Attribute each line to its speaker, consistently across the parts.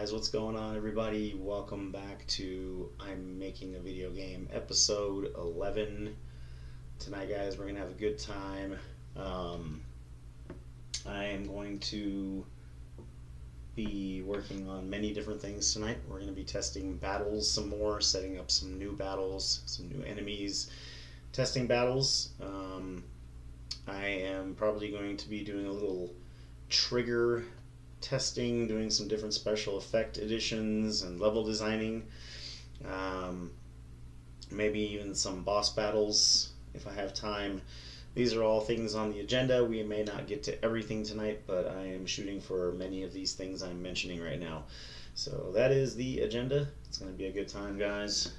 Speaker 1: guys, what's going on everybody? Welcome back to I'm Making a Video Game episode 11. Tonight guys, we're going to have a good time. I am going to be working on many different things tonight. We're going to be testing battles some more, setting up some new battles, some new enemies, testing battles. I am probably going to be doing a little trigger testing, doing some different special effect additions and level designing, maybe even some boss battles if I have time. These are all things on the agenda. We may not get to everything tonight, but I am shooting for many of these things I'm mentioning right now. So that is the agenda. It's going to be a good time, guys.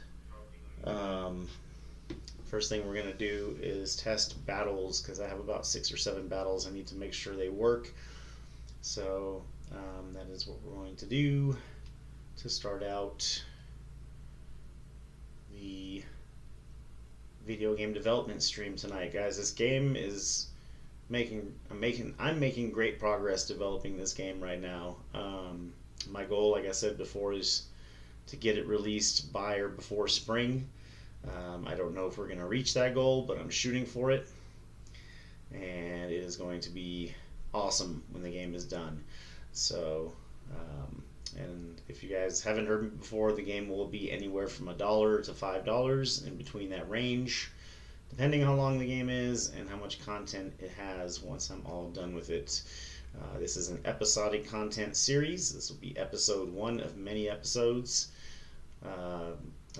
Speaker 1: First thing we're going to do is test battles, because I have about 6 or 7 battles. I need to make sure they work. So that is what we're going to do to start out the video game development stream tonight, guys. This game is I'm making great progress developing this game right now. My goal, like I said before, is to get it released by or before spring. I don't know if we're going to reach that goal, but I'm shooting for it, and it is going to be awesome when the game is done. So and if you guys haven't heard me before, the game will be anywhere from $1 to $5, in between that range, depending how long the game is and how much content it has once I'm all done with it. This is an episodic content series. This will be episode 1 of many episodes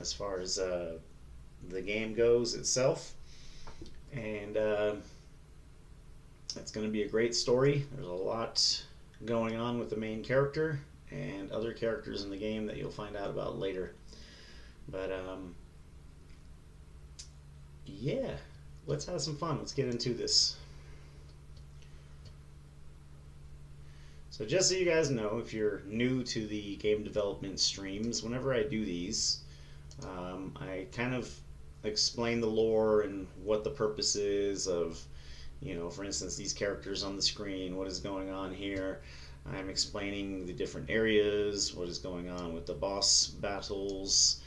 Speaker 1: as far as the game goes itself, and it's going to be a great story. There's a lot going on with the main character and other characters in the game that you'll find out about later. But yeah, let's have some fun. Let's get into this. So just so you guys know, if you're new to the game development streams, whenever I do these, I kind of explain the lore and what the purpose is of, you know, for instance, these characters on the screen, what is going on here. I'm explaining the different areas, what is going on with the boss battles.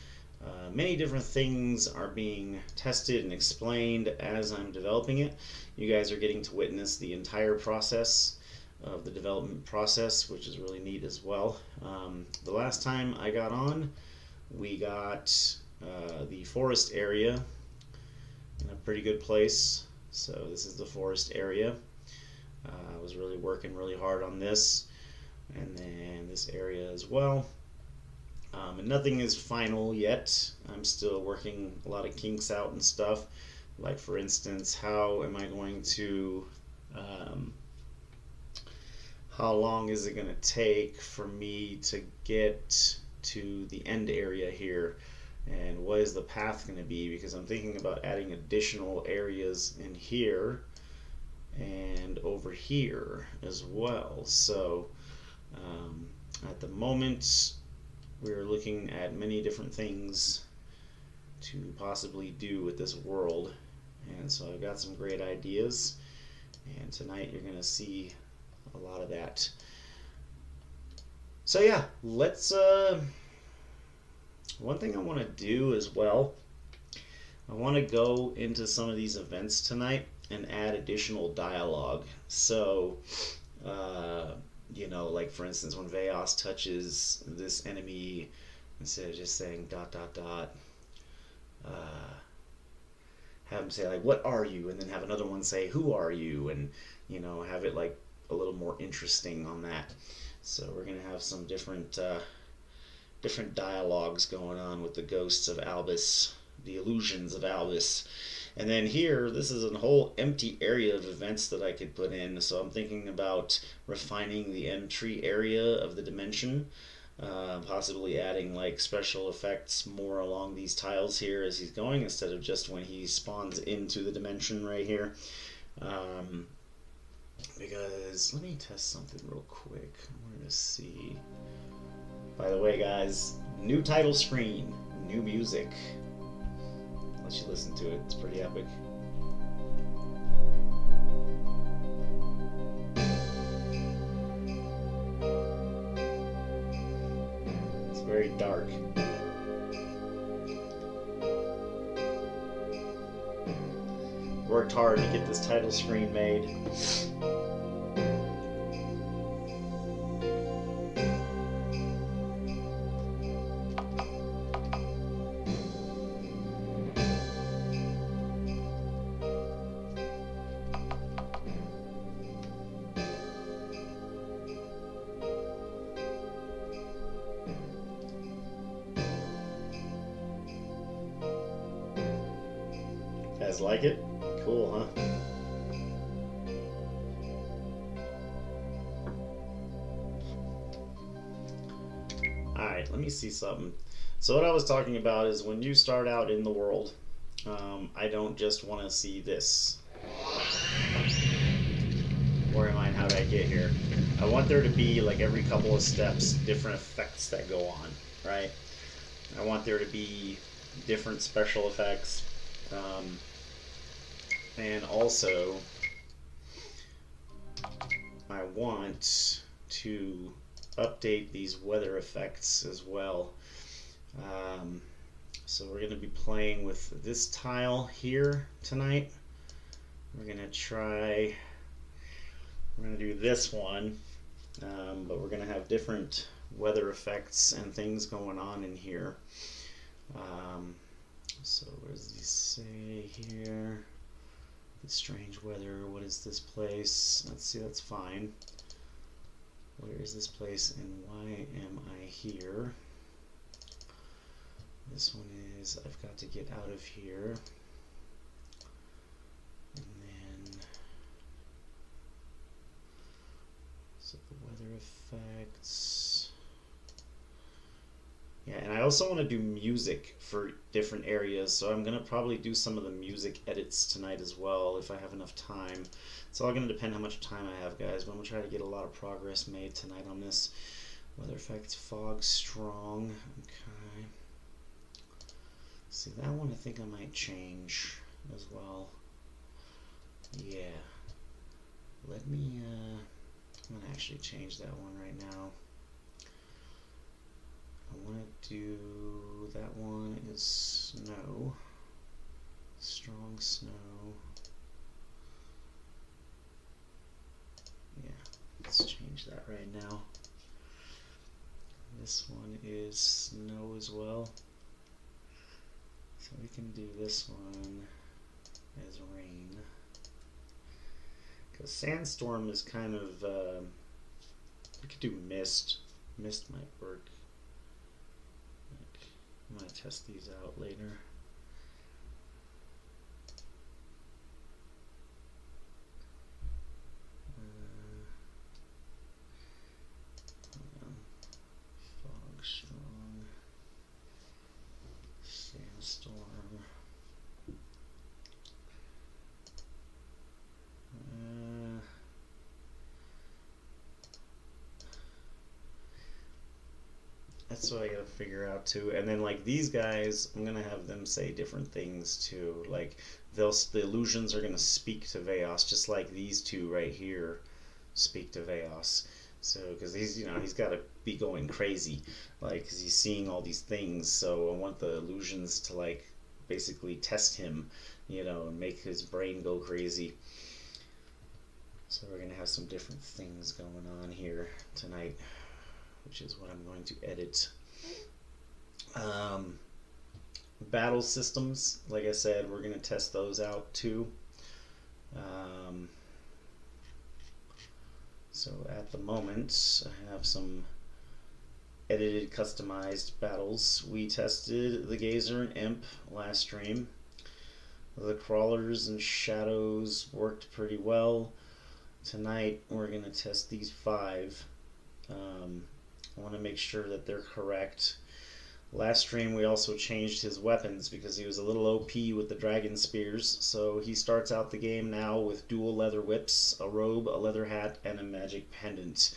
Speaker 1: Many different things are being tested and explained as I'm developing it. You guys are getting to witness the entire process of the development process, which is really neat as well. The last time I got on, we got the forest area in a pretty good place. So this is the forest area. I was really working really hard on this, and then this area as well. And nothing is final yet. I'm still working a lot of kinks out and stuff. Like, for instance, how am I going to how long is it going to take for me to get to the end area here, and what is the path going to be, because I'm thinking about adding additional areas in here and over here as well. So at the moment we're looking at many different things to possibly do with this world, and so I've got some great ideas, and tonight you're going to see a lot of that. So yeah, let's one thing I want to do as well, I want to go into some of these events tonight and add additional dialogue. So you know, like for instance, when VAOS touches this enemy, instead of just saying ... have him say like, "What are you?" and then have another one say, "Who are you?" and, you know, have it like a little more interesting on that. So we're gonna have some different different dialogues going on with the ghosts of Albus, the illusions of Albus. And then here, this is a whole empty area of events that I could put in, so I'm thinking about refining the entry area of the dimension, possibly adding like special effects more along these tiles here as he's going, instead of just when he spawns into the dimension right here. Because, let me test something real quick. I wanted to see. By the way, guys, new title screen, new music. I'll let you listen to it. It's pretty epic. very dark. Worked hard to get this title screen made. Guys like it? Cool, huh? Alright, let me see something. So what I was talking about is when you start out in the world, I don't just want to see this. Where am I and how did I get here? I want there to be, like, every couple of steps, different effects that go on, right? I want there to be different special effects. And also, I want to update these weather effects as well. So we're going to be playing with this tile here tonight. We're going to do this one, but we're going to have different weather effects and things going on in here. So what does he say here? The strange weather. What is this place? Let's see, that's fine. Where is this place and why am I here? This one is, I've got to get out of here. And then, so the weather effects. Yeah, and I also want to do music for different areas, so I'm going to probably do some of the music edits tonight as well if I have enough time. It's all going to depend how much time I have, guys, but I'm going to try to get a lot of progress made tonight on this. Weather effects, fog, strong. Okay. See, that one I think I might change as well. Yeah. Let me, I'm going to actually change that one right now. I want to do, that one is snow, strong snow. Yeah, let's change that right now. This one is snow as well. So we can do this one as rain. Because sandstorm is kind of, we could do mist. Mist might work. I'm going to test these out later. Fog strong. Sandstorm. That's what I gotta figure out too. And then like these guys, I'm gonna have them say different things too. Like the illusions are gonna speak to VAOS, just like these two right here speak to VAOS. So because he's got to be going crazy, like because he's seeing all these things. So I want the illusions to like basically test him, and make his brain go crazy. So we're gonna have some different things going on here tonight, which is what I'm going to edit. Battle systems, like I said, we're going to test those out too. So at the moment, I have some edited, customized battles. We tested the Gazer and Imp last stream. The crawlers and shadows worked pretty well. Tonight, we're going to test these 5. I want to make sure that they're correct. Last stream we also changed his weapons because he was a little OP with the dragon spears. So he starts out the game now with dual leather whips, a robe, a leather hat, and a magic pendant.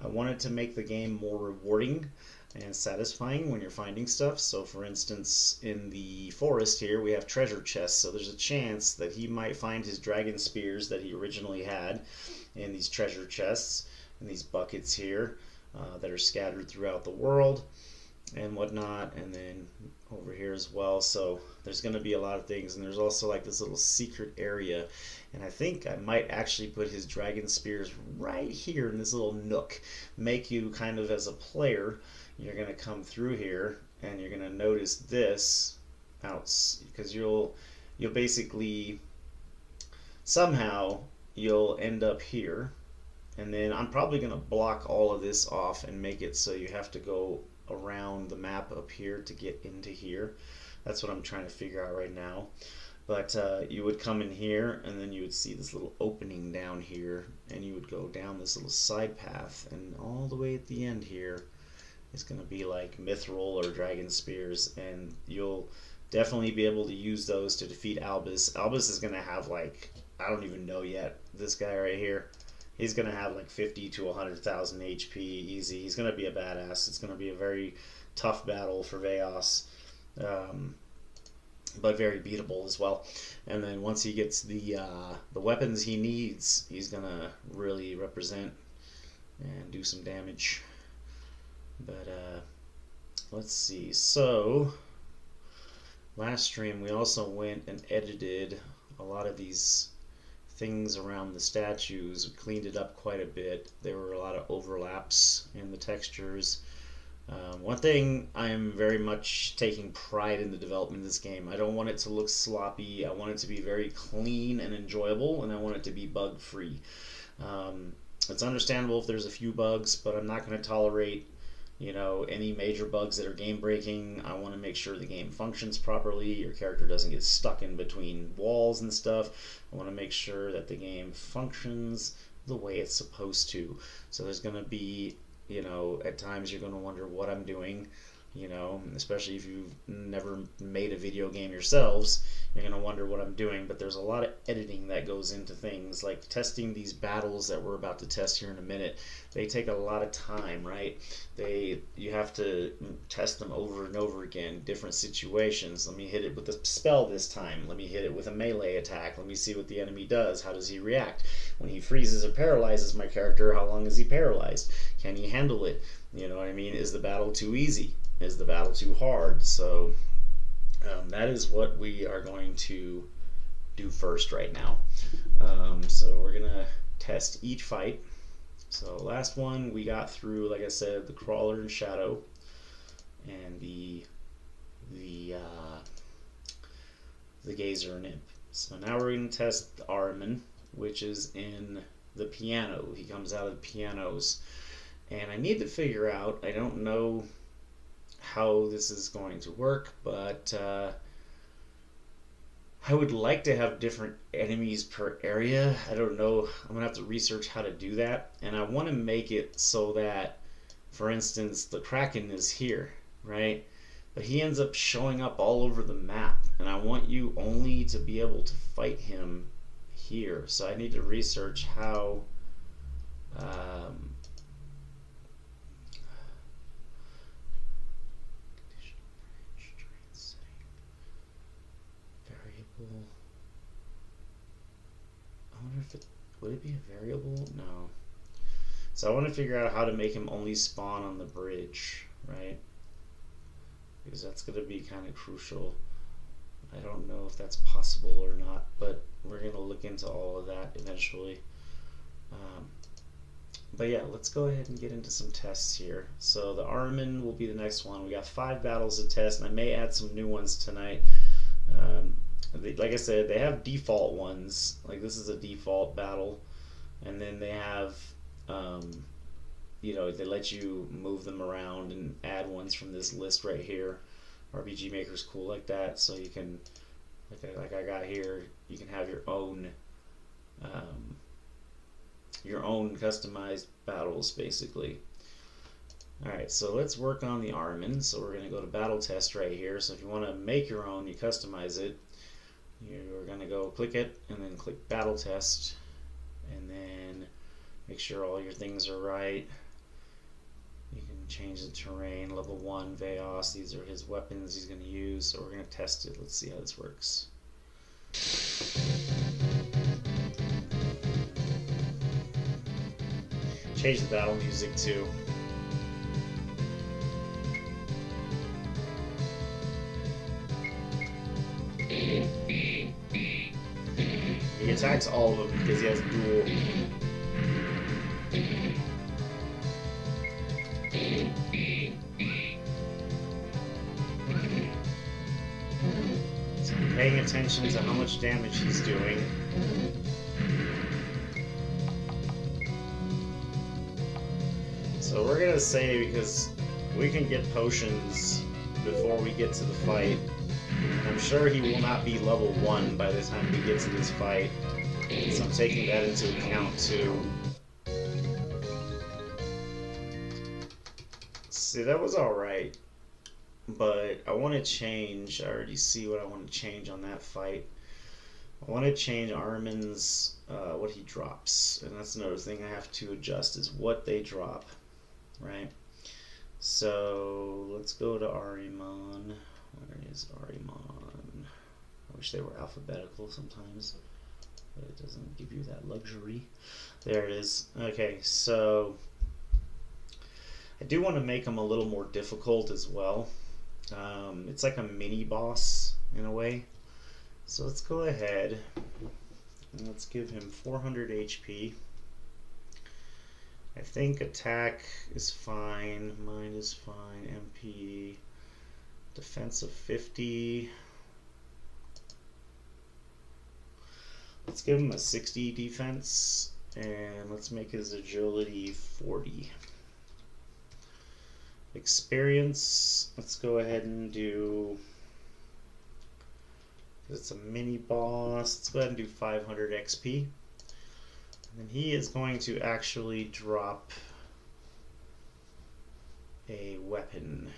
Speaker 1: I wanted to make the game more rewarding and satisfying when you're finding stuff. So for instance, in the forest here we have treasure chests, so there's a chance that he might find his dragon spears that he originally had in these treasure chests, in these buckets here. That are scattered throughout the world. and whatnot, and then over here as well. So there's going to be a lot of things, and there's also like this little secret area, and I think I might actually put his dragon spears right here in this little nook, make you kind of, as a player, you're going to come through here and you're going to notice this out, because you'll basically somehow you'll end up here, and then I'm probably going to block all of this off and make it so you have to go around the map up here to get into here. That's what I'm trying to figure out right now. But you would come in here, and then you would see this little opening down here, and you would go down this little side path, and all the way at the end here is going to be like mithril or dragon spears, and you'll definitely be able to use those to defeat Albus. Albus is going to have, like, I don't even know yet, this guy right here. He's going to have like 50 to 100,000 HP easy. He's going to be a badass. It's going to be a very tough battle for VAOS, but very beatable as well. And then once he gets the weapons he needs, he's going to really represent and do some damage. But let's see. So last stream we also went and edited a lot of these things around the statues. We cleaned it up quite a bit. There were a lot of overlaps in the textures. One thing I am very much taking pride in the development of this game. I don't want it to look sloppy. I want it to be very clean and enjoyable, and I want it to be bug free. It's understandable if there's a few bugs, but I'm not going to tolerate, you know, any major bugs that are game breaking. I want to make sure the game functions properly, your character doesn't get stuck in between walls and stuff. I want to make sure that the game functions the way it's supposed to. So there's going to be, you know, at times you're going to wonder what I'm doing, you know, especially if you've never made a video game yourselves, you're going to wonder what I'm doing. But there's a lot of editing that goes into things, like testing these battles that we're about to test here in a minute. They take a lot of time, right? You have to test them over and over again, different situations. Let me hit it with a spell this time. Let me hit it with a melee attack. Let me see what the enemy does. How does he react? When he freezes or paralyzes my character, how long is he paralyzed? Can he handle it? You know what I mean? Is the battle too easy? Is the battle too hard? So that is what we are going to do first right now. So we're gonna test each fight. So last one we got through, like I said, the crawler and shadow, and the gazer and imp. So now we're gonna test the Ahriman, which is in the piano. He comes out of the pianos, and I need to figure out, I don't know how this is going to work, but I would like to have different enemies per area. I don't know. I'm going to have to research how to do that. And I want to make it so that, for instance, the Kraken is here, right? But he ends up showing up all over the map. And I want you only to be able to fight him here. So I need to research how... I wonder if would it be a variable? No. So I want to figure out how to make him only spawn on the bridge, right? Because that's going to be kind of crucial. I don't know if that's possible or not, but we're going to look into all of that eventually. But yeah, let's go ahead and get into some tests here. So the Ahriman will be the next one. We got 5 battles to test, and I may add some new ones tonight. Like I said, they have default ones. Like this is a default battle, and then they have, you know, they let you move them around and add ones from this list right here. RPG Maker's cool like that, so you can, like I got here, you can have your own customized battles basically. Alright, so let's work on the Ahriman. So we're going to go to battle test right here. So if you want to make your own, you customize it. You're going to go click it and then click battle test, and then make sure all your things are right. You can change the terrain, level 1 VAOS. These are his weapons he's going to use. So we're going to test it. Let's see how this works. Change the battle music too. attacks all of them because he has dual. So I'm paying attention to how much damage he's doing. So we're gonna say, because we can get potions before we get to the fight, I'm sure he will not be level 1 by the time we get to this fight, so I'm taking that into account too. See, that was alright, but I want to change. I already see what I want to change on that fight. I want to change Armin's, what he drops, and that's another thing I have to adjust, is what they drop, right? So let's go to Arimon. Where is Arimon? I wish they were alphabetical sometimes, but it doesn't give you that luxury. There it is. Okay, so I do want to make him a little more difficult as well. It's like a mini boss in a way. So let's go ahead and let's give him 400 HP. I think attack is fine, mind is fine, MP, defense of 50. Let's give him a 60 defense, and let's make his agility 40. Experience, let's go ahead and do, it's a mini boss, let's go ahead and do 500 XP. And he is going to actually drop a weapon.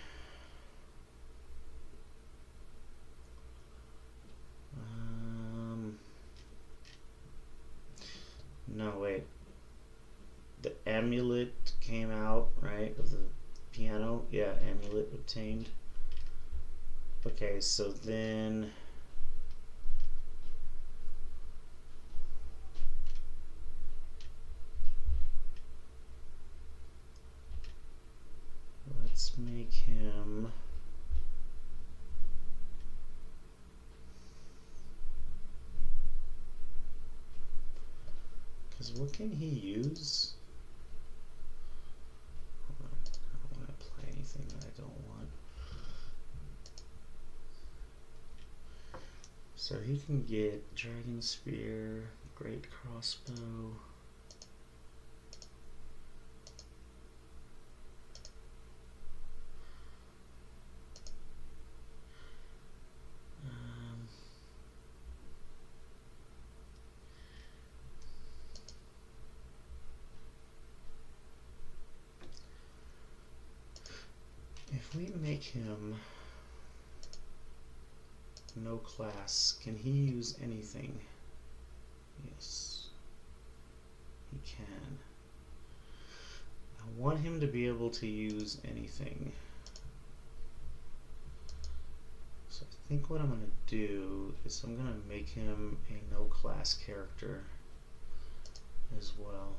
Speaker 1: No, wait. The amulet came out, right, of the piano? Yeah, amulet obtained. Okay, so then let's make him because what can he use? Hold on. I don't want to play anything that I don't want. So he can get Dragon Spear, Great Crossbow. If we make him no class, can he use anything? Yes, he can. I want him to be able to use anything. So I think what I'm going to do is I'm going to make him a no class character as well.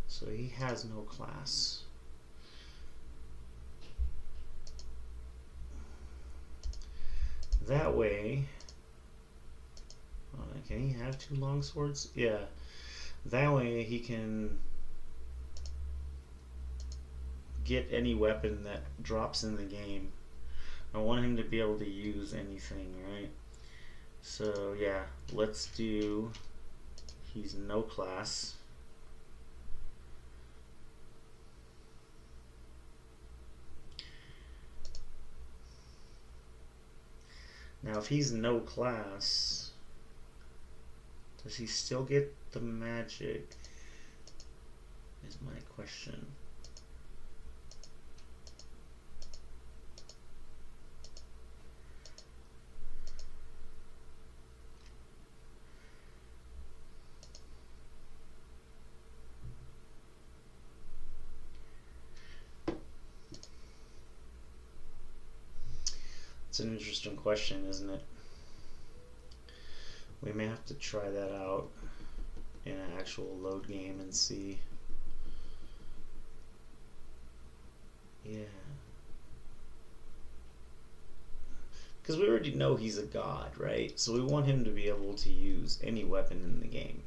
Speaker 1: So he has no class. That way, can he have 2 long swords? Yeah. That way he can get any weapon that drops in the game. I want him to be able to use anything, right? So yeah, let's do, he's no class. Now if he's no class, does he still get the magic? Is my question. It's an interesting question, isn't it? We may have to try that out in an actual load game and see. Yeah. because we already know he's a god, right? So we want him to be able to use any weapon in the game.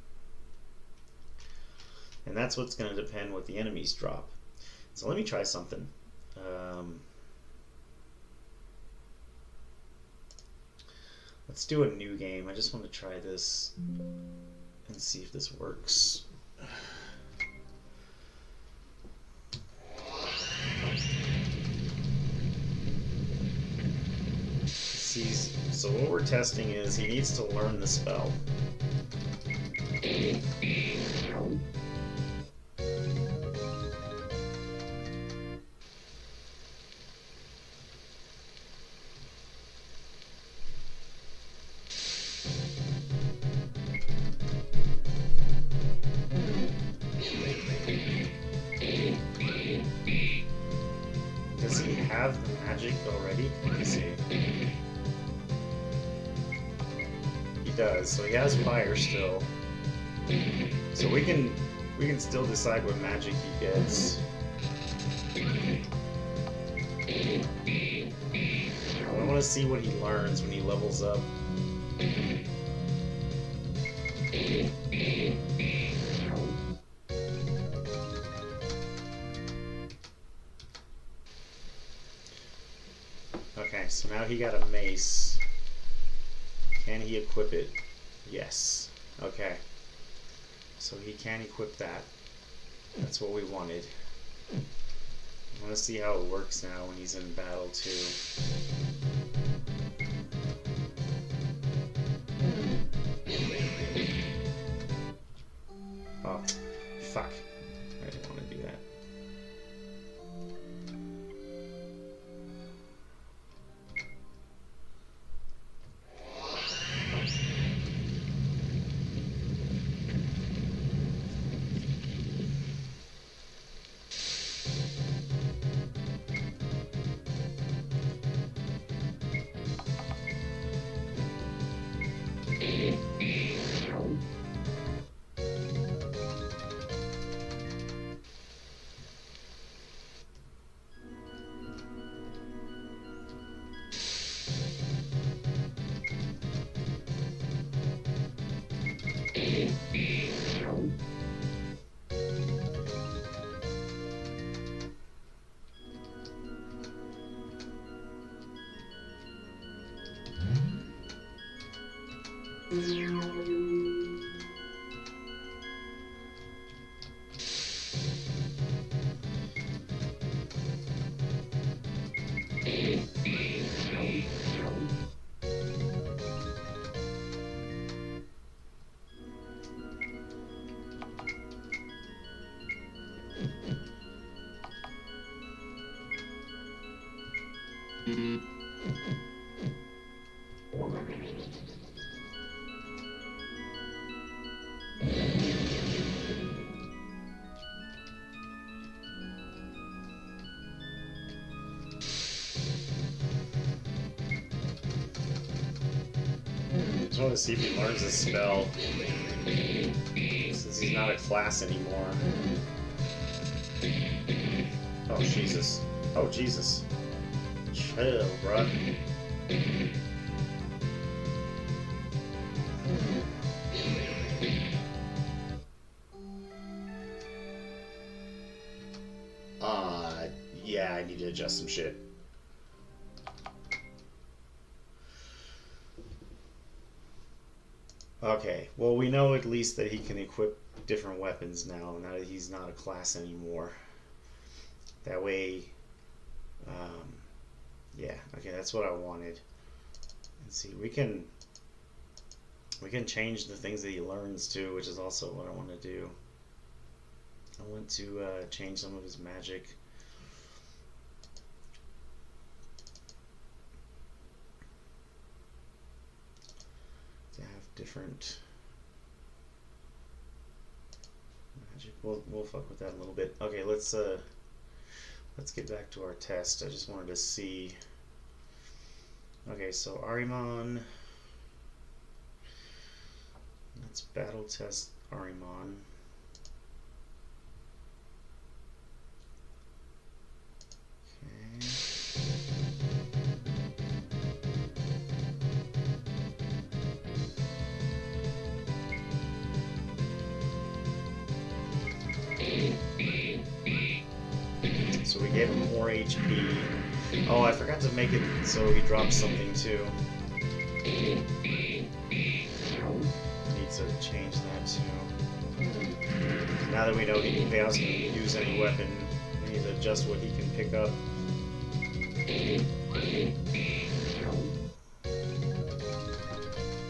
Speaker 1: And that's what's going to depend what the enemies drop. So let me try something. Let's do a new game. I just want to try this and see if this works. So what we're testing is he needs to learn the spell. Does he have the magic already? Let me see. He does, so he has fire still. So we can still decide what magic he gets. I want to see what he learns when he levels up. Okay, so now he got a mace. Can he equip it? Yes. Okay. So he can equip that. That's what we wanted. I want to see how it works now when he's in battle too. Oh, fuck. I didn't want to do that. I just want to see if he learns a spell, since he's not a class anymore. Oh, Jesus. Oh, Jesus. Chill, bruh. Yeah, I need to adjust some shit. Okay, well, we know at least that he can equip different weapons now that he's not a class anymore. That way, yeah, okay, that's what I wanted. Let's see, we can change the things that he learns too, which is also what I want to do. I want to change some of his magic. To have different magic. We'll fuck with that a little bit. Okay, let's get back to our test. I just wanted to see. Okay, so Ahriman. Let's battle test Ahriman. Okay. HP. Oh, I forgot to make it so he drops something too. Need to change that too. Now that we know VAOS can use any weapon, we need to adjust what he can pick up.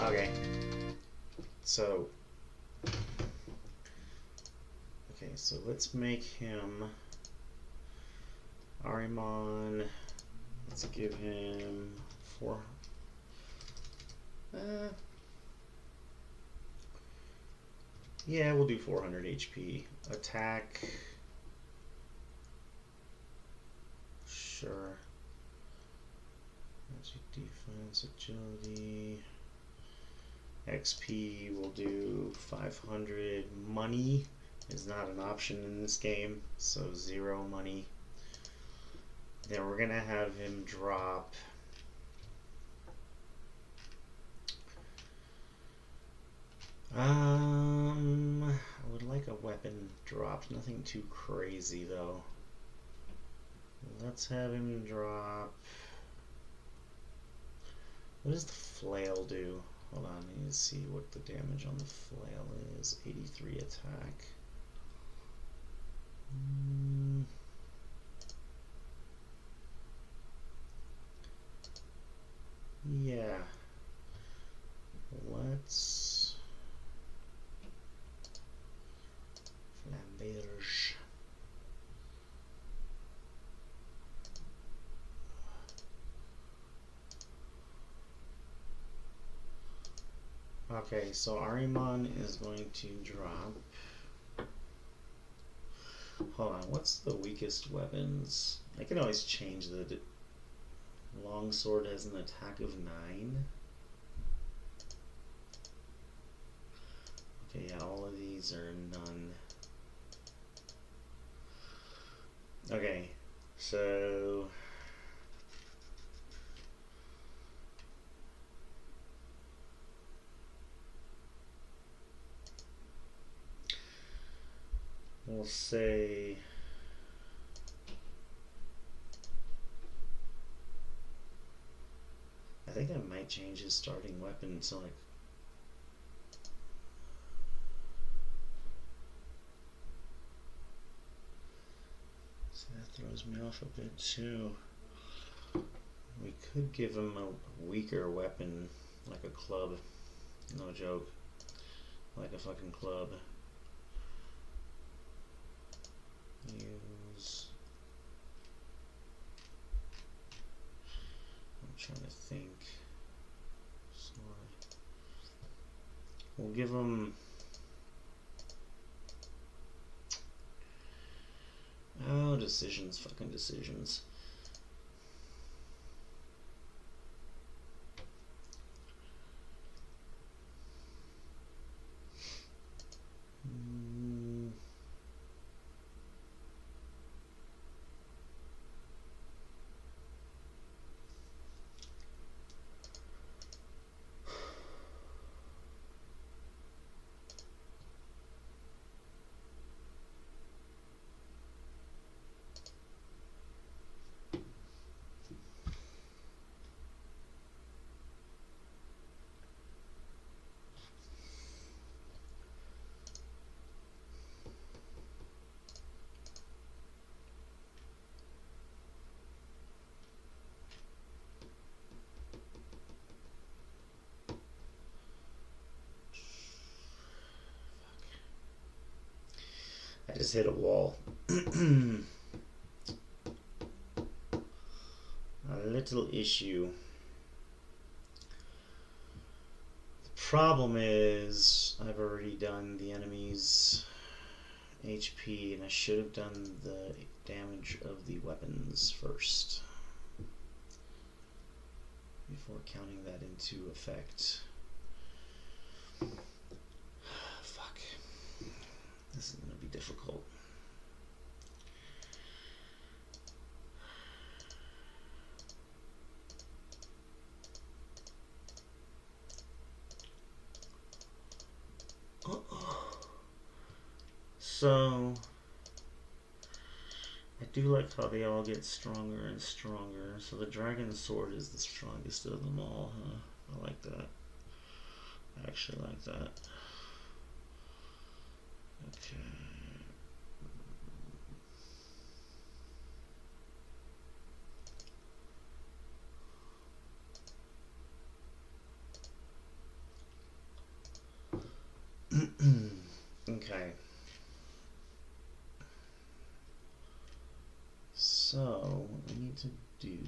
Speaker 1: Okay. So let's make him Arimon. Let's give him 4. Yeah, we'll do 400 HP. Attack. Sure. Magic defense, agility. XP will do 500. Money is not an option in this game, so 0 money. Then we're gonna have him drop I would like a weapon dropped, nothing too crazy though. Let's have him drop. What does the flail do? Hold on, I need to see what the damage on the flail is. 83 attack. Yeah. Let's Flamberge. Okay, so Arimon is going to drop. Hold on, what's the weakest weapons? I can always change the longsword has an attack of 9. Okay, yeah, all of these are none. Okay, so we'll say I think I might change his starting weapon to like that throws me off a bit too. We could give him a weaker weapon, like a club. No joke. Like a fucking club. Use. I'm trying to think. Sorry. We'll give him. Oh, decisions, fucking decisions. I just hit a wall. A little issue. The problem is I've already done the enemy's HP and I should have done the damage of the weapons first before counting that into effect. Fuck. This is going to be difficult. So I
Speaker 2: do like how they all get stronger and stronger. So the dragon sword is the strongest of them all, huh? I like that. I actually like that. Okay. Okay. So, what we need to do...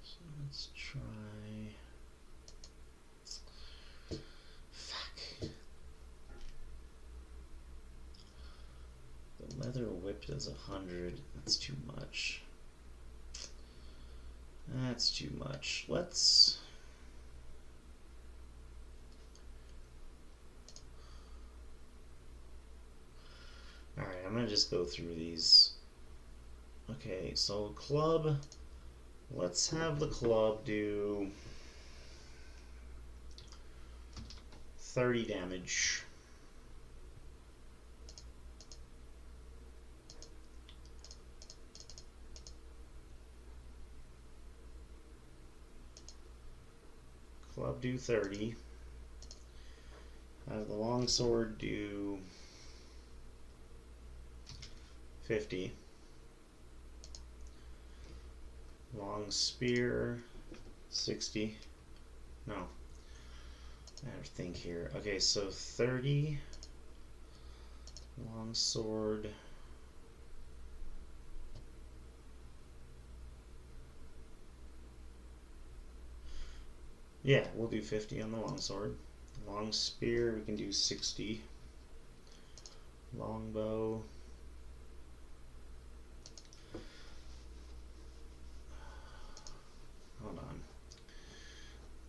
Speaker 2: So let's try... Fuck. The leather whip does 100. That's too much. That's too much. Let's... Alright, I'm gonna just go through these. Okay, so club. Let's have the club do 30 damage. Club do 30. Have the longsword do 50. Long spear 60. No. I have to think here. Okay, so 30. Long sword. Yeah, we'll do 50 on the longsword. Long spear, we can do 60. Longbow. Hold on.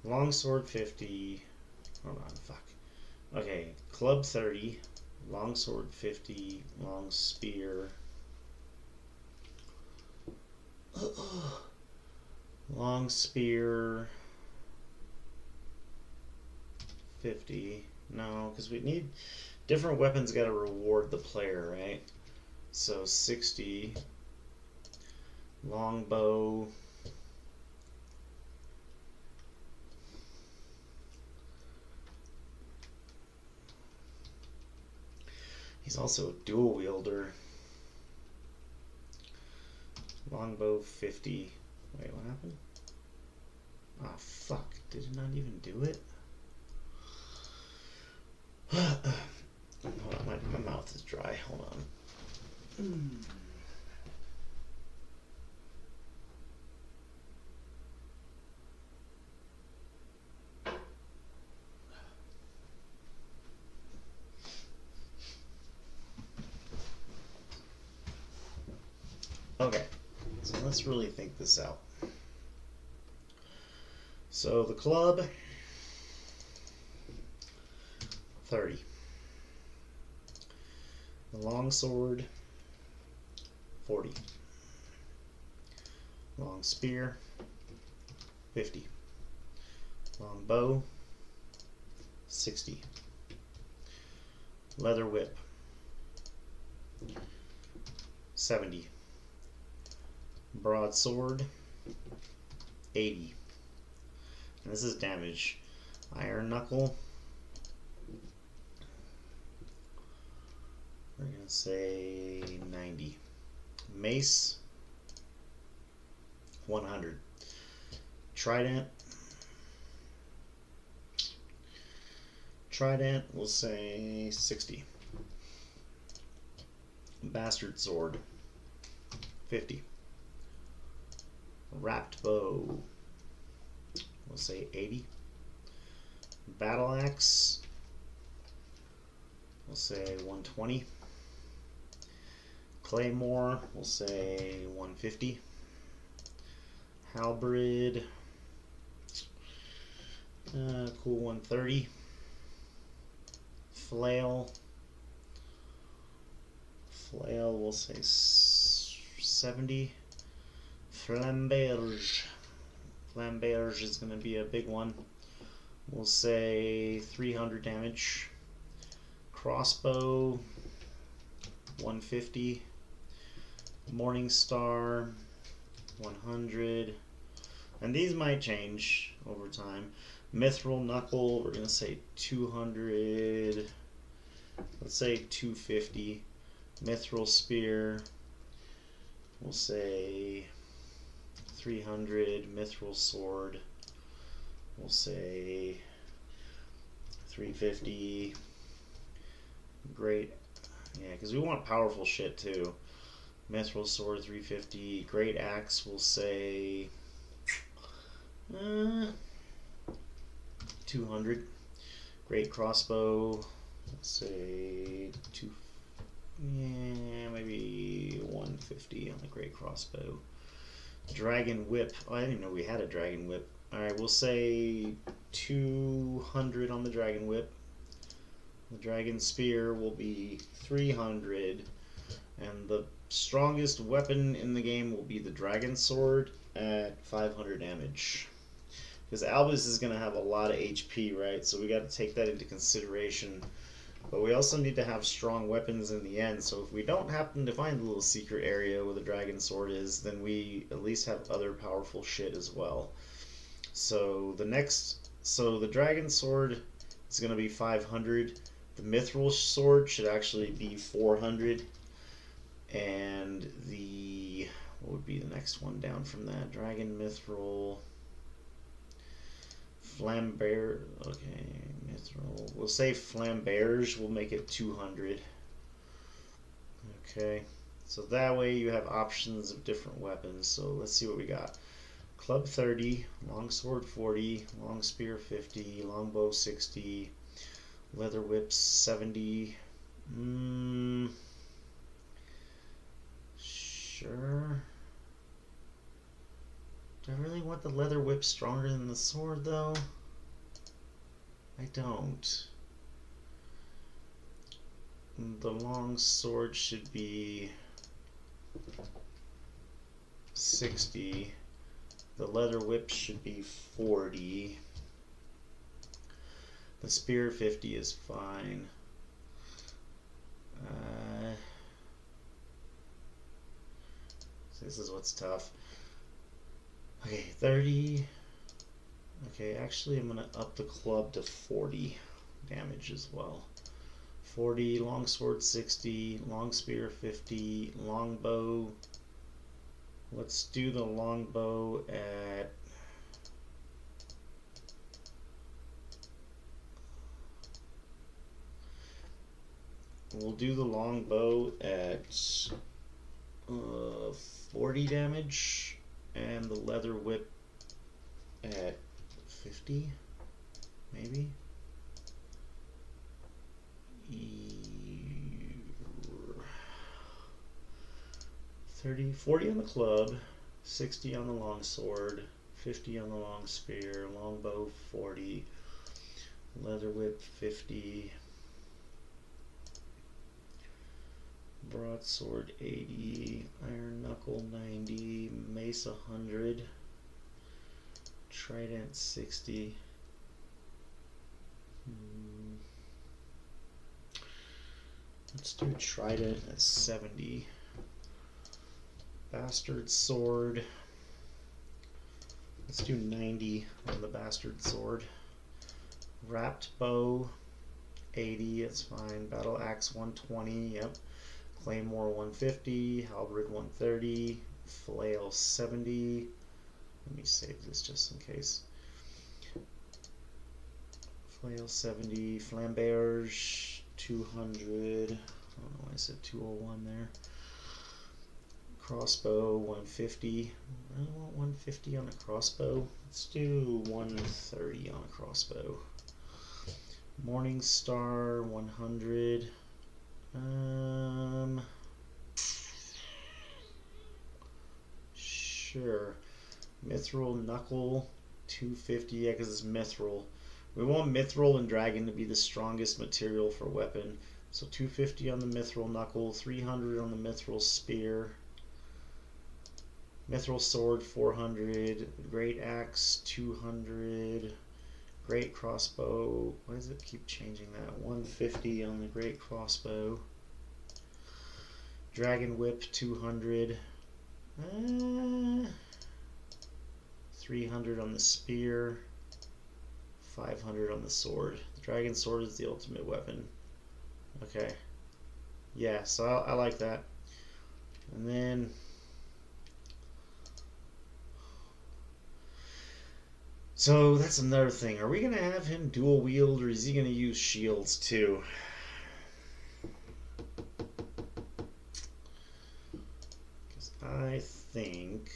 Speaker 2: Longsword 50. Hold on, fuck. Okay, club 30. Longsword 50. Long spear. Long spear 50. No, because we need different weapons. Got to reward the player, right? So 60. Longbow. He's also a dual wielder. Longbow 50. Wait, what happened? Ah, oh, fuck. Did it not even do it? Hold on, my mouth is dry. Hold on. Okay, so let's really think this out. So the club, 30. The longsword, 40. Long spear, 50. Long bow, 60. Leather whip, 70. Broadsword, 80. And this is damage. Iron knuckle, we're going to say 90. Mace, 100. Trident, we'll say 60. Bastard sword, 50. Wrapped bow, we'll say 80. Battle axe, we'll say 120. Claymore, we'll say 150. Halberd, cool, 130. Flail, we'll say 70. Flamberge,
Speaker 1: Flamberge is going to be a big one. We'll say 300 damage. Crossbow, 150. Morning Star, 100. And these might change over time. Mithril Knuckle, we're going to say 200. Let's say 250. Mithril Spear, we'll say 300. Mithril Sword, we'll say 350. Great, yeah, because we want powerful shit too. Mithril Sword, 350. Great Axe, we'll say 200. Great Crossbow, let's say maybe 150 on the Great Crossbow. Dragon Whip, oh, I didn't even know we had a Dragon Whip. Alright, we'll say 200 on the Dragon Whip. The Dragon Spear will be 300. And the strongest weapon in the game will be the Dragon Sword at 500 damage. Because Albus is going to have a lot of HP, right? So we got to take that into consideration. But we also need to have strong weapons in the end. So if we don't happen to find the little secret area where the Dragon Sword is, then we at least have other powerful shit as well. So the Dragon Sword is going to be 500. The Mithril Sword should actually be 400. And what would be the next one down from that? Dragon Mithril, Flamberge, okay, Mithril, we'll say Flamberge, we'll make it 200. Okay, so that way you have options of different weapons. So let's see what we got. Club 30, Longsword 40, Long Spear 50, Longbow 60, Leather Whip 70. Sure. Do I really want the Leather Whip stronger than the sword, though? I don't. The long sword should be 60. The Leather Whip should be 40. The Spear 50 is fine. This is what's tough. Okay, 30. Okay, actually I'm going to up the club to 40 damage as well. 40, longsword 60, long spear 50, longbow. Let's do the longbow at we'll do the longbow at 40 damage, and the leather whip at 50, maybe. 40 on the club, 60 on the long sword, 50 on the long spear, longbow 40, leather whip 50, broadsword 80, iron knuckle 90, mace 100, trident 60. Let's do trident at 70. Bastard sword. Let's do 90 on the bastard sword. Wrapped bow 80, it's fine. Battle axe 120, yep. Claymore 150, halberd 130, flail 70. Let me save this just in case. Flail 70, flamberge 200. I don't know why I said 201 there. Crossbow 150. I really want 150 on a crossbow. Let's do 130 on a crossbow. Morning Star 100. Sure. Mithril Knuckle 250. Yeah, because it's Mithril. We want Mithril and Dragon to be the strongest material for weapon. So 250 on the Mithril Knuckle, 300 on the Mithril Spear. Mithril Sword 400, Great Axe 200, Great Crossbow. Why does it keep changing that? 150 on the Great Crossbow. Dragon Whip 200. 300 on the spear. 500 on the sword. The Dragon Sword is the ultimate weapon. Okay. Yeah, so I like that. And then so that's another thing. Are we going to have him dual wield, or is he going to use shields too? Because I think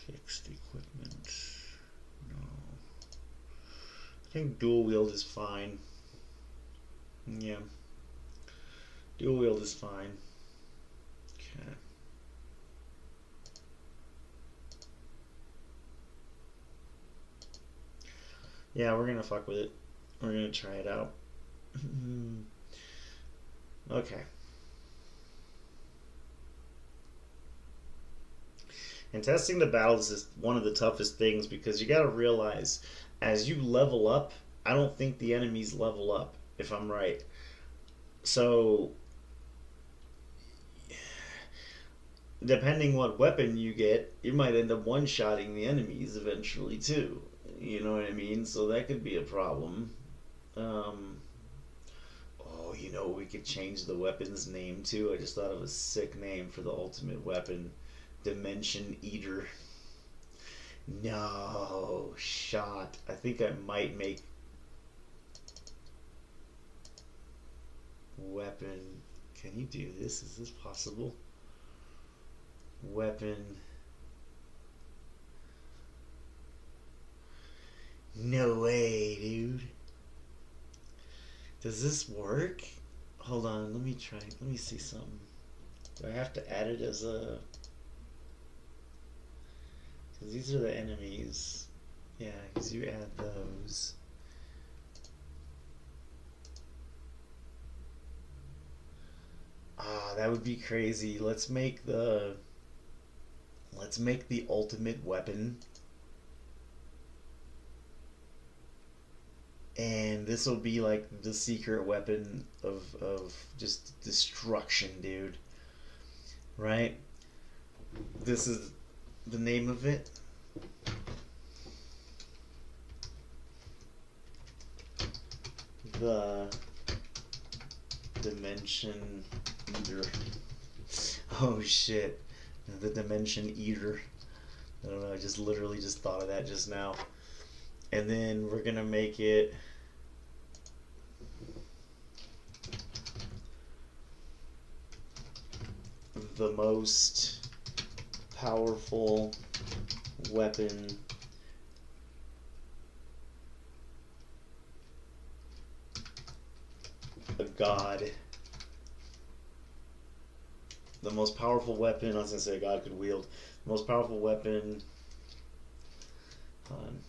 Speaker 1: fixed equipment. No. I think dual wield is fine. Yeah. Dual wield is fine. Okay. Yeah, we're gonna fuck with it. We're gonna try it out. Okay. And testing the battles is one of the toughest things, because you gotta realize, as you level up, I don't think the enemies level up, if I'm right. So depending what weapon you get, you might end up one-shotting the enemies eventually too. You know what I mean? So that could be a problem. Oh, you know, we could change the weapon's name too. I just thought of a sick name for the ultimate weapon. Dimension Eater. No, shot. I think I might make weapon. Can you do this? Is this possible? Weapon. No way, dude. Does this work? Hold on, let me try. Let me see something. Do I have to add it as a... Because these are the enemies. Yeah, because you add those. Ah, that would be crazy. Let's make the ultimate weapon. And this will be like the secret weapon of just destruction, dude. Right? This is the name of it. The Dimension Eater. Oh shit. The Dimension Eater. I don't know, I just literally just thought of that just now. And then we're gonna make it the most powerful weapon a god. The most powerful weapon, I was gonna say a god could wield. The most powerful weapon. Hold on.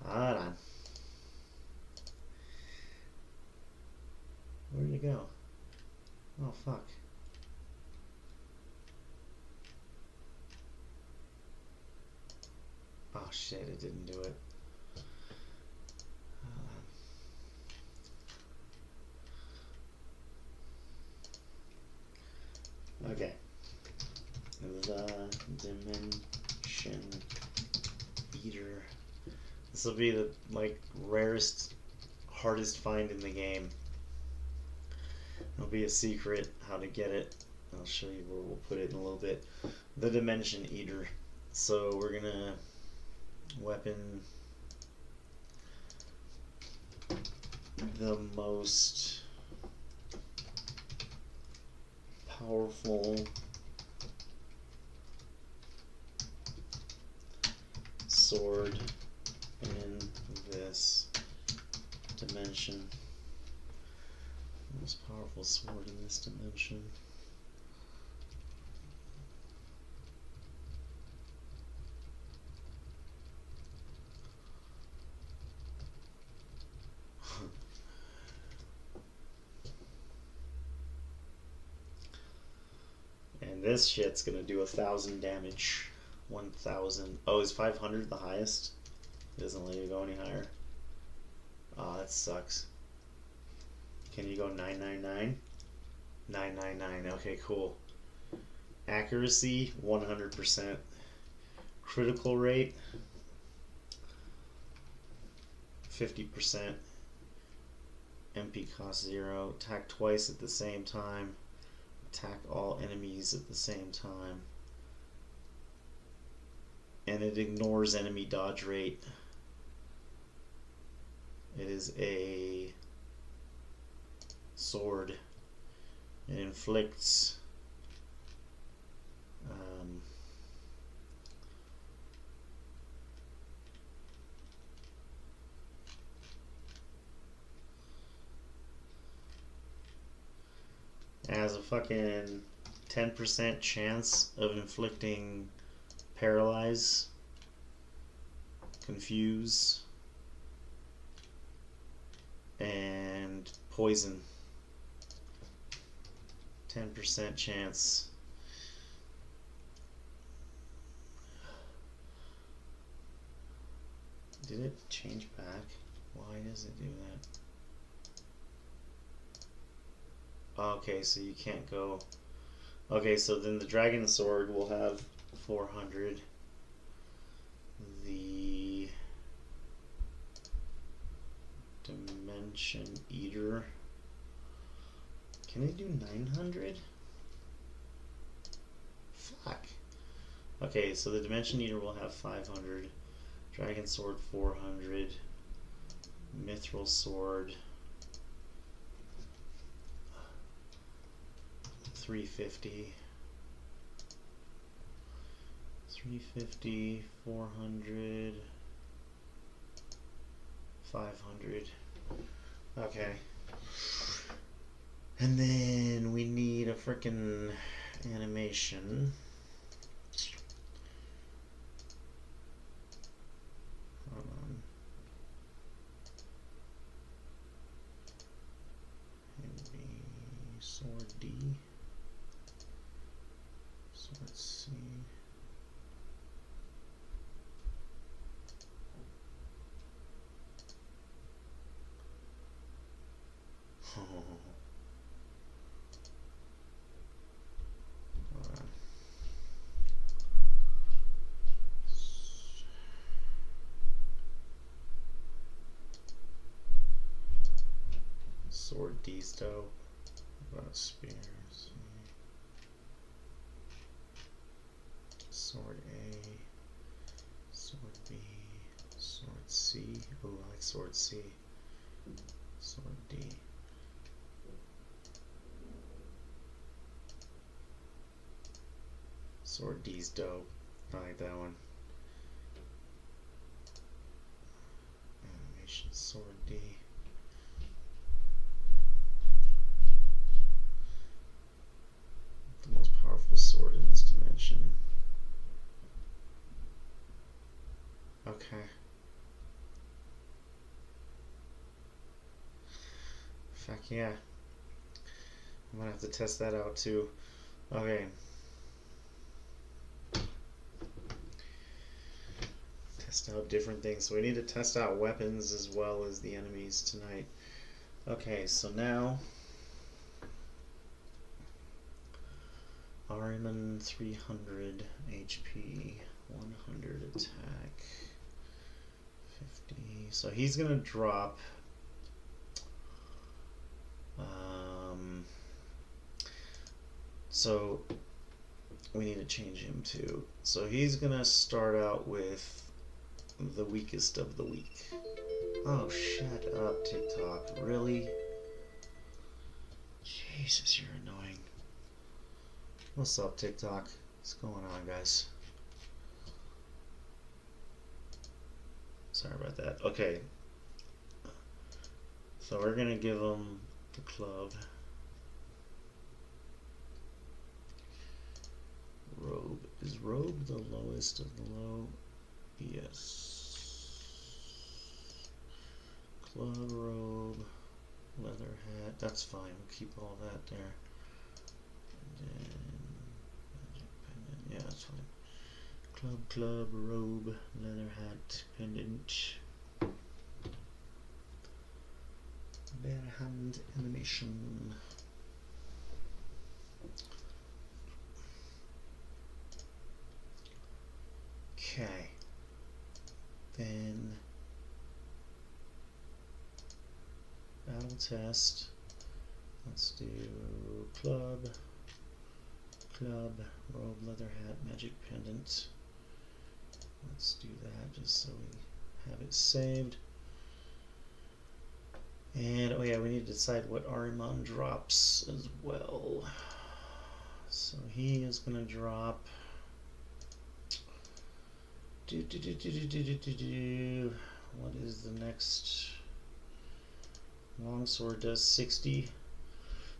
Speaker 1: Hold on. Where did it go? Oh fuck. Oh shit, it didn't do it. Okay. The Dimension Eater. This will be the like rarest, hardest find in the game. It'll be a secret how to get it. I'll show you where we'll put it in a little bit. The Dimension Eater. So we're gonna weapon the most powerful sword in this dimension. Most powerful sword in this dimension. This shit's gonna do 1,000 damage. 1,000. Oh, is 500 the highest? It doesn't let you go any higher. Oh, that sucks. Can you go 999? 999. Okay, cool. Accuracy 100%. Critical rate 50%. MP cost 0. Attack twice at the same time. Attack all enemies at the same time. And it ignores enemy dodge rate. It is a sword. It inflicts has a fucking 10% chance of inflicting paralyze, confuse, and poison. 10% chance. Did it change back? Why does it do that? Okay, so you can't go. Okay, so then the Dragon Sword will have 400. The Dimension Eater. Can it do 900? Fuck. Okay, so the Dimension Eater will have 500. Dragon Sword 400. Mithril Sword 350. 350, 400, 500. Okay. And then we need a frickin' animation. Hold on. Maybe sword D. Sword C. Sword D's dope. About spears. Sword A. Sword B. Sword C. Oh, I like Sword C. Sword D. Sword D's dope. I like that one. Animation Sword D. The most powerful sword in this dimension. Okay. Fuck yeah. I'm gonna have to test that out too. Okay. Test out different things. So we need to test out weapons as well as the enemies tonight. Okay, so now Ahriman 300 HP, 100 attack, 50. So he's gonna drop so we need to change him too. So he's gonna start out with the weakest of the weak. Oh, shut up, TikTok. Really? Jesus, you're annoying. What's up, TikTok? What's going on, guys? Sorry about that. Okay. So we're gonna give him the club. Robe. Is robe the lowest of the low? Yes. Club, robe, leather hat. That's fine. We'll keep all that there. And then
Speaker 2: Club, robe, leather hat, pendant. Bare hand animation. Okay. Then battle test. Let's do club, robe, leather hat, magic pendant. Let's do that just so we have it saved. And oh yeah, we need to decide what Ahriman drops as well. So he is going to drop. What is the next? Longsword does 60.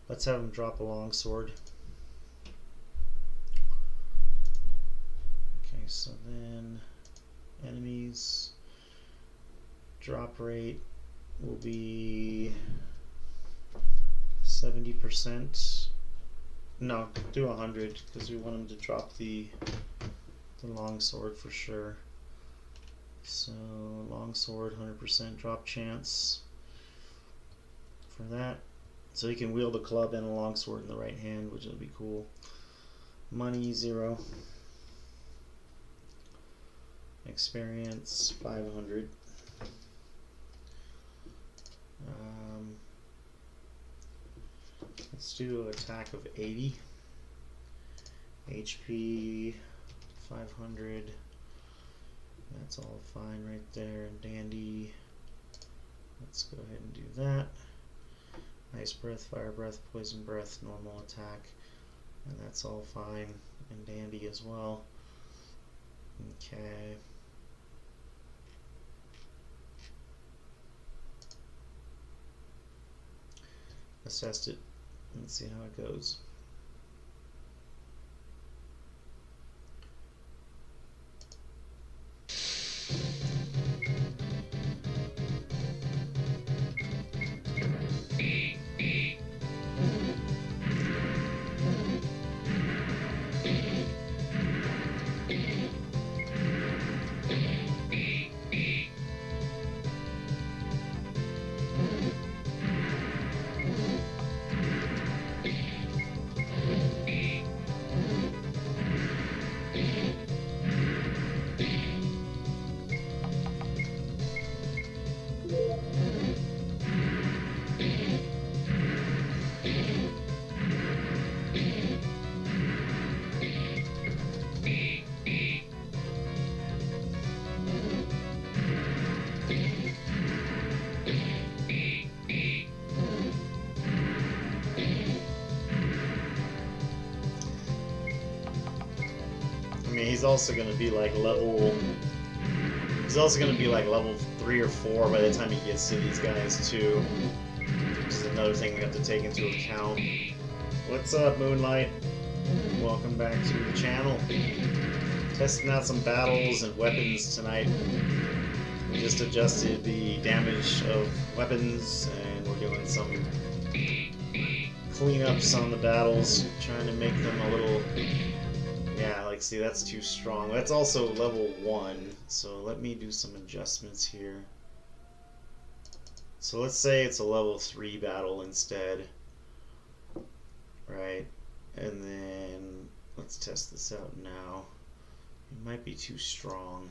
Speaker 2: Let's have him drop a longsword. Okay, so then enemies drop rate will be 70%. No, do 100 because we want him to drop the longsword for sure. So longsword 100% drop chance for that. So he can wield a club and a longsword in the right hand, which will be cool. Money 0. Experience 500. Let's do an attack of 80. HP 500. That's all fine right there and dandy. Let's go ahead and do that. Ice breath, fire breath, poison breath, normal attack. And that's all fine and dandy as well. Okay. Let's test it and see how it goes. He's also going to be like level. He's also going to be like level 3 or 4 by the time he gets to these guys too, which is another thing we have to take into account. What's up, Moonlight? Welcome back to the channel. Testing out some battles and weapons tonight. We just adjusted the damage of weapons, and we're doing some cleanups on the battles, trying to make them a little. Yeah, like, see, that's too strong. That's also level 1, so let me do some adjustments here. So let's say it's a level 3 battle instead. Right? And then let's test this out now. It might be too strong.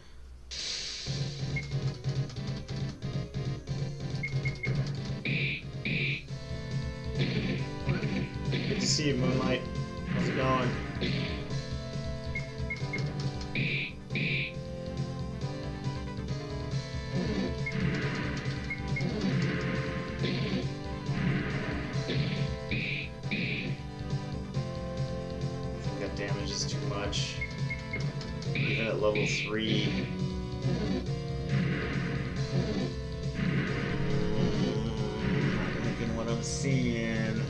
Speaker 2: Good to see you, Moonlight. How's it going? Damage is too much. Even at level 3. Not liking what I'm seeing.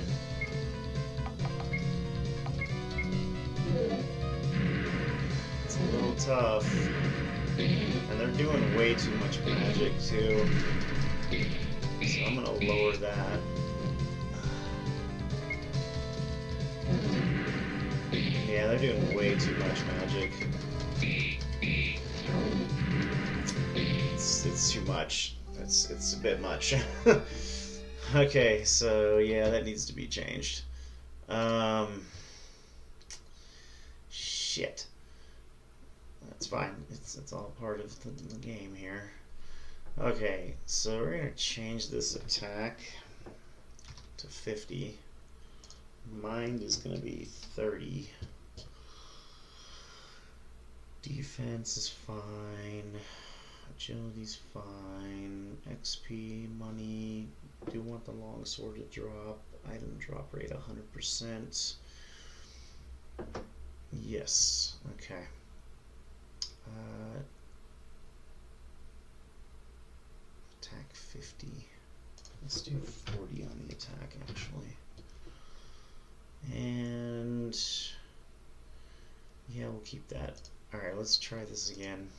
Speaker 2: It's a little tough. And they're doing way too much magic too. So I'm gonna lower that. Yeah, they're doing way too much magic.
Speaker 1: too much. It's a bit much. Okay, so yeah, that needs to be changed. Shit. That's fine. It's all part of the game here. Okay, so we're gonna change this attack to 50. Mind is gonna be 30. Defense is fine. Agility's fine. XP, money. Do want the longsword to drop. Item drop rate 100%. Yes. Okay. Attack 50. Let's do 40 on the attack, actually. And yeah, we'll keep that. Alright, let's try this again.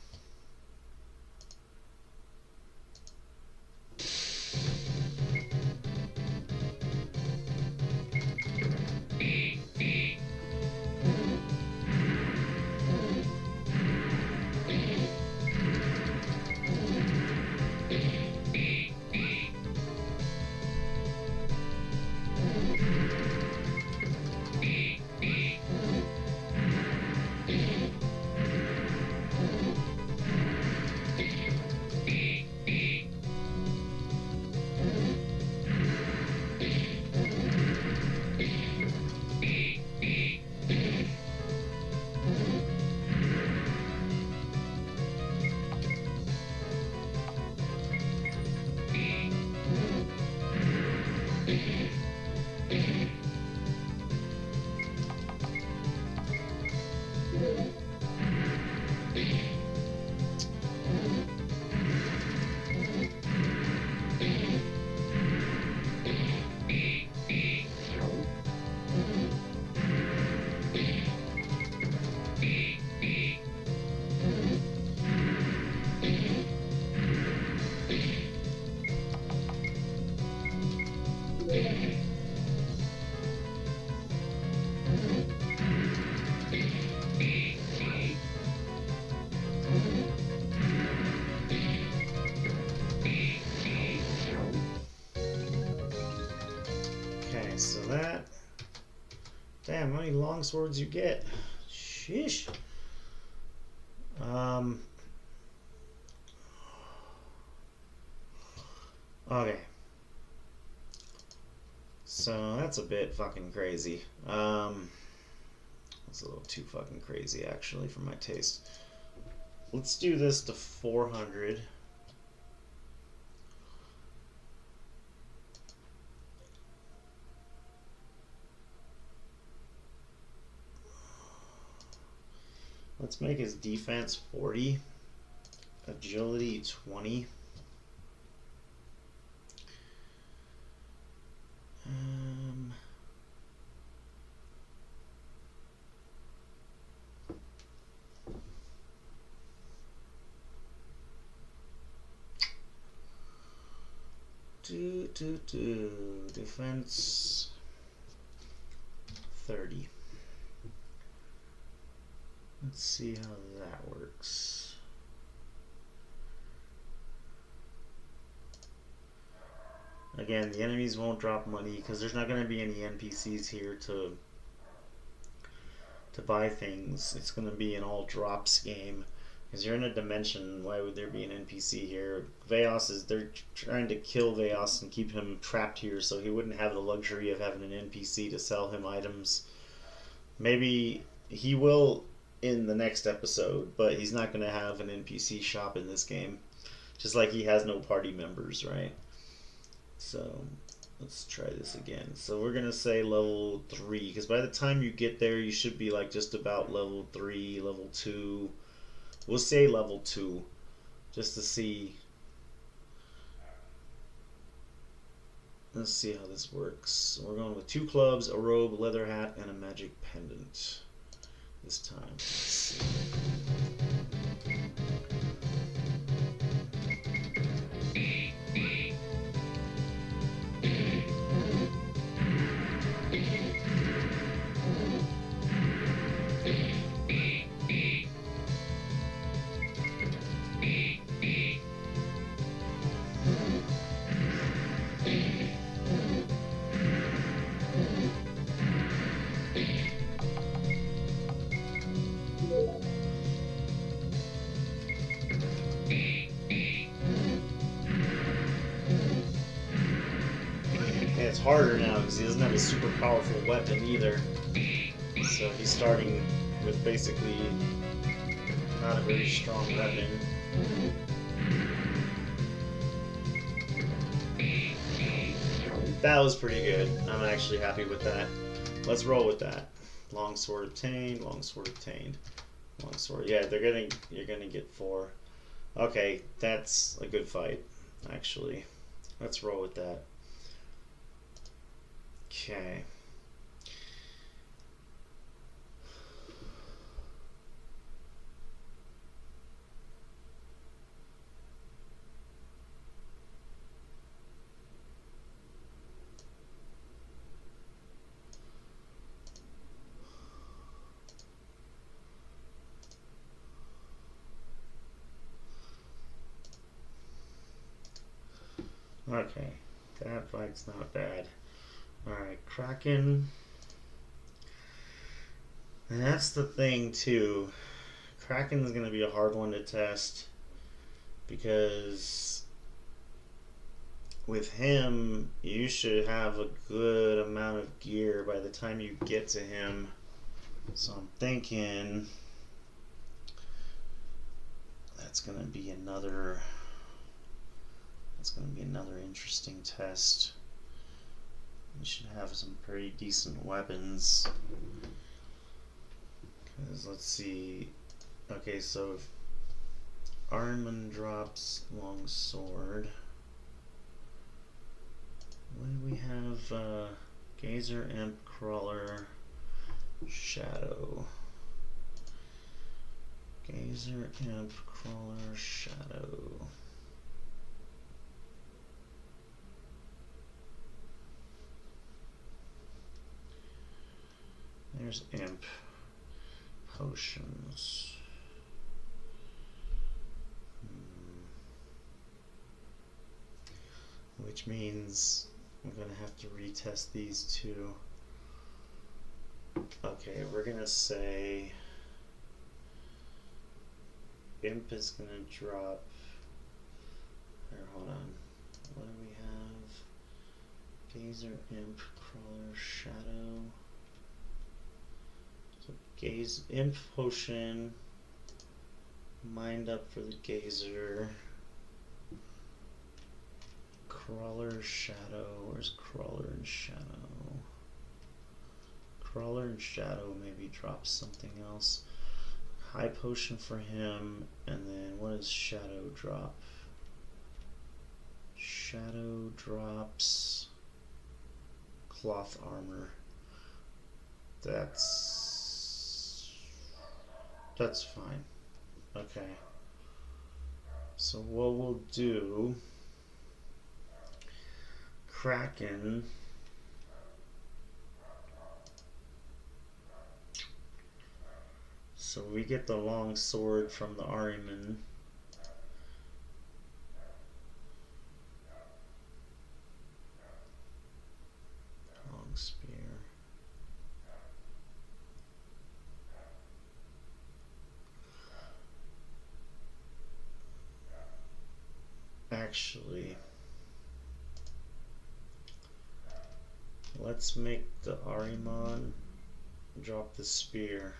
Speaker 1: So that, damn, how many long swords you get? Sheesh. Okay. So that's a bit fucking crazy. That's a little too fucking crazy, actually, for my taste. Let's do this to 400. Let's make his defense 40, agility 20. Defense 30. Let's see how that works. Again, the enemies won't drop money because there's not going to be any NPCs here to buy things. It's going to be an all drops game because you're in a dimension. Why would there be an NPC here? VAOS is, they're trying to kill VAOS and keep him trapped here so he wouldn't have the luxury of having an NPC to sell him items. Maybe he will in the next episode, but he's not going to have an NPC shop in this game, just like he has no party members, right? So let's try this again. So we're going to say level 3, because by the time you get there you should be like just about level 3, level 2. We'll say level 2 just to see. Let's see how this works. So we're going with 2 clubs, a robe, a leather hat, and a magic pendant this time. Let's see. harder now because he doesn't have a super powerful weapon either. So he's starting with basically not a very strong weapon. That was pretty good. I'm actually happy with that. Let's roll with that. Longsword obtained, longsword obtained. Longsword. Yeah, you're gonna get 4. Okay, that's a good fight, actually. Let's roll with that. Okay. Okay, that fight's not bad. Alright, Kraken. And that's the thing, too. Kraken is going to be a hard one to test because with him, you should have a good amount of gear by the time you get to him. So I'm thinking that's going to be another interesting test. You should have some pretty decent weapons. Because let's see. Okay, so if Armand drops longsword, what do we have? Gazer, Imp, Crawler, Shadow. Gazer, Imp, Crawler, Shadow. There's Imp. Potions. Which means I'm going to have to retest these two. Okay, we're going to say Imp is going to drop. Here, hold on. What do we have? Gazer, Imp, Crawler, Shadow. So Imp Potion. Mind up for the Gazer. Crawler, Shadow. Where's Crawler and Shadow? Crawler and Shadow maybe drops something else. High Potion for him, and then what does Shadow drop? Shadow drops Cloth Armor. That's fine. Okay. So what we'll do, Kraken. So we get the long sword from the Ahriman. Long spear. Actually, let's make the Ahriman drop the spear.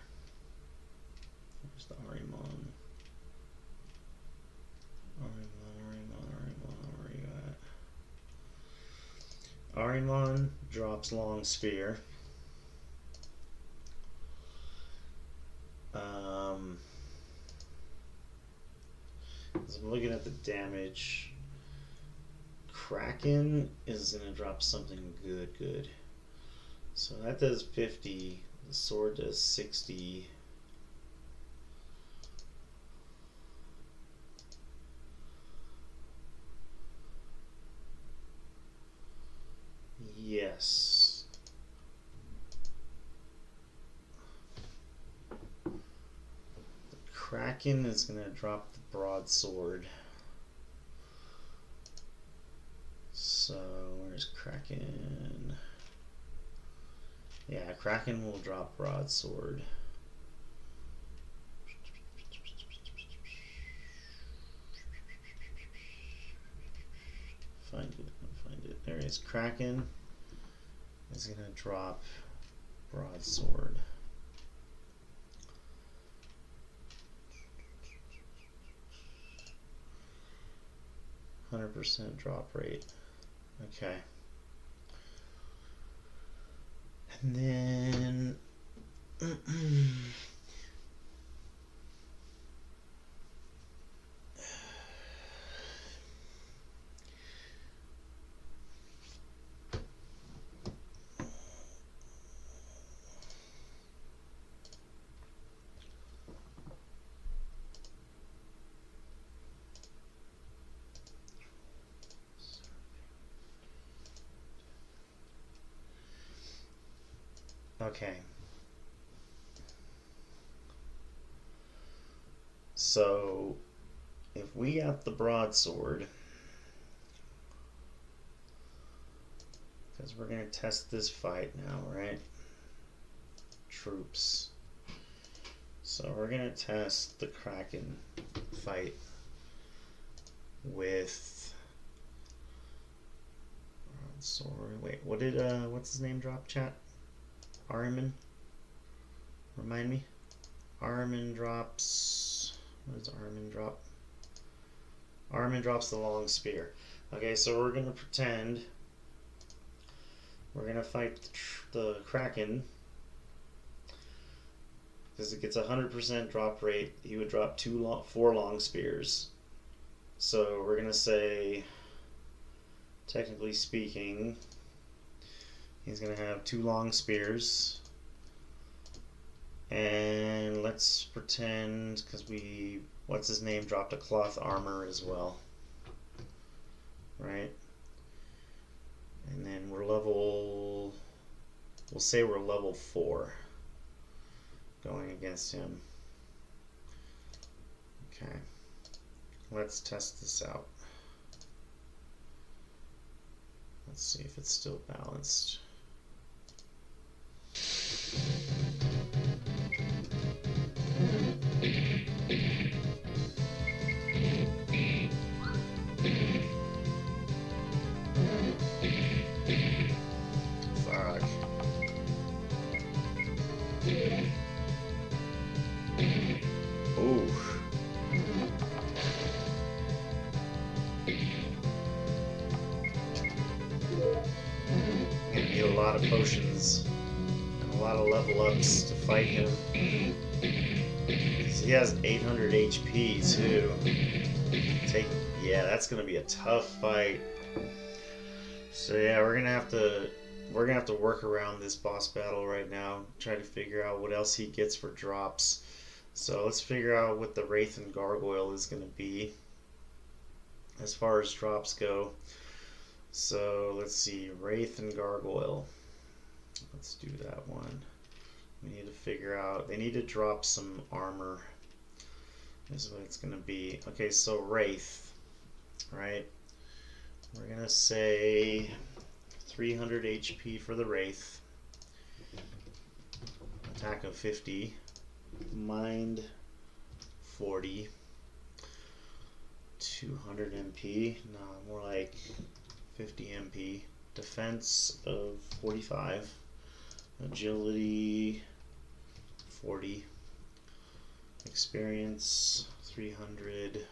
Speaker 1: Where's the Ahriman? Ahriman, where are you at? Ahriman drops long spear. As I'm looking at the damage, Kraken is going to drop something good. So that does 50, the sword does 60. Yes. The Kraken is going to drop the broadsword. So, where's Kraken? Yeah, Kraken will drop broadsword. Find it. There is Kraken. is going to drop broadsword. %, drop rate. Okay. And then okay. So if we got the broadsword, because we're going to test this fight now, right? Troops. So we're going to test the Kraken fight with broadsword. Wait, what did what's his name drop, chat? Ariman? Remind me? Ariman drops... What does Ariman drop? Ariman drops the long spear. Okay, so we're going to pretend we're going to fight the Kraken. Because it gets a 100% drop rate, he would drop 4 long spears. So we're going to say, technically speaking, he's going to have 2 long spears. And let's pretend, because what's his name, dropped a cloth armor as well. Right? And then we'll say we're level 4 going against him. Okay. Let's test this out. Let's see if it's still balanced. Fuck. Ooh. Gonna need a lot of potions and a lot of level ups to fight him. He has 800 HP too. Yeah, that's gonna be a tough fight. So yeah, we're gonna have to work around this boss battle right now. Try to figure out what else he gets for drops. So let's figure out what the Wraith and Gargoyle is gonna be as far as drops go. So let's see, Wraith and Gargoyle. Let's do that one. We need to figure out, they need to drop some armor. This is what it's going to be. Okay, so Wraith, right? We're going to say 300 HP for the Wraith. Attack of 50. Mind 40. 200 MP. No, more like 50 MP. Defense of 45. Agility 40. Experience 300.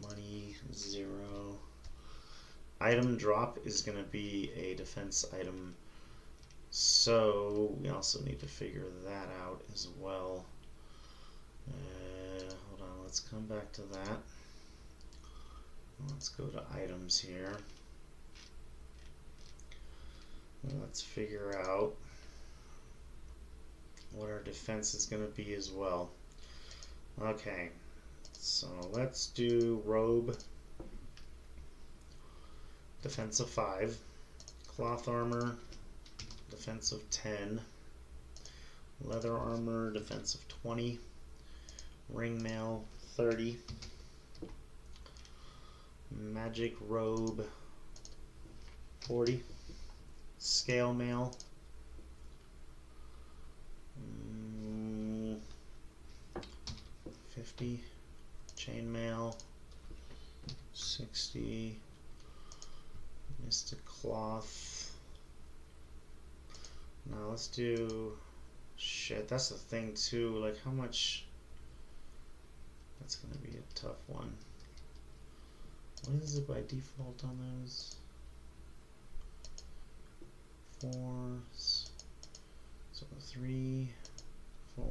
Speaker 1: Money 0. Item drop is going to be a defense item, so we also need to figure that out as well. Hold on, let's come back to that. Let's go to items here. Let's figure out what our defense is going to be as well. Okay, so let's do robe, defense of 5, cloth armor, defense of 10, leather armor, defense of 20, ring mail 30, magic robe 40, scale mail 50, chain mail 60, mystic cloth Now let's do... Shit, that's the thing too. Like, how much... That's gonna be a tough one. What is it by default on those? 4... So 3, 4,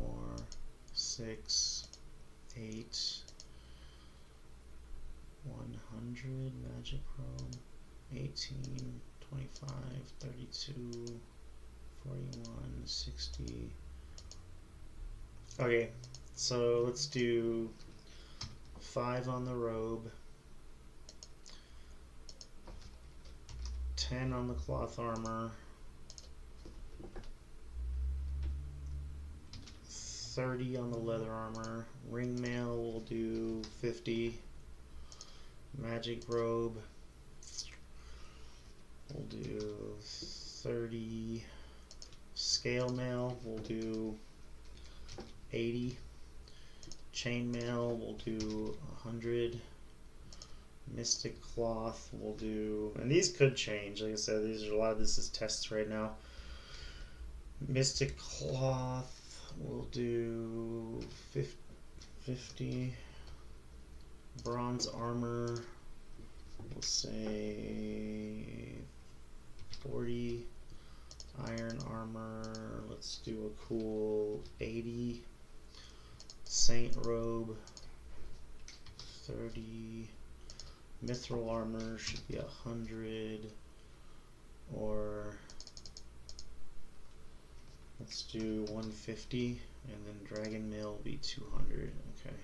Speaker 1: 6, 8, 100 magic robe, 18, 25, 32, 41, 60. Okay, so let's do 5 on the robe, 10 on the cloth armor, 30 on the leather armor. Ring mail will do 50. Magic robe we'll do 30. Scale mail we'll do 80. Chain mail we'll do 100. Mystic cloth we'll do, and these could change. Like I said, these are a lot of this is tests right now. Mystic cloth we'll do 50. Bronze armor we'll say 40. Iron armor, let's do a cool 80. Saint robe 30. Mithril armor should be 100, or let's do 150, and then dragon mail will be 200. Okay,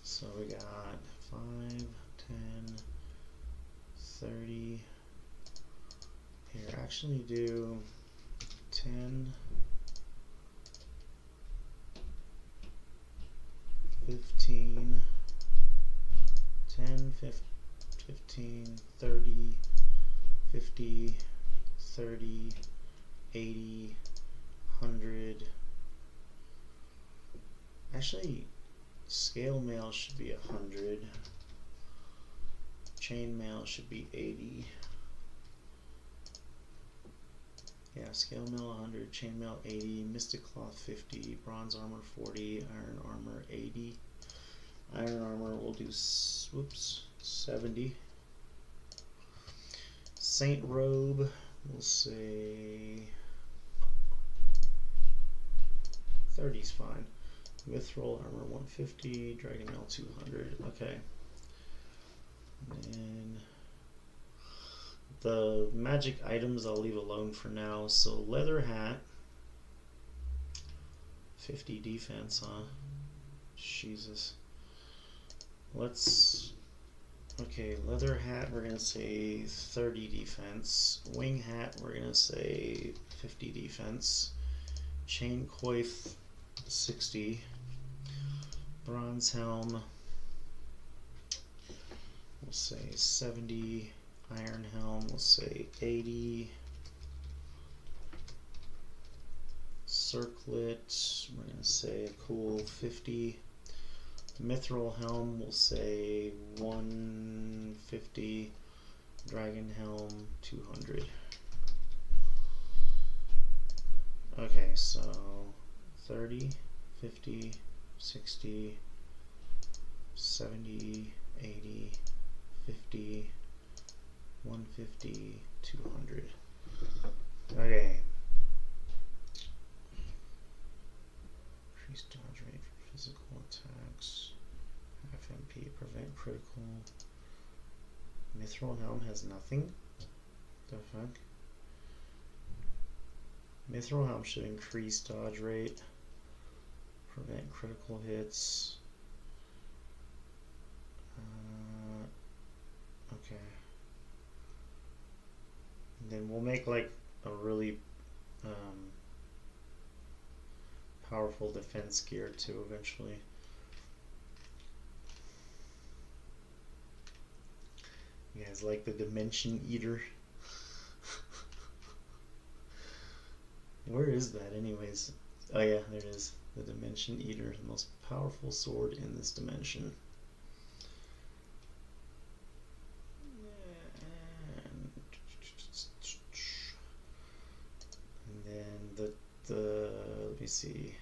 Speaker 1: so we got 5, 10, 30. Here, actually do 10, 15, 10, 15, 30, 50, 30, 80, 100. Actually, scale mail should be 100. Chain mail should be 80. Yeah, scale mail 100, chain mail 80, mystic cloth 50, bronze armor 40, iron armor 80. Iron armor we'll do, whoops, 70. Saint robe we'll say 30 is fine. Mithril armor 150, dragon mail 200. Okay. And the magic items I'll leave alone for now. So leather hat, 50 defense, huh? Jesus. Let's, okay, leather hat we're gonna say 30 defense. Wing hat we're gonna say 50 defense. Chain coif 60. Bronze helm we'll say 70. Iron helm we'll say 80. Circlet we're gonna say a cool 50. Mithril helm we'll say 150. Dragon helm 200. Okay, so 30, 50, 60, 70, 80, 50, 150, 200. Okay. Increase dodge rate for physical attacks. Half MP, prevent critical. Mithril helm has nothing. The fuck? Mithril helm should increase dodge rate. Prevent critical hits. Okay. And then we'll make like a really powerful defense gear too eventually. You guys like the Dimension Eater? Where is that anyways? Oh yeah, there it is. The Dimension Eater, the most powerful sword in this dimension. And me see.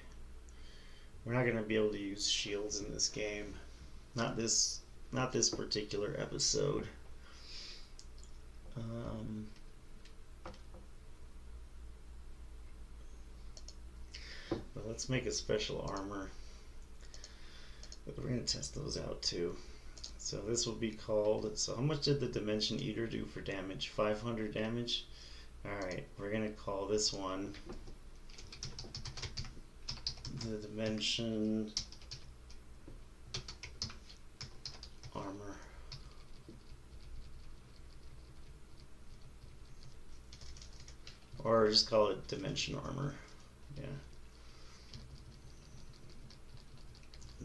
Speaker 1: We're not gonna be able to use shields in this game. Not this particular episode. But let's make a special armor. But we're gonna test those out too. So this will be called. So how much did the Dimension Eater do for damage? 500 damage. All right, we're gonna call this one the Dimension Armor. Or just call it Dimension Armor. Yeah.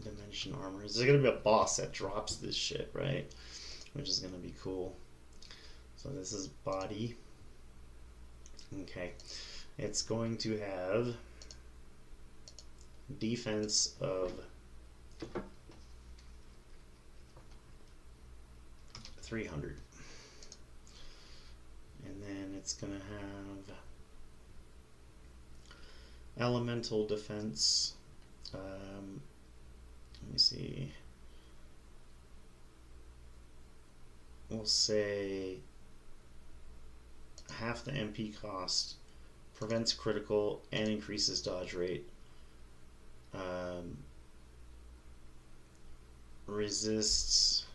Speaker 1: Dimension Armor. There's gonna be a boss that drops this shit, right? Which is gonna be cool. So this is body. Okay. It's going to have defense of 300. And then it's gonna have elemental defense. Let me see. We'll say half the MP cost, prevents critical, and increases dodge rate. Resists.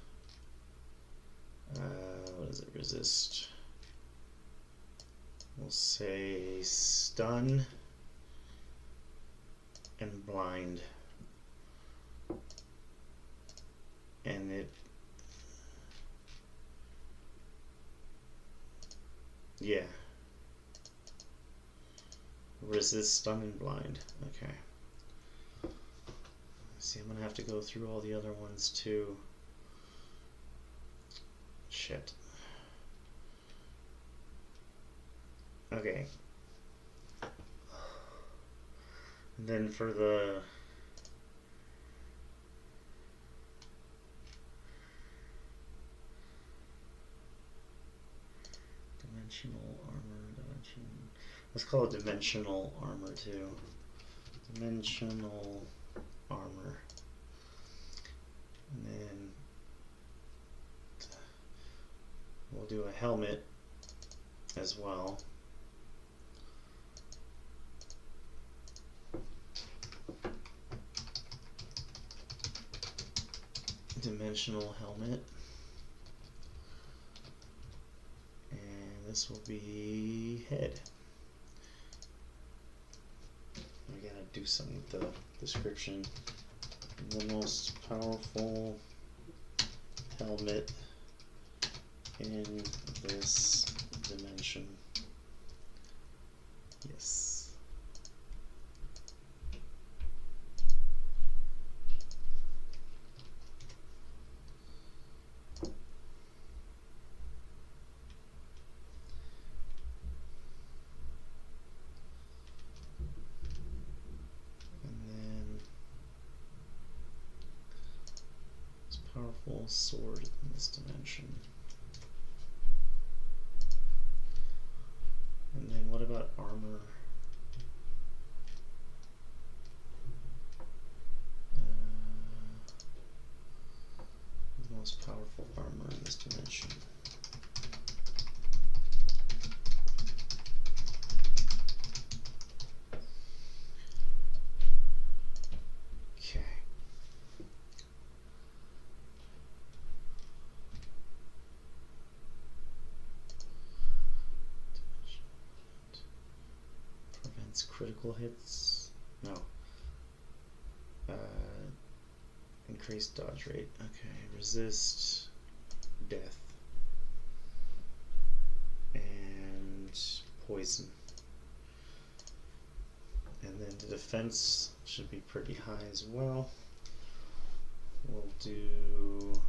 Speaker 1: What does it resist? We'll say stun and blind. And it, yeah, resist stun and blind. Okay. Let's see, I'm gonna have to go through all the other ones too. Shit. Okay. And then for the dimensional armor, let's call it dimensional armor too. Dimensional armor. And then we'll do a helmet as well. Dimensional helmet. And this will be head. We gotta do something with the description. The most powerful helmet in this dimension. Yes. Powerful sword in this dimension. And then what about armor? The most powerful armor in this dimension. Critical hits? No. Increased dodge rate. Okay. Resist death. And poison. And then the defense should be pretty high as well. We'll do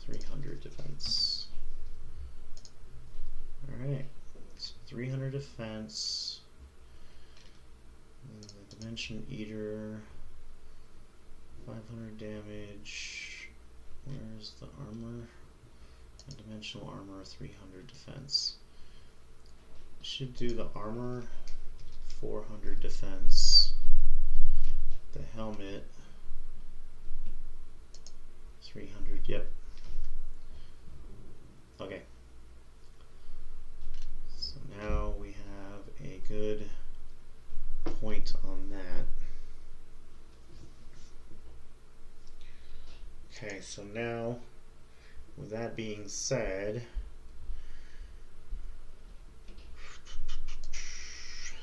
Speaker 1: 300 defense. Alright. So 300 defense. And the Dimension Eater, 500 damage. Where's the armor? And dimensional armor, 300 defense. Should do the armor 400 defense. The helmet, 300, yep. Okay. So now we have a good point on that. Okay, so now, with that being said,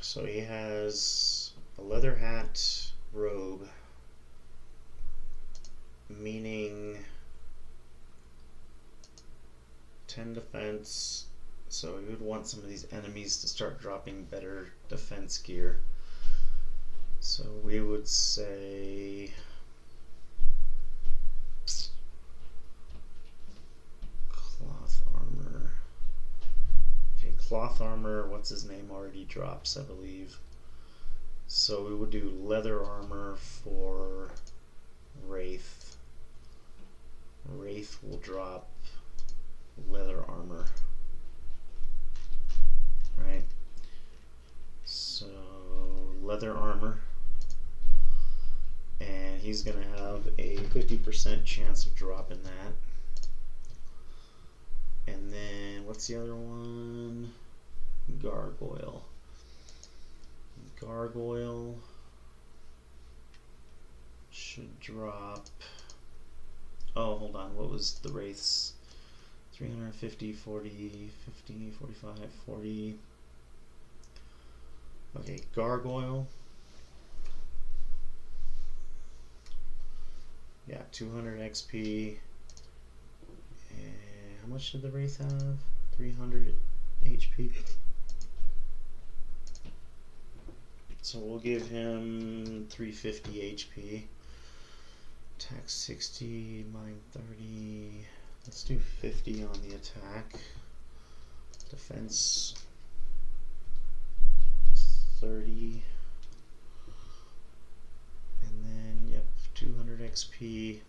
Speaker 1: so he has a leather hat, robe, meaning 10 defense, so we would want some of these enemies to start dropping better defense gear. So we would say cloth armor. Okay, cloth armor, what's his name, already drops, I believe. So we would do leather armor for Wraith. Wraith will drop leather armor. Right? So leather armor. And he's going to have a 50% chance of dropping that. And then, what's the other one? Gargoyle. Gargoyle should drop. Oh, hold on. What was the Wraith's? 350, 40, 50, 45, 40. Okay, Gargoyle. Yeah, 200 XP. And how much did the Wraith have? 300 HP. So we'll give him 350 HP. Attack 60, mine 30. Let's do 50 on the attack. Defense 30. And then, yep, 200 XP.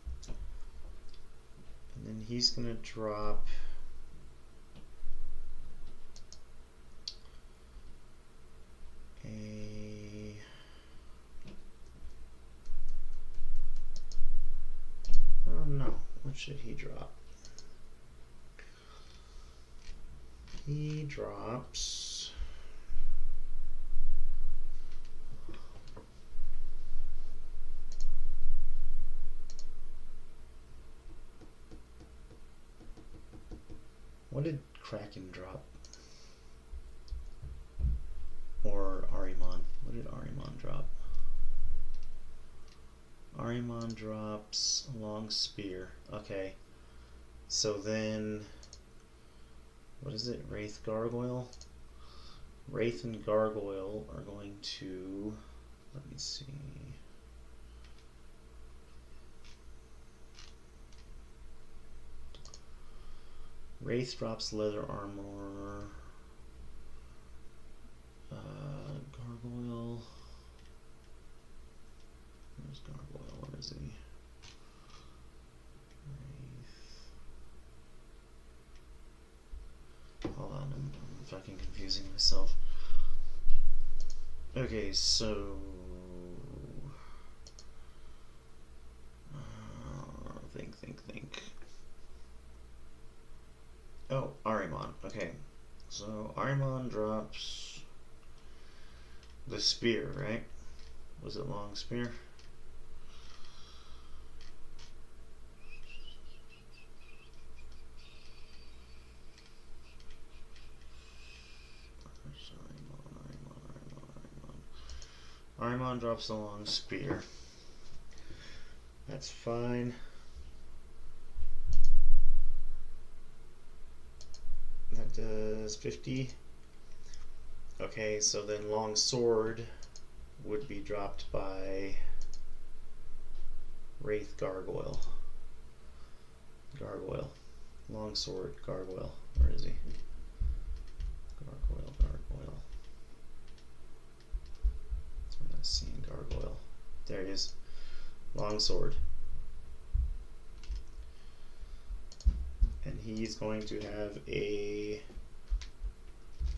Speaker 1: And then he's going to drop a oh no, what should he drop? He drops what did Kraken drop? Or Ahriman. What did Ahriman drop? Ahriman drops a long spear. Okay. So then, what is it? Wraith Gargoyle? Wraith and Gargoyle are going to, let me see. Wraith drops leather armor. Gargoyle. Where's Gargoyle? Where is he? Wraith. Hold on, I'm fucking confusing myself. Okay, so think. Oh, Ahriman. Okay, so Ahriman drops the spear, right? Was it long spear? Ahriman drops the long spear. That's fine. That does 50. Okay, so then long sword would be dropped by Wraith Gargoyle. Gargoyle. Long sword, Gargoyle. Where is he? Gargoyle. I'm not seeing Gargoyle. There he is. Long sword. And he's going to have a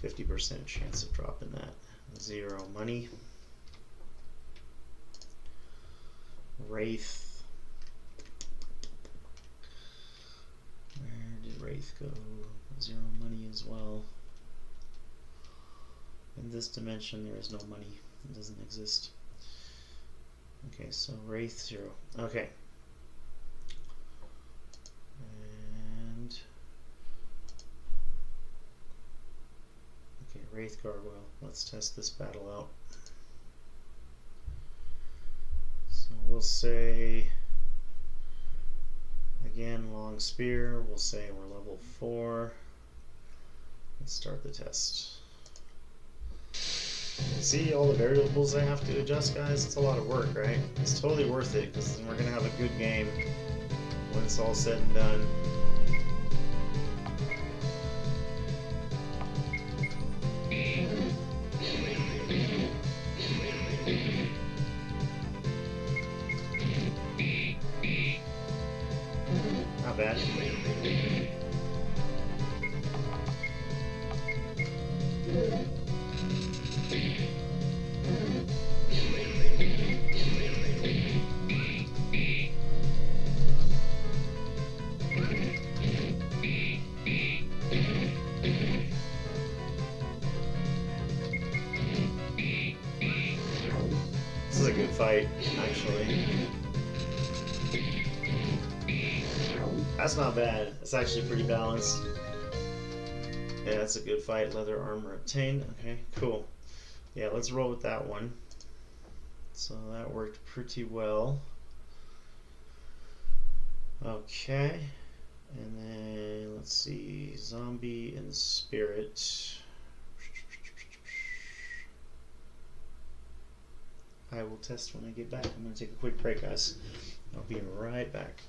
Speaker 1: 50% chance of dropping that. 0 money. Wraith. Where did Wraith go? 0 money as well. In this dimension, there is no money. It doesn't exist. Okay, so Wraith 0. Okay. And okay, Wraith Gargoyle. Let's test this battle out. So we'll say again long spear. We'll say we're level 4. Let's start the test. See all the variables I have to adjust, guys? It's a lot of work, right? It's totally worth it, because then we're going to have a good game when it's all said and done. Not bad. This is a good fight, actually. That's not bad. It's actually pretty balanced. Yeah, that's a good fight. Leather armor obtained. Okay, cool. Yeah, let's roll with that one. So that worked pretty well. Okay. And then, let's see. Zombie and spirit. I will test when I get back. I'm going to take a quick break, guys. I'll be right back.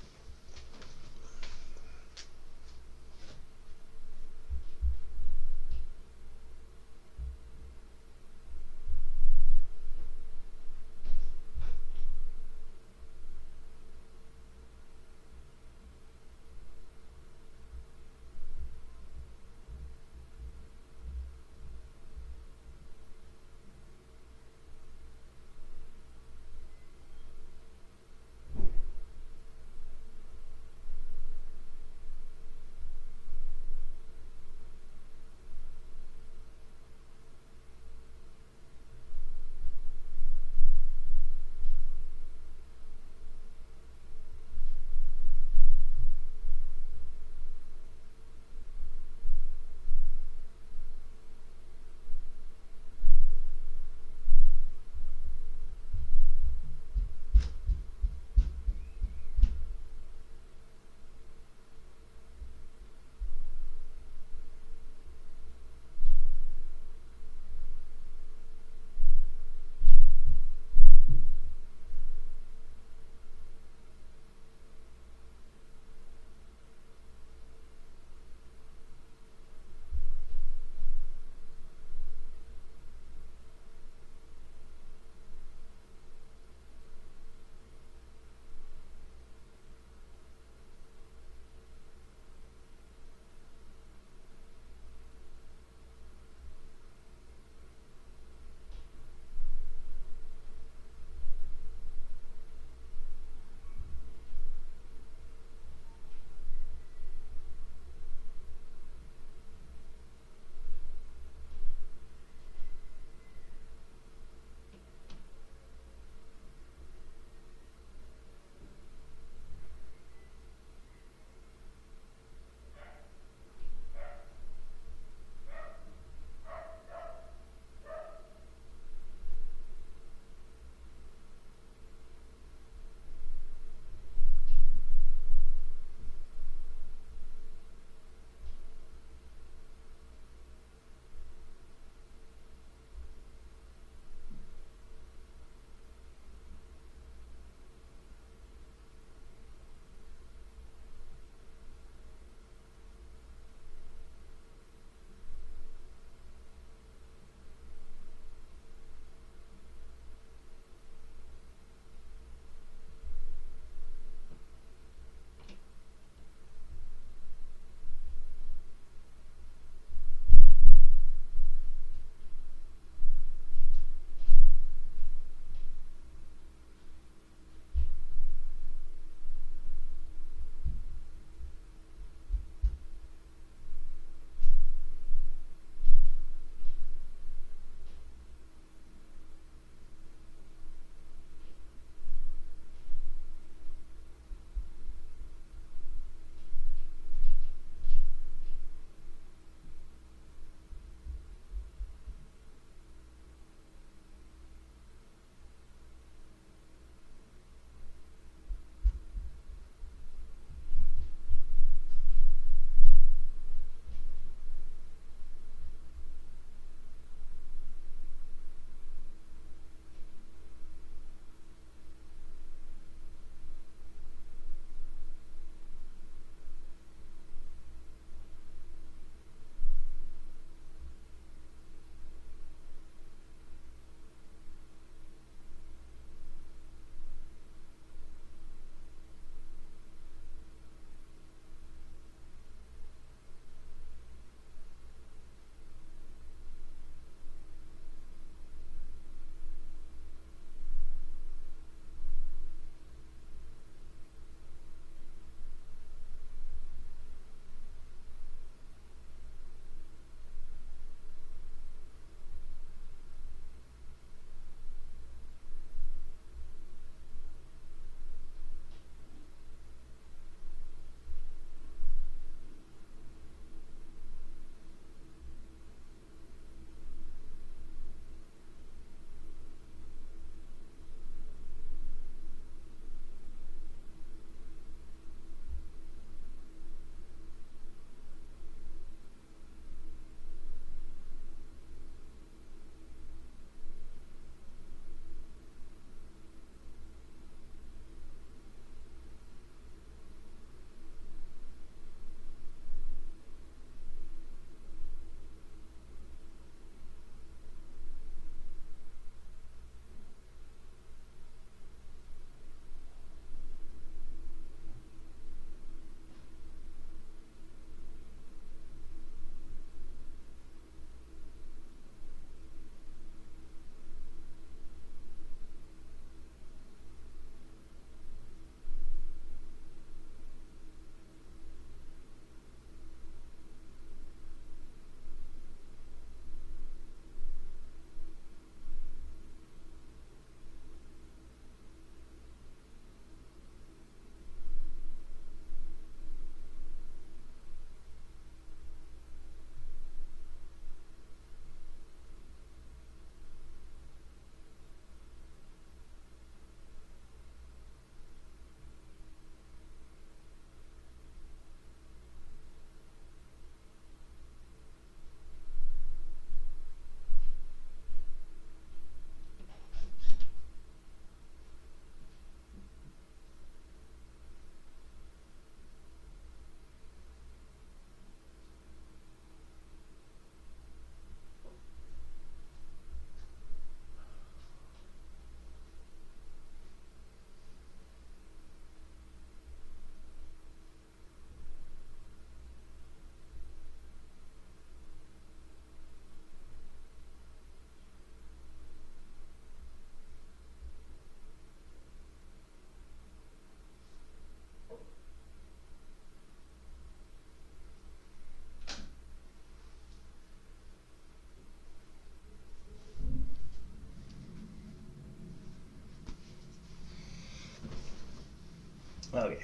Speaker 1: Okay.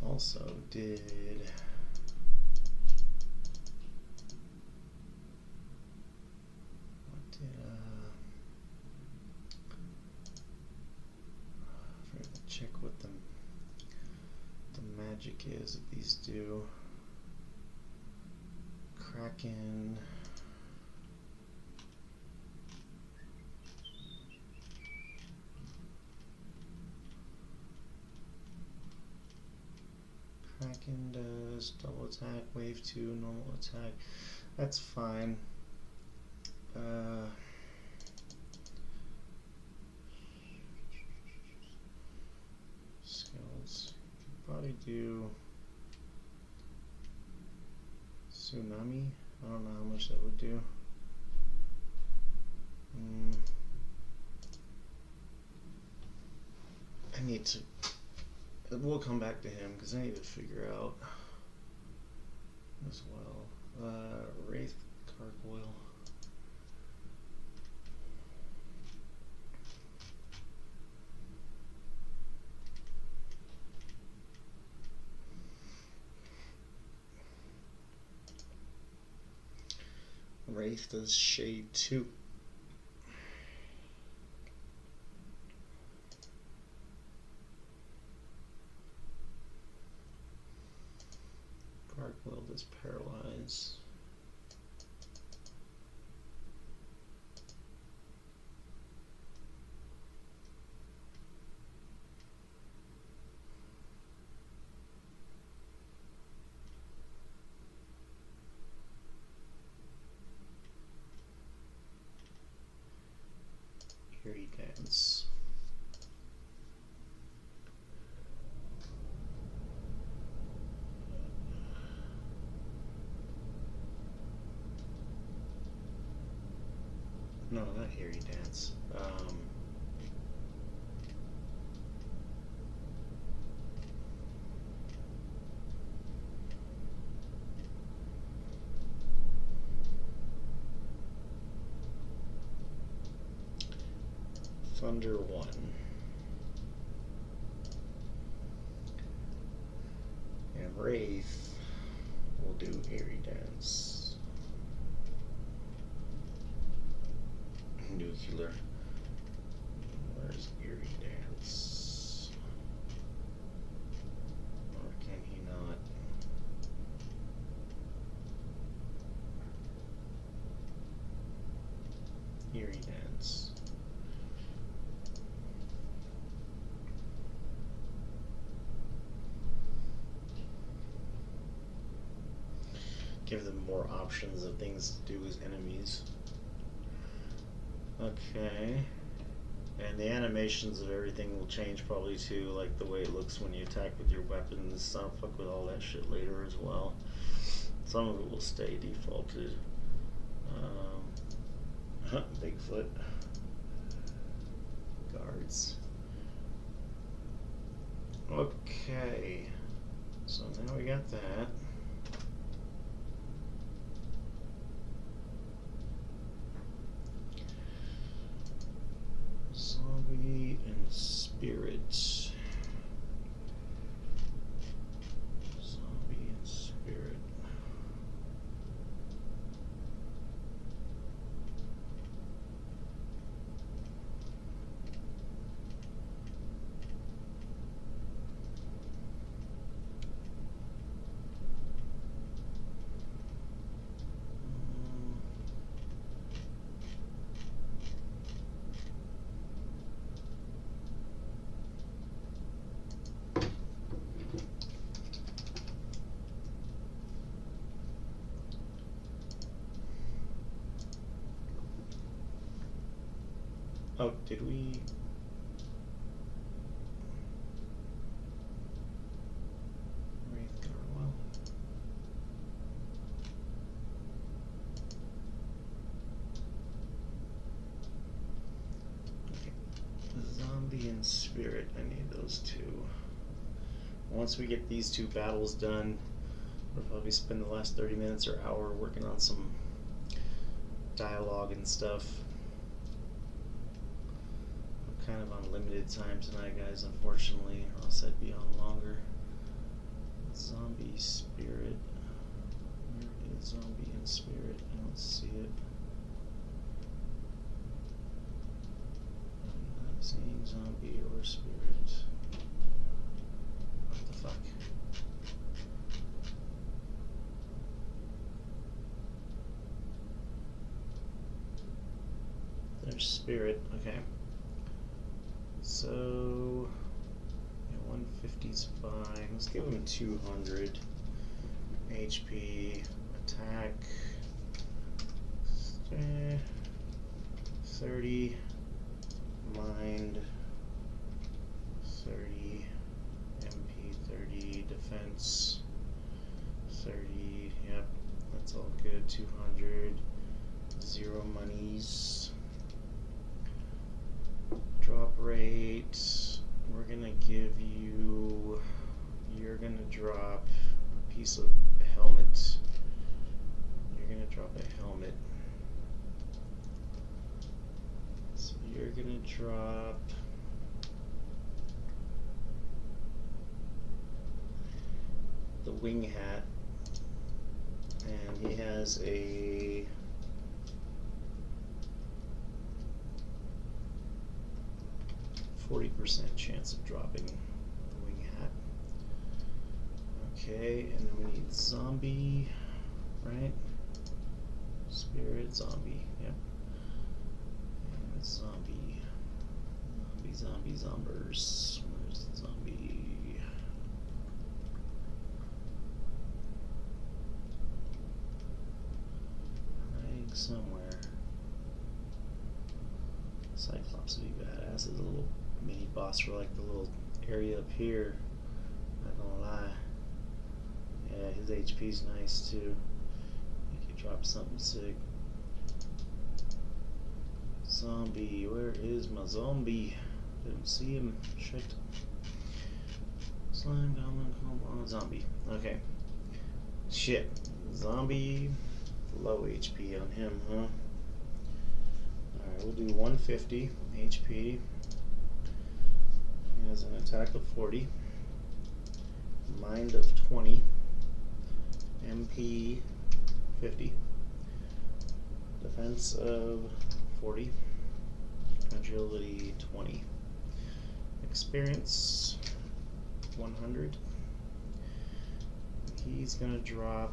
Speaker 1: Also did... What did, I forgot to check what the magic is that these do. Kraken... Kraken does double attack, wave 2, normal attack. That's fine. Skills. Probably do Tsunami. I don't know how much that would do. I need to... We'll come back to him because I need to figure out as well. Wraith Gargoyle. Wraith does Shade 2. Gargoyle does Paralyze. Eerie Dance. No, not Eerie Dance. Thunder 1. And Wraith will do Eerie Dance. Nuclear. Where's Eerie Dance? Or can he not? Eerie Dance. Give them more options of things to do as enemies. Okay. And the animations of everything will change probably too, like the way it looks when you attack with your weapons. I'll fuck with all that shit later as well. Some of it will stay defaulted. Bigfoot. Guards. Okay. So now we got that. Zombie and spirit. Zombie and spirit. Oh, did we? Wraith Gargoyle. Okay. Zombie and spirit, I need those two. Once we get these two battles done, we'll probably spend the last 30 minutes or hour working on some dialogue and stuff.
Speaker 2: kind of on limited time tonight, guys, unfortunately, or else I'd be on longer. Zombie spirit. Where is zombie and spirit? I don't see it. I'm not seeing zombie or spirit. What the fuck? There's spirit, okay. So, yeah, 150's fine. Let's give him 200 HP. Attack. 30. Mind. 30. MP 30. Defense. 30. Yep, that's all good. 200. 0 monies. Drop rate, we're gonna give you, you're gonna drop a piece of helmet. You're gonna drop a helmet. So you're gonna drop the wing hat, and he has a 40% chance of dropping the wing hat. Okay, and then we need zombie, right? Spirit, zombie, yep. And zombie. Zombers. Where's the zombie? Hiding somewhere. Cyclops would be badass as a little mini boss for like the little area up here. Not gonna lie. Yeah, his HP's nice too. He could drop something sick. Zombie, where is my zombie? Didn't see him. Shit. Slime, goblin, combo, zombie. Okay. Shit. Zombie, low HP on him, huh? Alright, we'll do 150 HP. He has an attack of 40. Mind of 20. MP 50. Defense of 40. Agility 20. Experience 100. He's gonna drop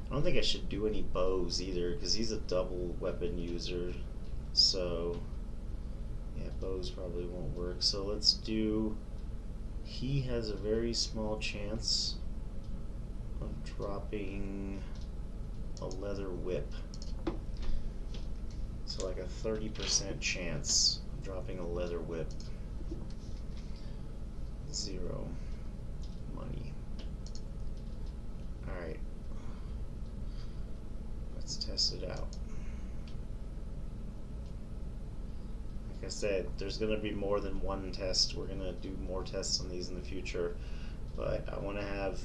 Speaker 2: I don't think I should do any bows either, because he's a double weapon user, so yeah, bows probably won't work. So let's do, he has a very small chance of dropping a leather whip. So like a 30% chance of dropping a leather whip. 0 money. Alright. Let's test it out. Like I said, there's going to be more than one test. We're going to do more tests on these in the future, but I want to have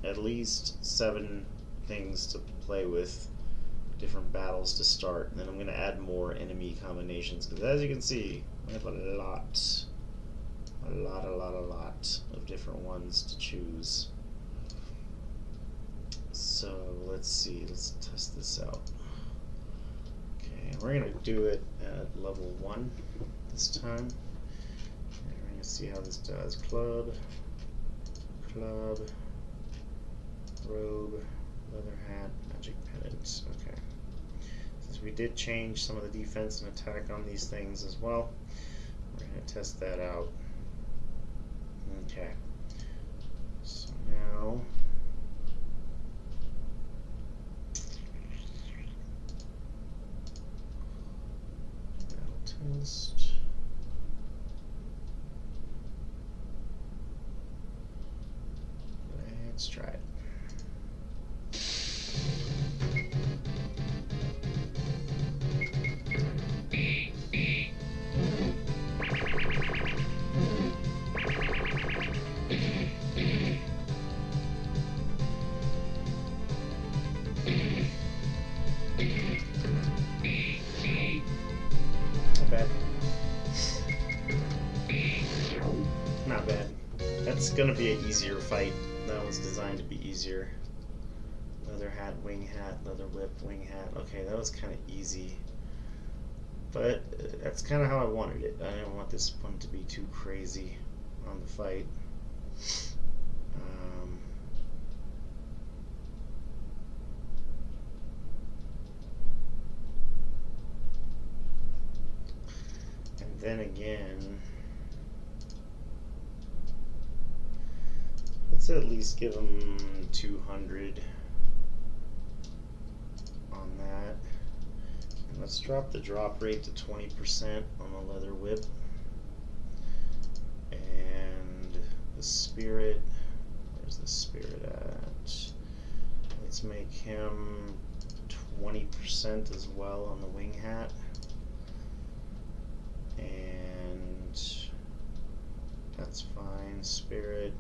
Speaker 2: at least 7 things to play with, different battles to start, and then I'm going to add more enemy combinations, because as you can see, we have a lot of different ones to choose. So let's see, let's test this out. Okay, we're gonna do it at level 1 this time. And we're gonna see how this does. Club, robe, leather hat, magic pendant. Okay. Since we did change some of the defense and attack on these things as well, we're gonna test that out. Okay. So now test. Let's try it.
Speaker 1: gonna be an easier fight. That was designed to be easier. Leather hat, wing hat, leather whip, wing hat. Okay, that was kind of easy. But that's kind of how I wanted it. I didn't want this one to be too crazy on the fight. And then again, let's at least give him 200 on that. And let's drop the drop rate to 20% on the leather whip. And the spirit, where's the spirit at? Let's make him 20% as well on the wing hat. And that's fine. Spirit,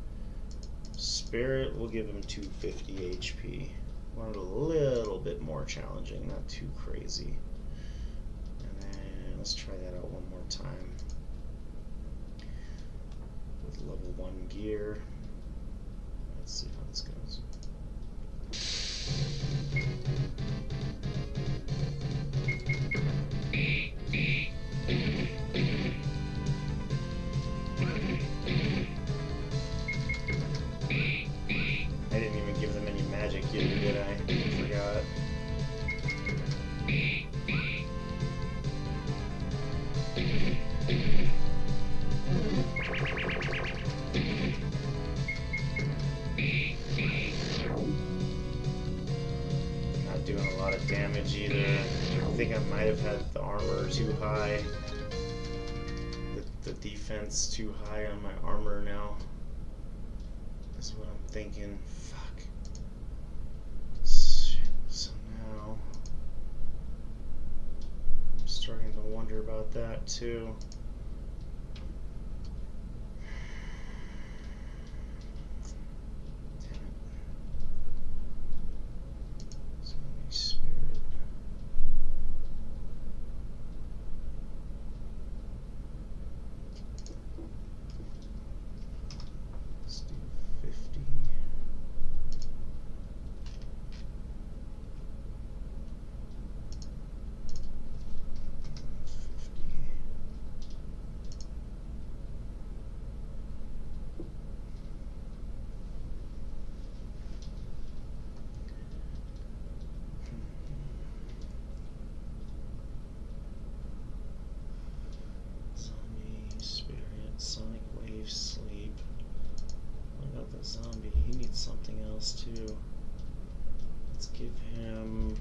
Speaker 1: we'll give him 250 HP. Want it a little bit more challenging, not too crazy. And then let's try that out one more time with level 1 gear. Let's see how this goes. I didn't even give them any magic either, did I? I forgot. Not doing a lot of damage either. I think I might have had the armor too high. The defense too high on my armor now. That's what I'm thinking. Fuck. Shit. So now I'm starting to wonder about that too. Damn it. Zombie spirit. Let's do 50. 50. Zombie, spirit, sonic wave, sleep. What about the zombie? He needs something else too. Let's give him...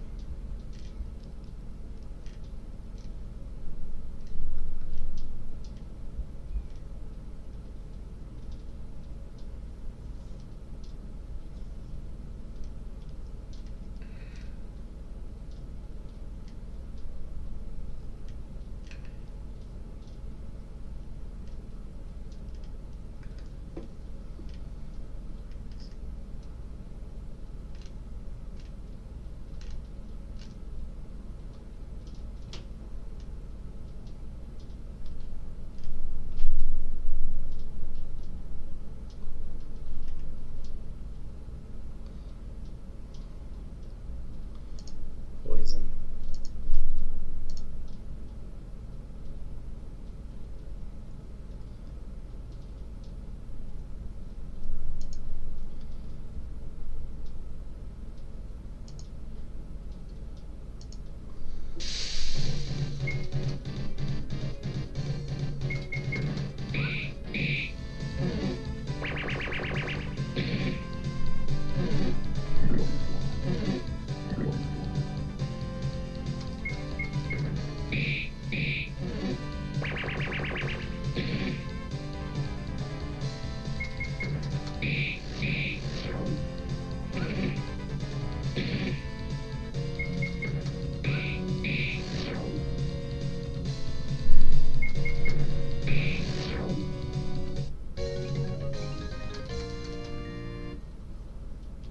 Speaker 1: poison.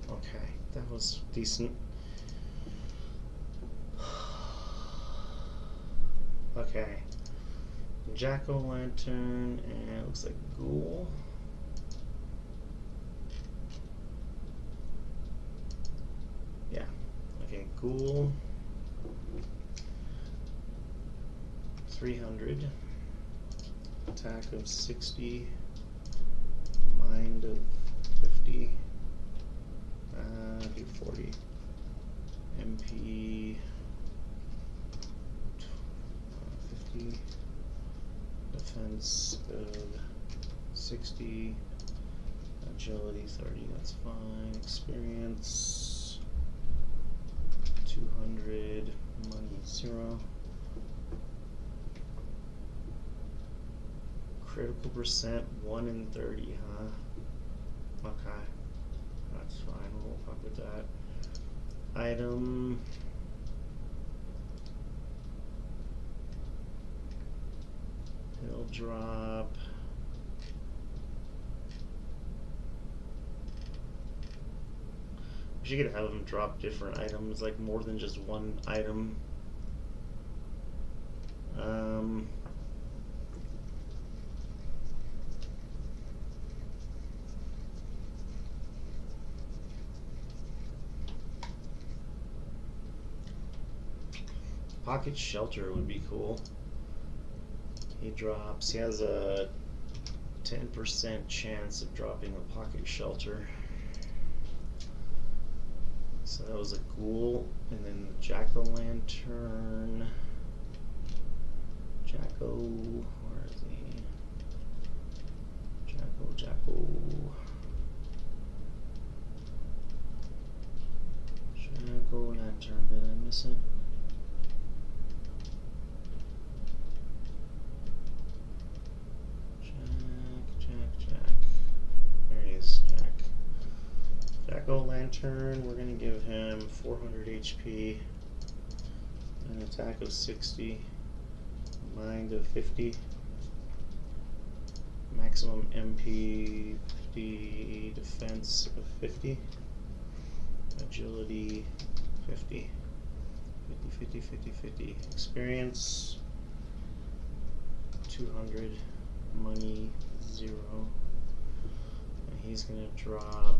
Speaker 1: Okay, that was decent. Okay. Jack-o'-lantern and it looks like ghoul. Ghoul. 300. Attack of 60. Mind of 50. Do 40. MP 50. Defense of 60. Agility 30, that's fine. Experience 200. Money 0. Critical percent 1 in 30, huh? Okay. That's fine, we'll fuck with that. Item. He'll drop. We should have them drop different items, like more than just one item. Pocket Shelter would be cool. He drops. He has a 10% chance of dropping a Pocket Shelter. So that was a Ghoul, and then Jack-o'-lantern. Jacko, where is he? Jacko. Jack-o'-lantern, did I miss it? Jack. There he is, Jack. Jack-o'-lantern, we're going to give him 400 HP, an attack of 60, mind of 50, maximum MP 50, defense of 50, agility 50, 50, experience 200, money 0, and he's going to drop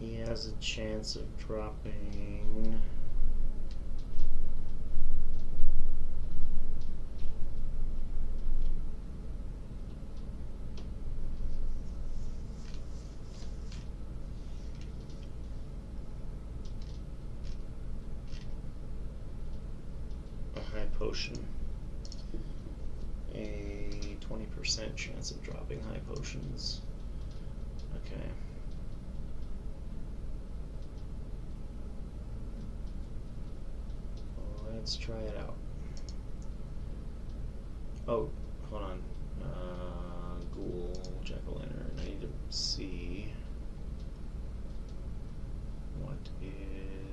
Speaker 1: he has a chance of dropping a high potion. A 20% chance of dropping high potions. Okay. Let's try it out. Oh, hold on. Ghoul, Jack-o'-lantern. I need to see what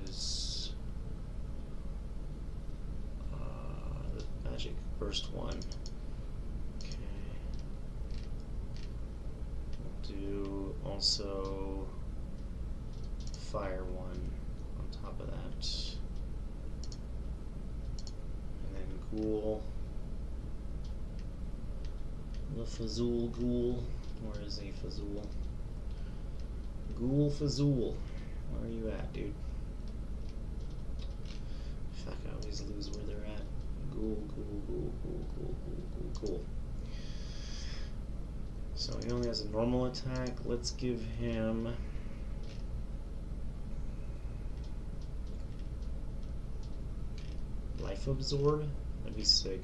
Speaker 1: is the magic burst one. Okay. We'll do also fire one on top of that. Ghoul. The Fazul Ghoul. Where is he, Fazul? Ghoul Fazul. Where are you at, dude? Fuck, I always lose where they're at. Ghoul. So he only has a normal attack. Let's give him Life Absorb. That'd be sick.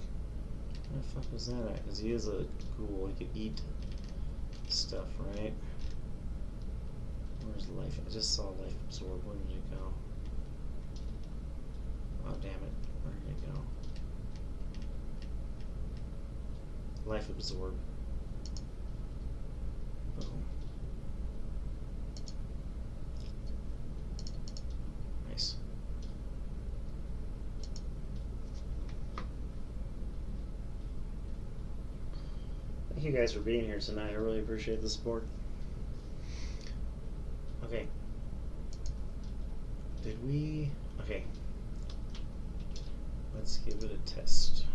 Speaker 1: Where the fuck was that at? Because he is a ghoul. He could eat stuff, right? Where's Life? I just saw Life Absorb. Where did it go? Oh, damn it. Where did it go? Life Absorb. Boom.
Speaker 2: Thank you guys for being here tonight. I really appreciate the support. Okay. Did we... Okay. Let's give it a test.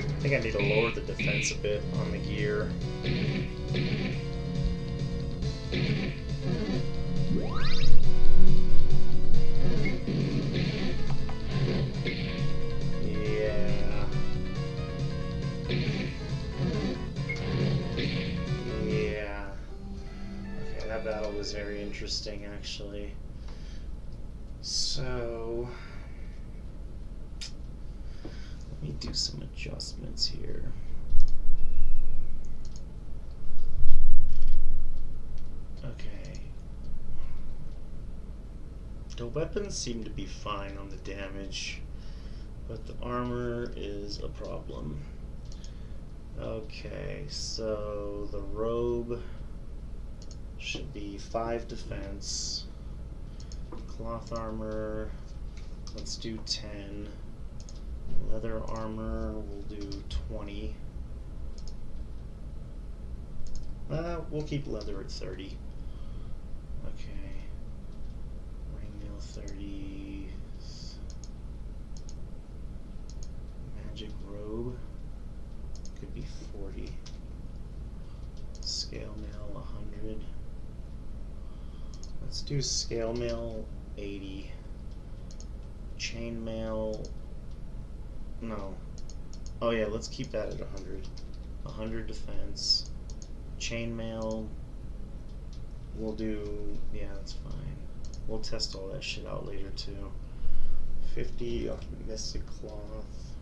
Speaker 2: I think I need to lower the defense a bit on the gear. Yeah. Yeah. Okay, that battle was very interesting, actually. So... let me do some adjustments here. Okay. The weapons seem to be fine on the damage, but the armor is a problem. Okay, so the robe should be 5 defense. Cloth armor, let's do 10. Leather armor, we'll do 20. We'll keep leather at 30. Okay. Ringmail 30. Magic robe could be 40. Scale mail 100. Let's do scale mail 80. Chain mail. No. Oh yeah, let's keep that at 100. 100 defense. Chainmail. We'll do... yeah, that's fine. We'll test all that shit out later too. 50 Mystic Cloth.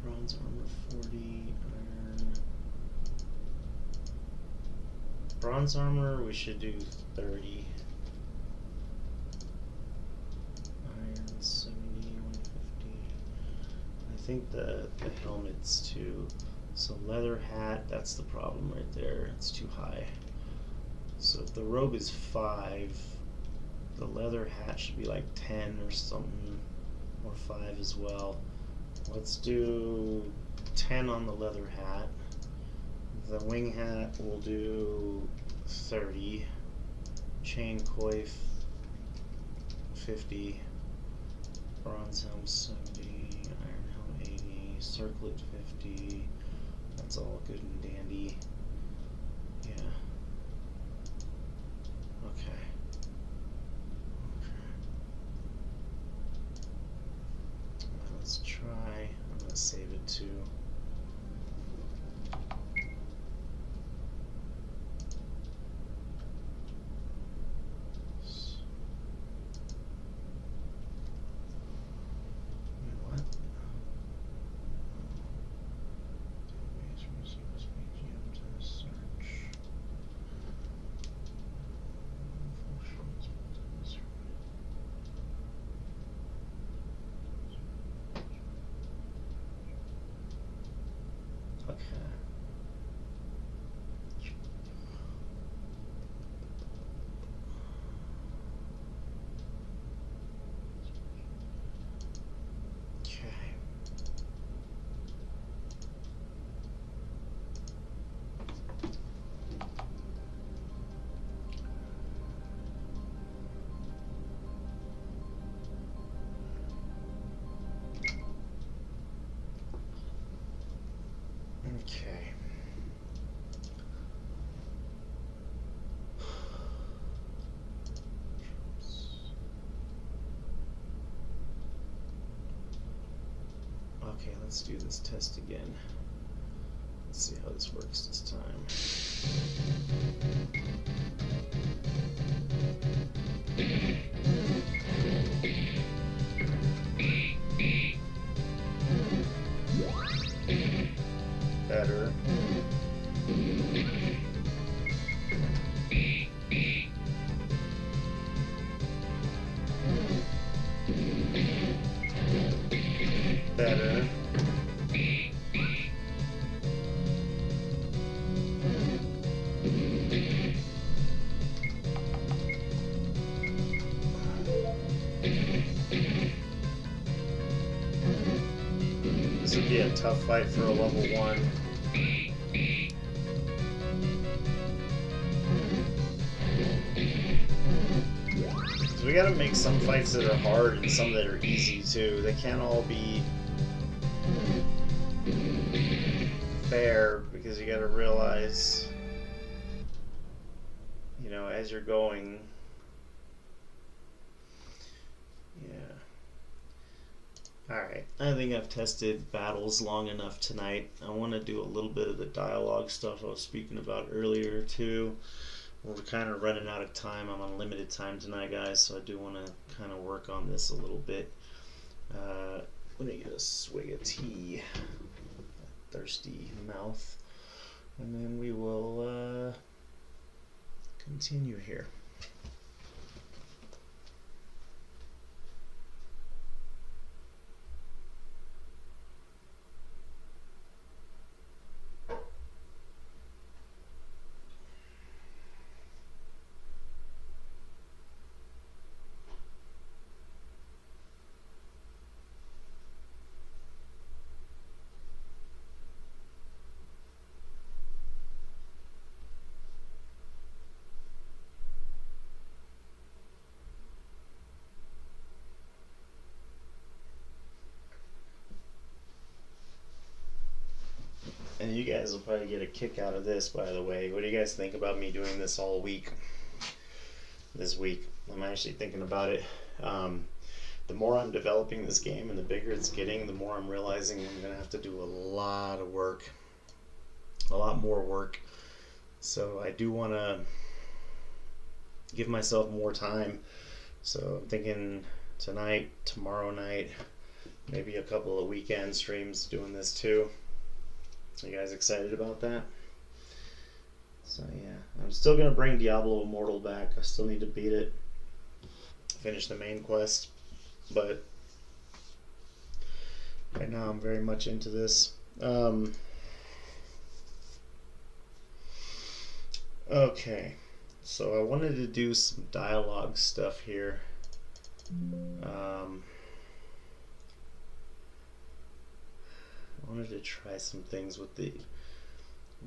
Speaker 2: Bronze armor 40. Iron. Bronze armor we should do 30. Iron 70. I think the helmet's too. So leather hat, that's the problem right there. It's too high. So if the robe is 5, the leather hat should be like 10 or something, or 5 as well. Let's do 10 on the leather hat. The wing hat will do 30. Chain coif 50. Bronze helm 70. Circlet 50. That's all good and dandy. Yeah. Okay. Let's try. I'm gonna save it too. Okay. Okay, let's do this test again. Let's see how this works this time. a tough fight for a level 1. So we gotta make some fights that are hard and some that are easy too. They can't all be fair, because you gotta realize, you know, as you're going. Yeah. Alright, I think I've tested battles long enough tonight. I want to do a little bit of the dialogue stuff I was speaking about earlier too. We're kind of running out of time. I'm on limited time tonight, guys, so I do want to kind of work on this a little bit. Let me get a swig of tea. Thirsty mouth. And then we will continue here. And you guys will probably get a kick out of this, by the way. What do you guys think about me doing this all week? This week, I'm actually thinking about it. The more I'm developing this game and the bigger it's getting, the more I'm realizing I'm going to have to do a lot of work. A lot more work. So I do want to give myself more time. So I'm thinking tonight, tomorrow night, maybe a couple of weekend streams doing this too. You guys excited about that? So yeah, I'm still gonna bring Diablo Immortal back. I still need to beat it, finish the main quest, but right now I'm very much into this. Okay, so I wanted to do some dialogue stuff here. I wanted to try some things with the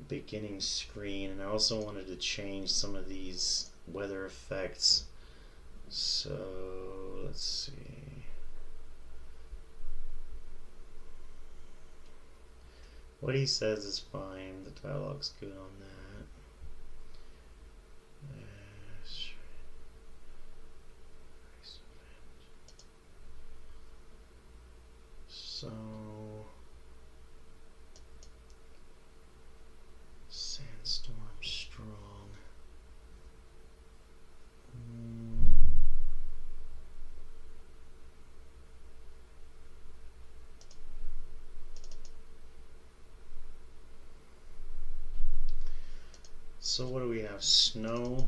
Speaker 2: beginning screen, and I also wanted to change some of these weather effects. So let's see. What he says is fine. The dialogue's good on that. So Sandstorm Strong. So what do we have? Snow,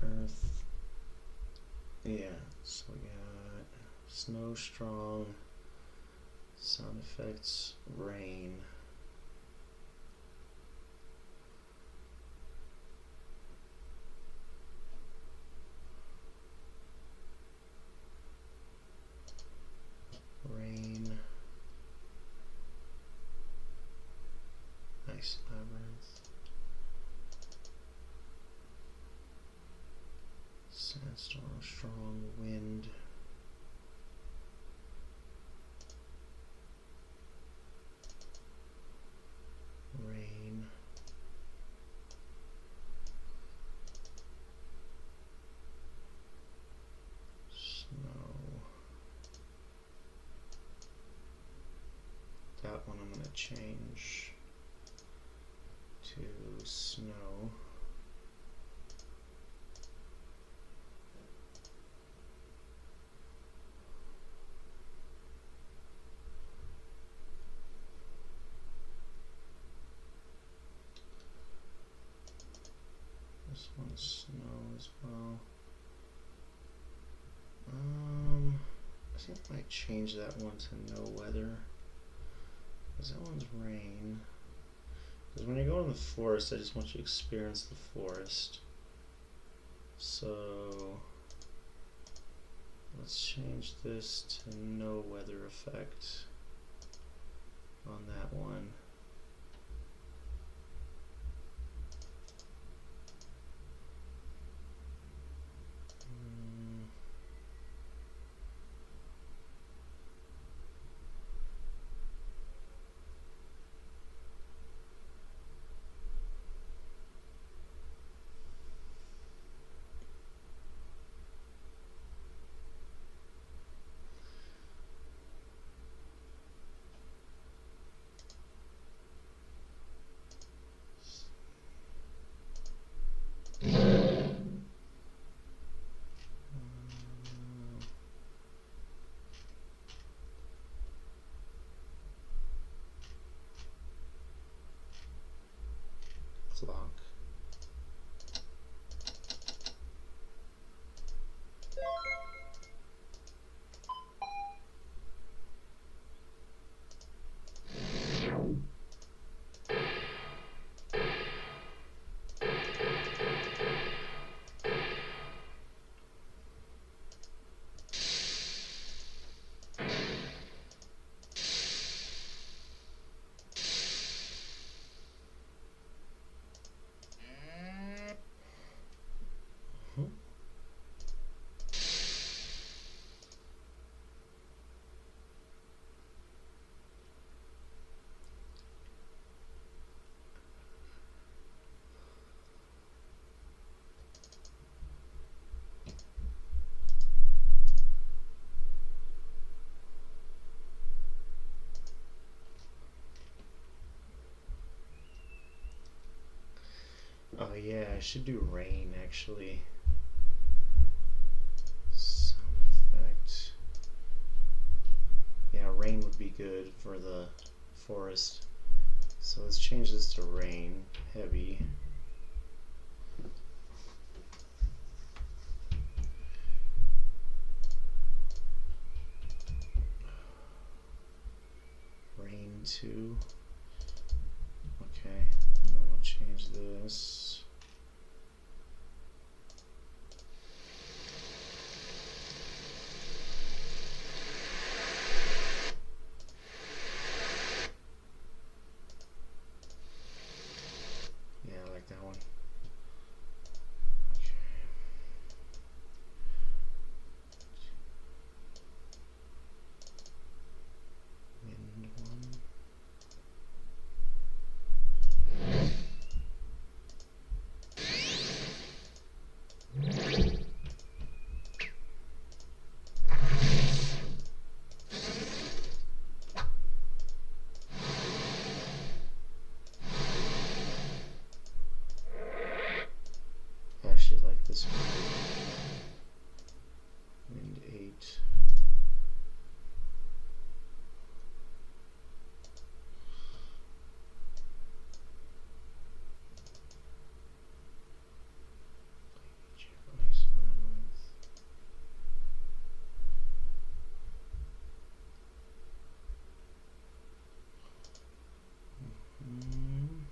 Speaker 2: Earth. Yeah, so we got Snow Strong, sound effects, rain. Rain. Nice labyrinth. Sandstorm, strong wind. Rain. Snow. That one I'm going to change to snow. This one's snow as well. I think I might change that one to no weather, because that one's rain. Because when you go in the forest, I just want you to experience the forest. So
Speaker 1: Let's change this to no weather effect on that one. Clock. Oh yeah, I should do rain actually. Sound effect. Yeah, rain would be good for the forest. So let's change this to rain, heavy. Rain 2. Okay, now we'll change this. Yeah, I like that one. Okay. Wind 1. I actually like this one. Wind 8. Ice Labyrinth. Mm.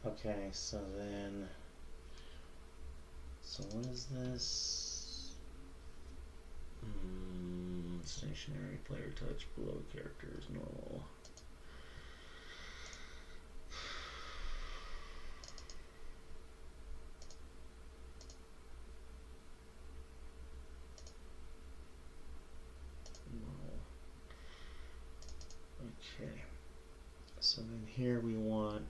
Speaker 1: Okay, so what is this? Stationary player touch below characters normal. Normal. Okay. So then here we want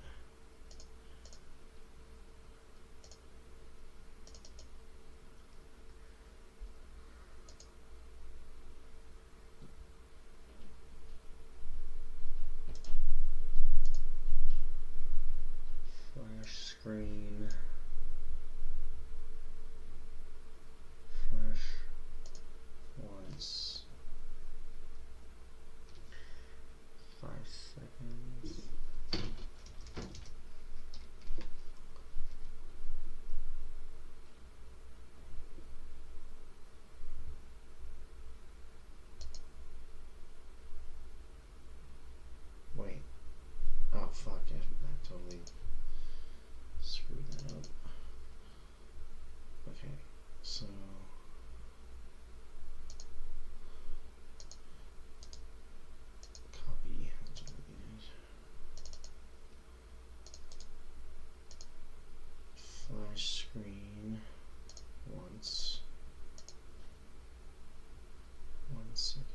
Speaker 2: screen, flash once, 5 seconds. Wait. Oh fuck, I totally screwed that up. Okay, so copy. That's what we need. Flash screen once. 1 second.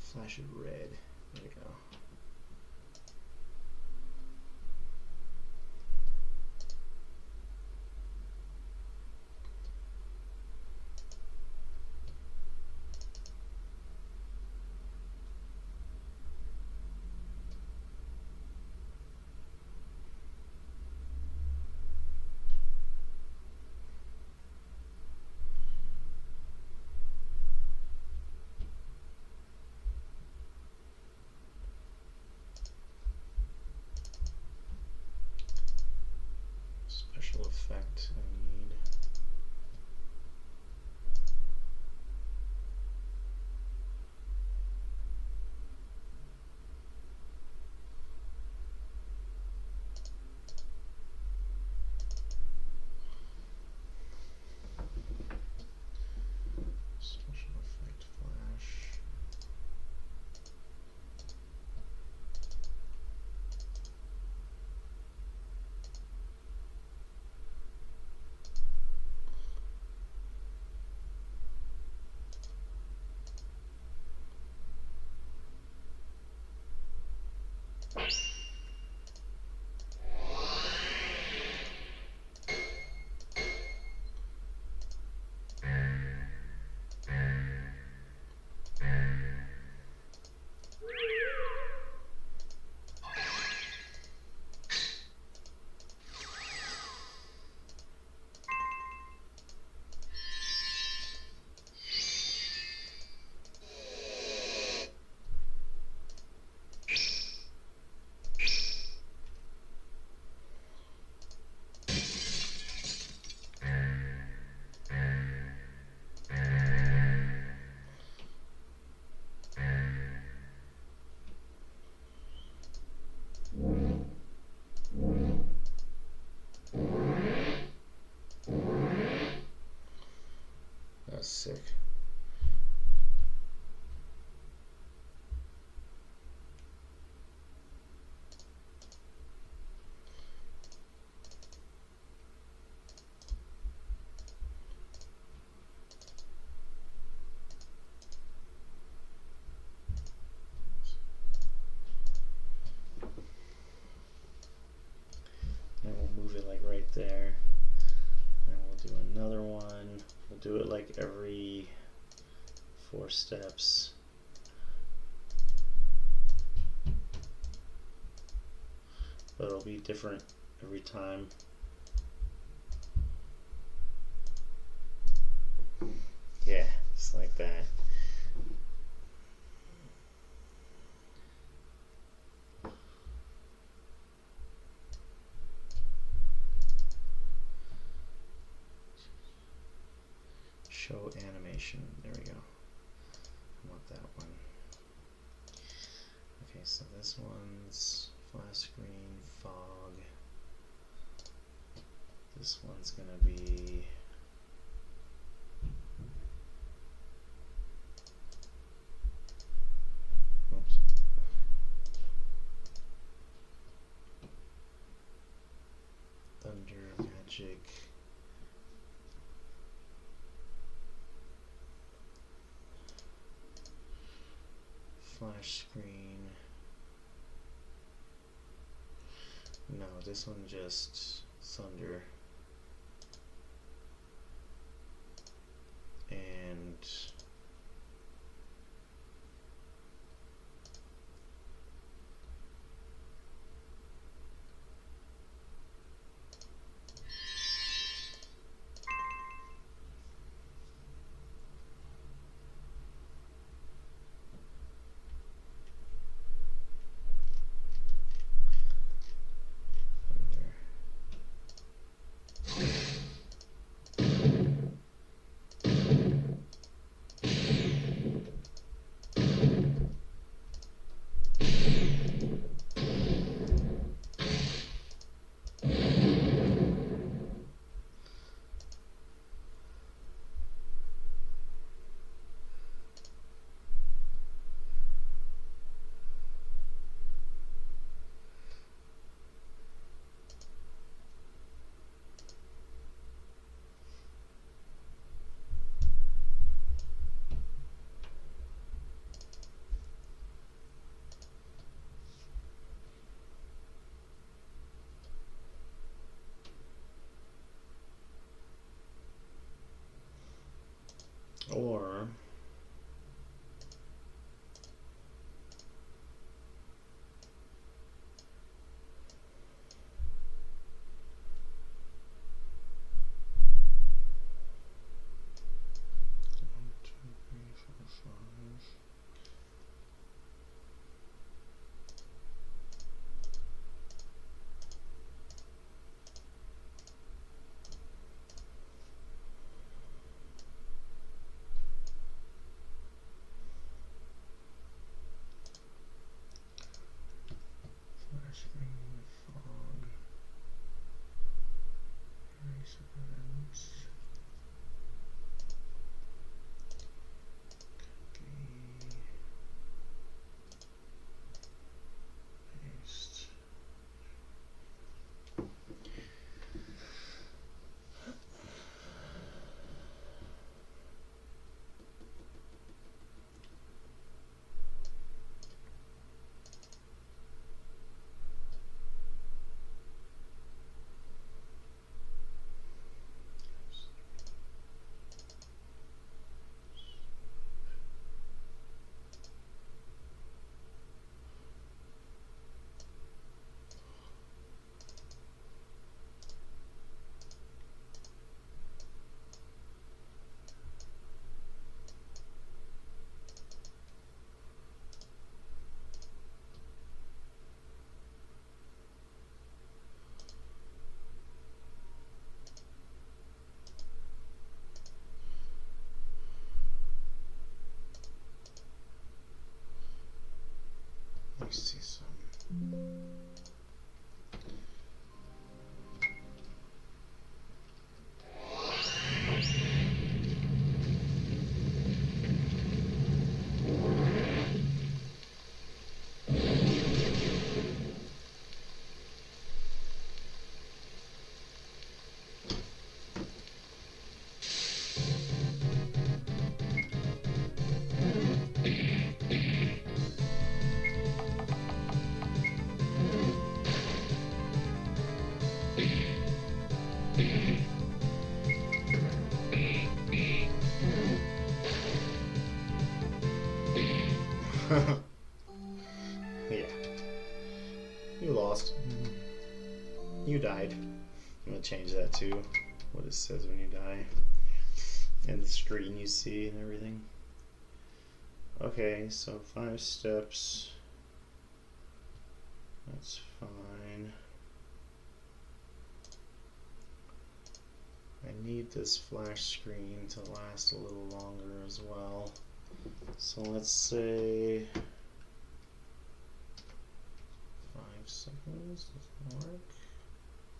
Speaker 2: Flash it red. There we go. Special effect I need. Special effect flash. That's sick. And we'll move it like right there. And we'll do another one. We'll do it like every 4 steps. But it'll be different every time. Yeah, just like that. Show animation. There we go. I want that one. Okay, so this one's flash screen, fog. This one's gonna be oops. Thunder, magic. Flash screen. No, this one just
Speaker 1: thunder, and or let me see some. Yeah. You lost. You died. I'm gonna change that to what it says when you die. And the screen you see and everything. Okay, so 5 steps. That's fine. I need this flash screen to last a little longer as well. So let's say 5 seconds. Does that work?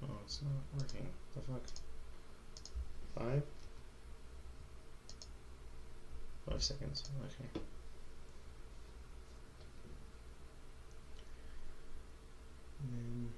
Speaker 1: Oh, it's not working. The fuck? 5? 5 seconds. Okay. And then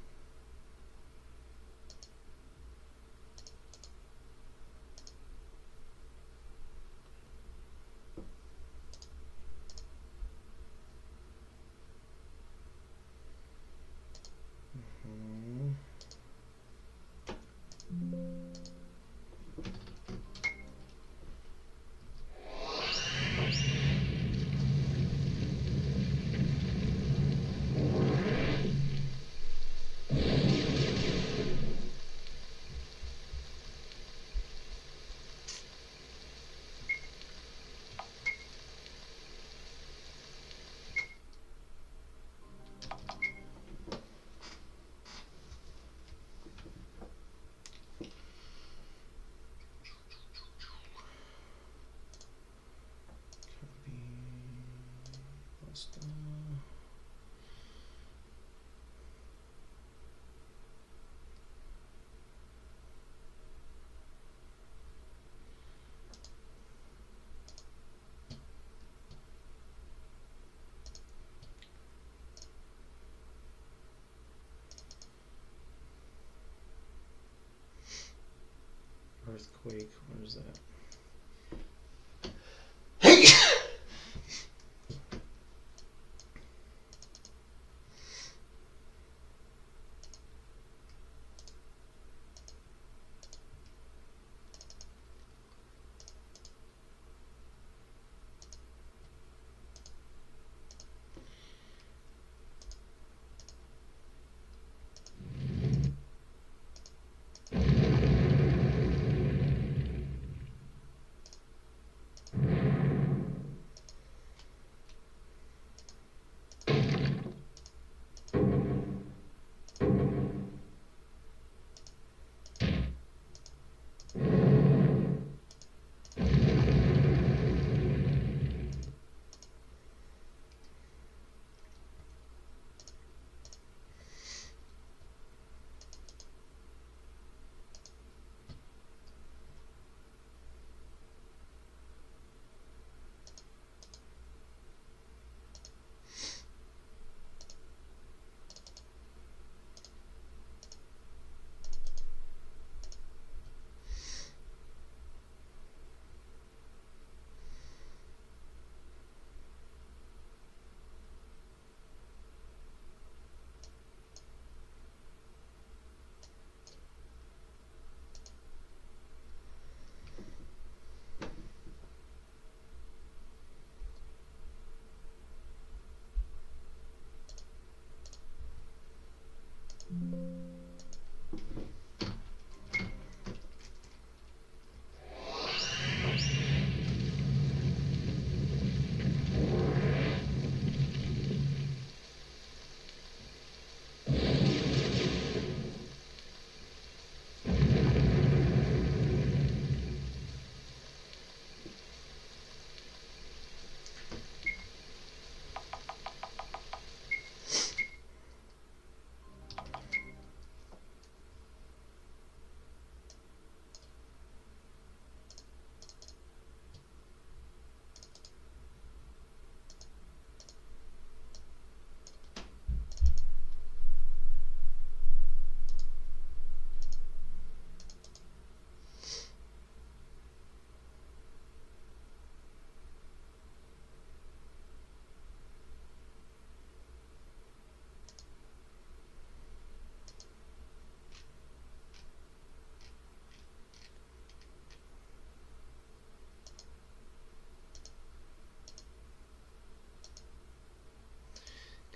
Speaker 1: Earthquake. Where is that?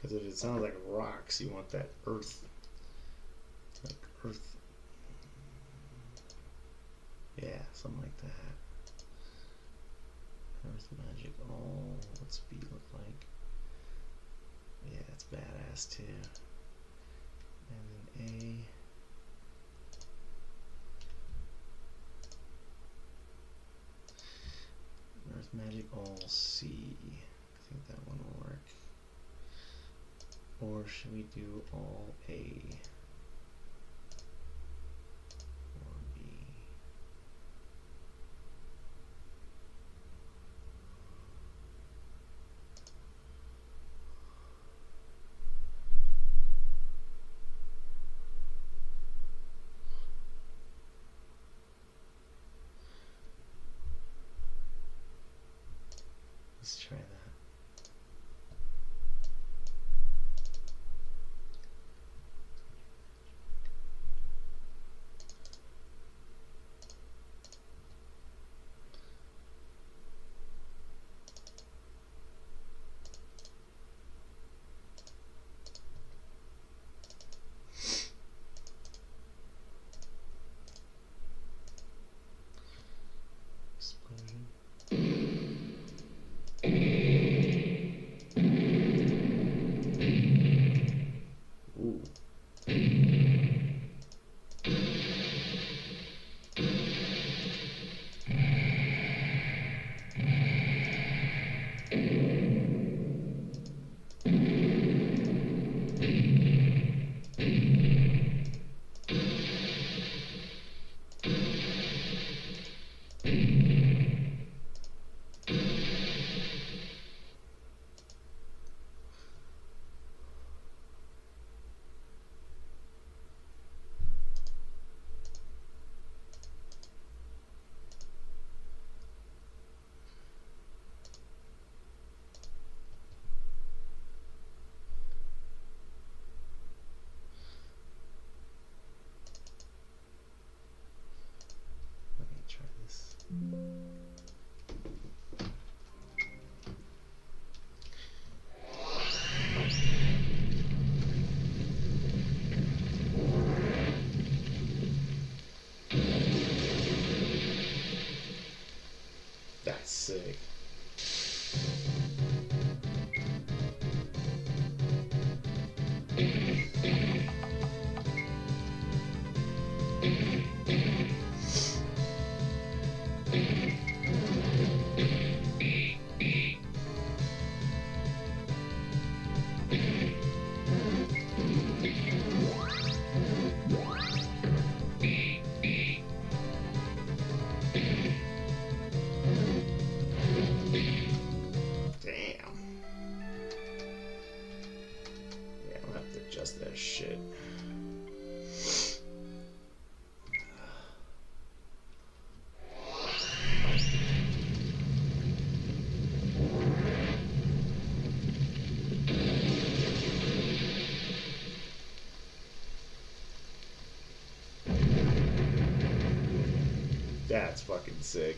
Speaker 1: Because if it sounds like rocks, you want that earth. Like earth. Yeah, something like that. Earth magic. Oh, what's B look like? Yeah, it's badass too. And then A. Earth magic all C. I think that one will work. Or should we do all A? Or B? Let's try that. Explosion.
Speaker 2: That's fucking sick.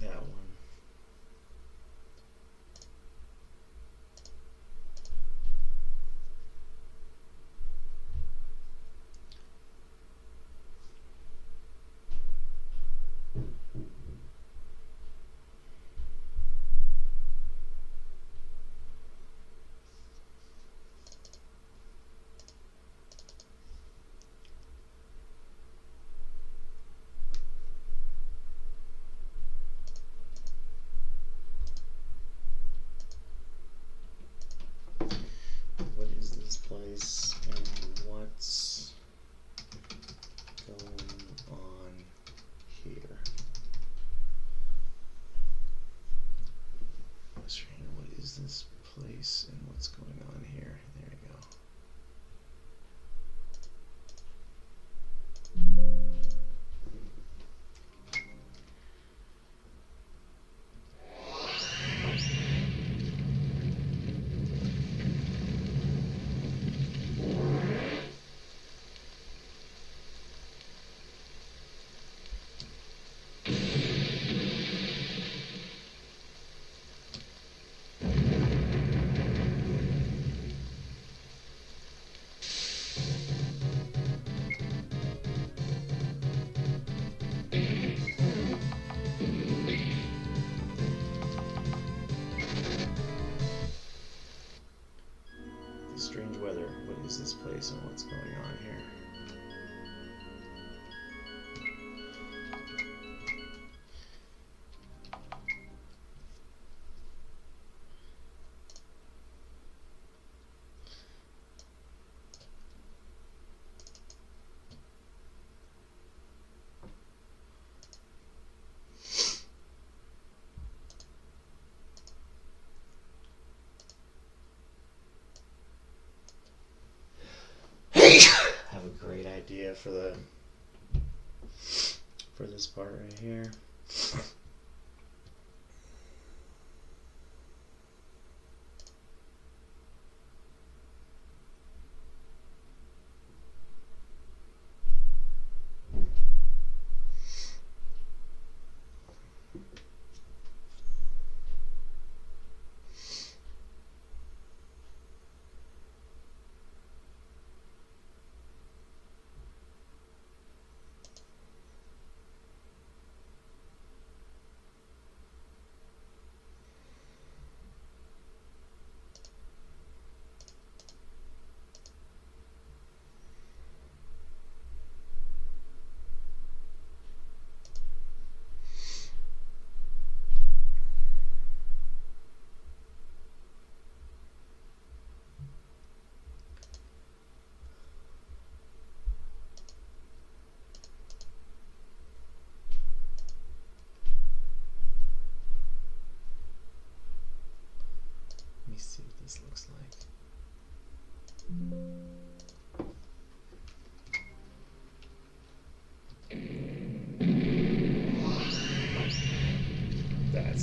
Speaker 2: That one. What is this place and what's going on here? What is this place and what's going on here? There we go. Strange weather. What is this place and what's going on here? Have a great idea for this part right here.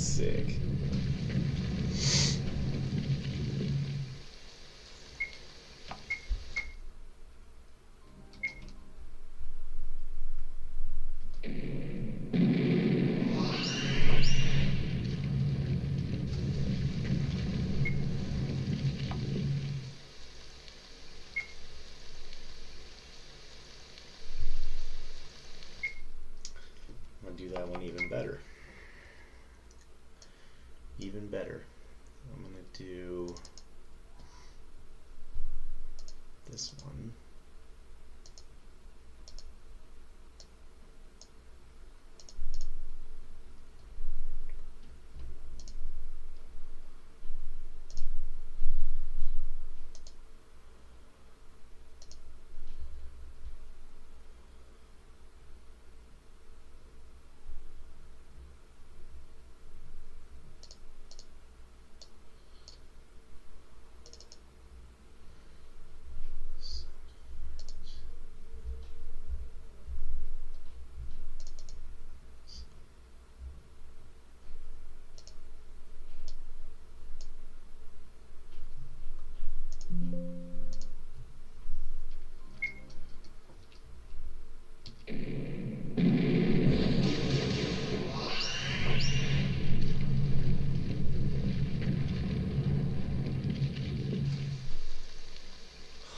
Speaker 1: sick. I'll do that one even better. Even better. I'm going to do this one.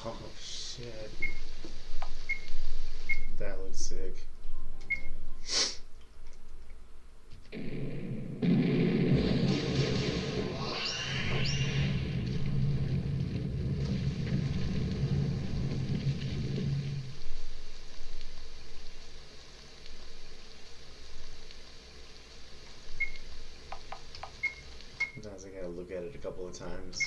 Speaker 1: Oh shit. That looks sick. Sometimes I gotta look at it a couple of times.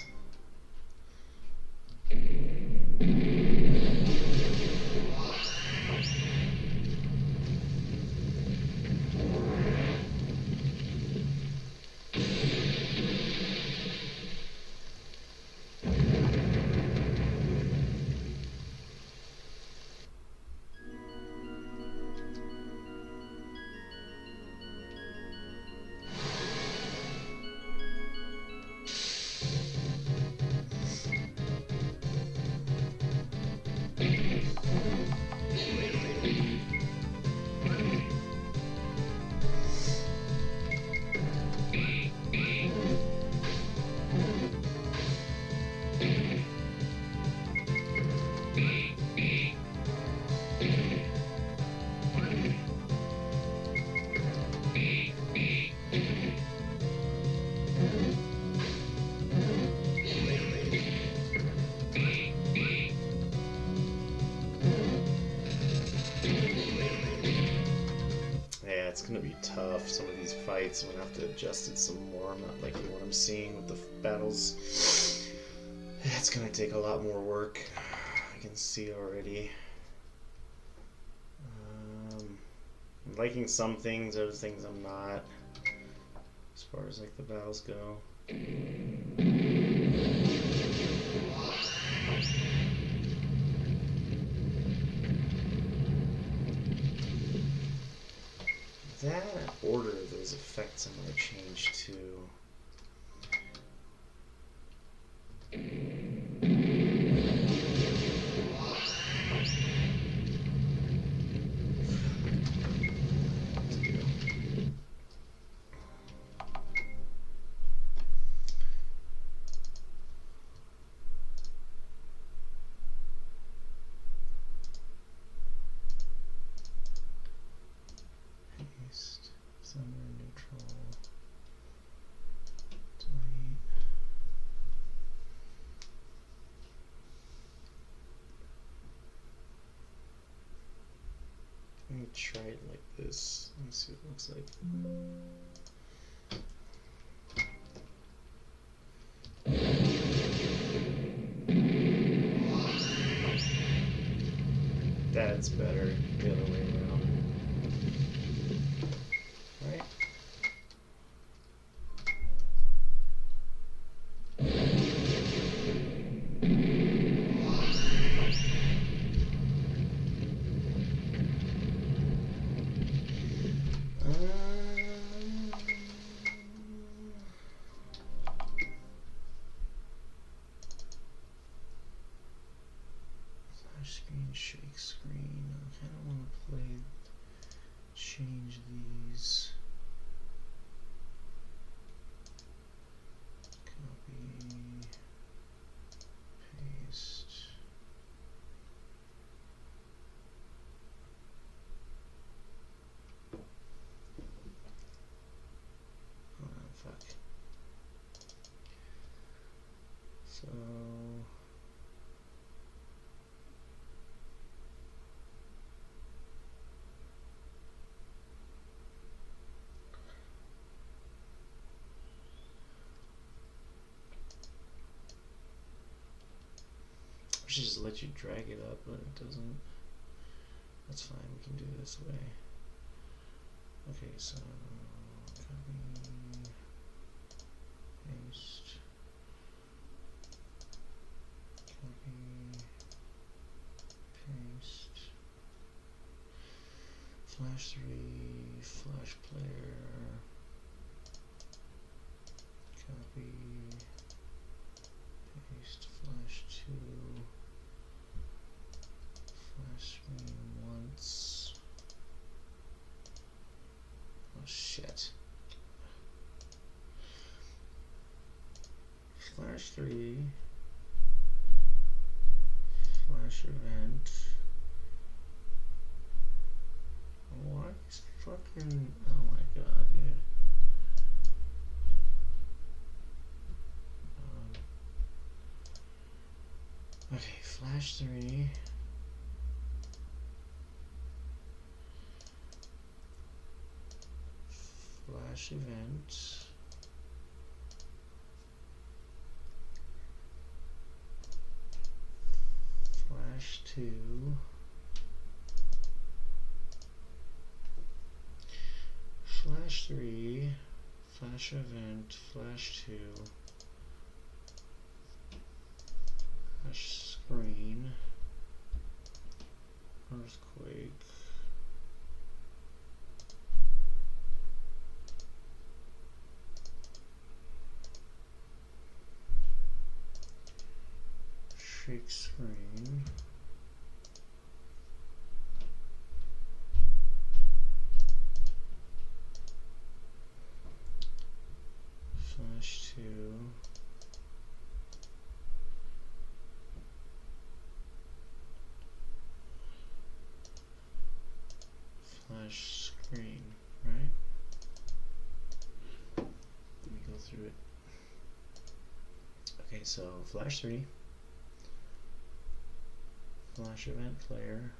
Speaker 1: It's gonna be tough. Some of these fights, I'm gonna have to adjust it some more. I'm not liking what I'm seeing with the battles. It's gonna take a lot more work. I can see already. I'm liking some things, other things I'm not. As far as like the battles go. That order of those effects I'm going to change to. Somewhere neutral. Delete. Let me try it like this. Let me see what it looks like. That's better. The other way around. Right? So I should just let you drag it up, but it doesn't. That's fine, we can do it this way. Okay, so copy, paste, copy, paste, Flash 3, Flash Player, copy, paste, Flash 2, Flash screen once. Oh shit. Flash 3, Flash event. What fucking, oh my god, dude. Okay, Flash 3. Flash event. Flash 2. Flash 3. Flash event. Flash 2. Flash screen. Earthquake. Shake screen. Flash 2. Flash screen, right? Let me go through it. Okay, so Flash 3. Flash event player,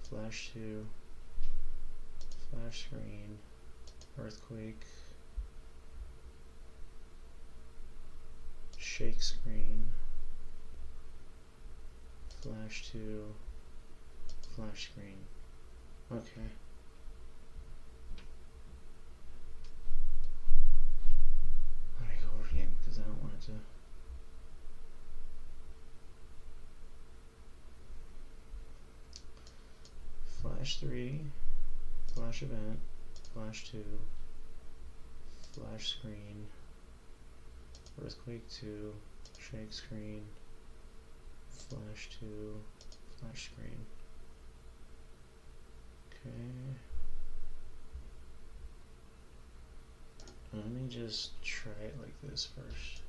Speaker 1: Flash 2, Flash screen, earthquake, shake screen, Flash 2, Flash screen. Okay. Let me go over again because I don't want it to. Flash 3, Flash event, Flash 2, Flash screen, earthquake 2, shake screen, Flash 2, Flash screen. Okay. Let me just try it like this first.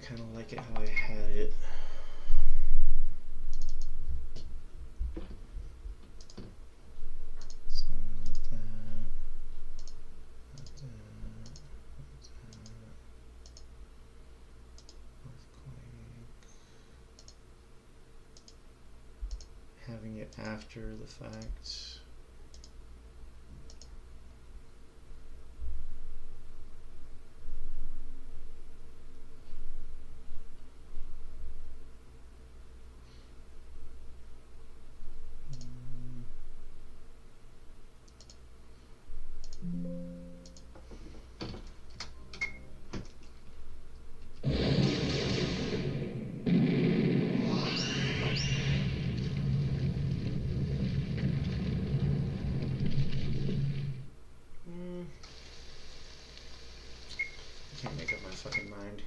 Speaker 1: Kind of like it how I had it. So not that, not that, not that. Earthquake. Having it after the fact. Can't make up my fucking mind.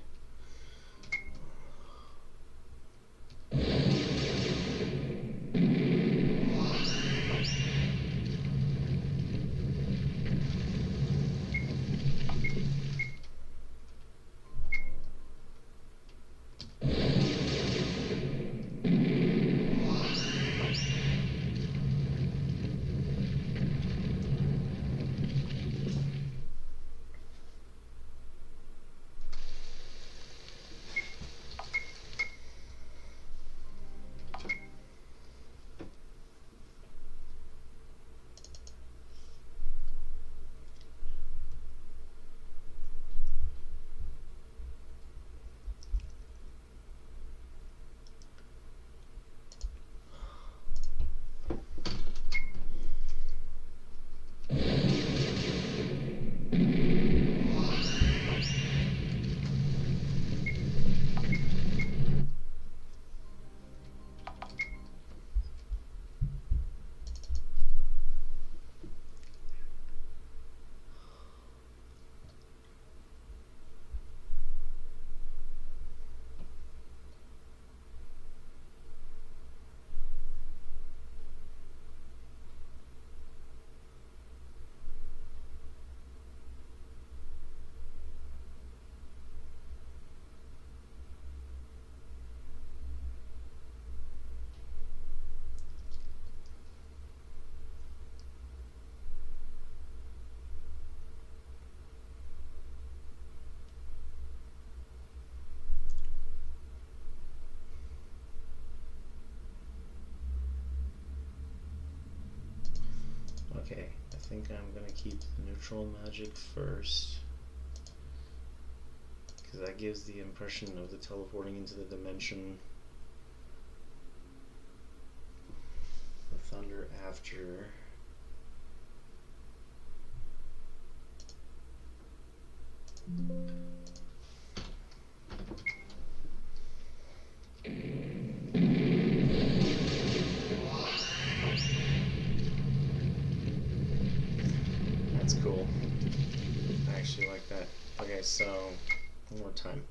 Speaker 1: Okay, I think I'm gonna keep the neutral magic first, because that gives the impression of the teleporting into the dimension. The thunder after. That's cool. I actually like that. Okay, so one more time.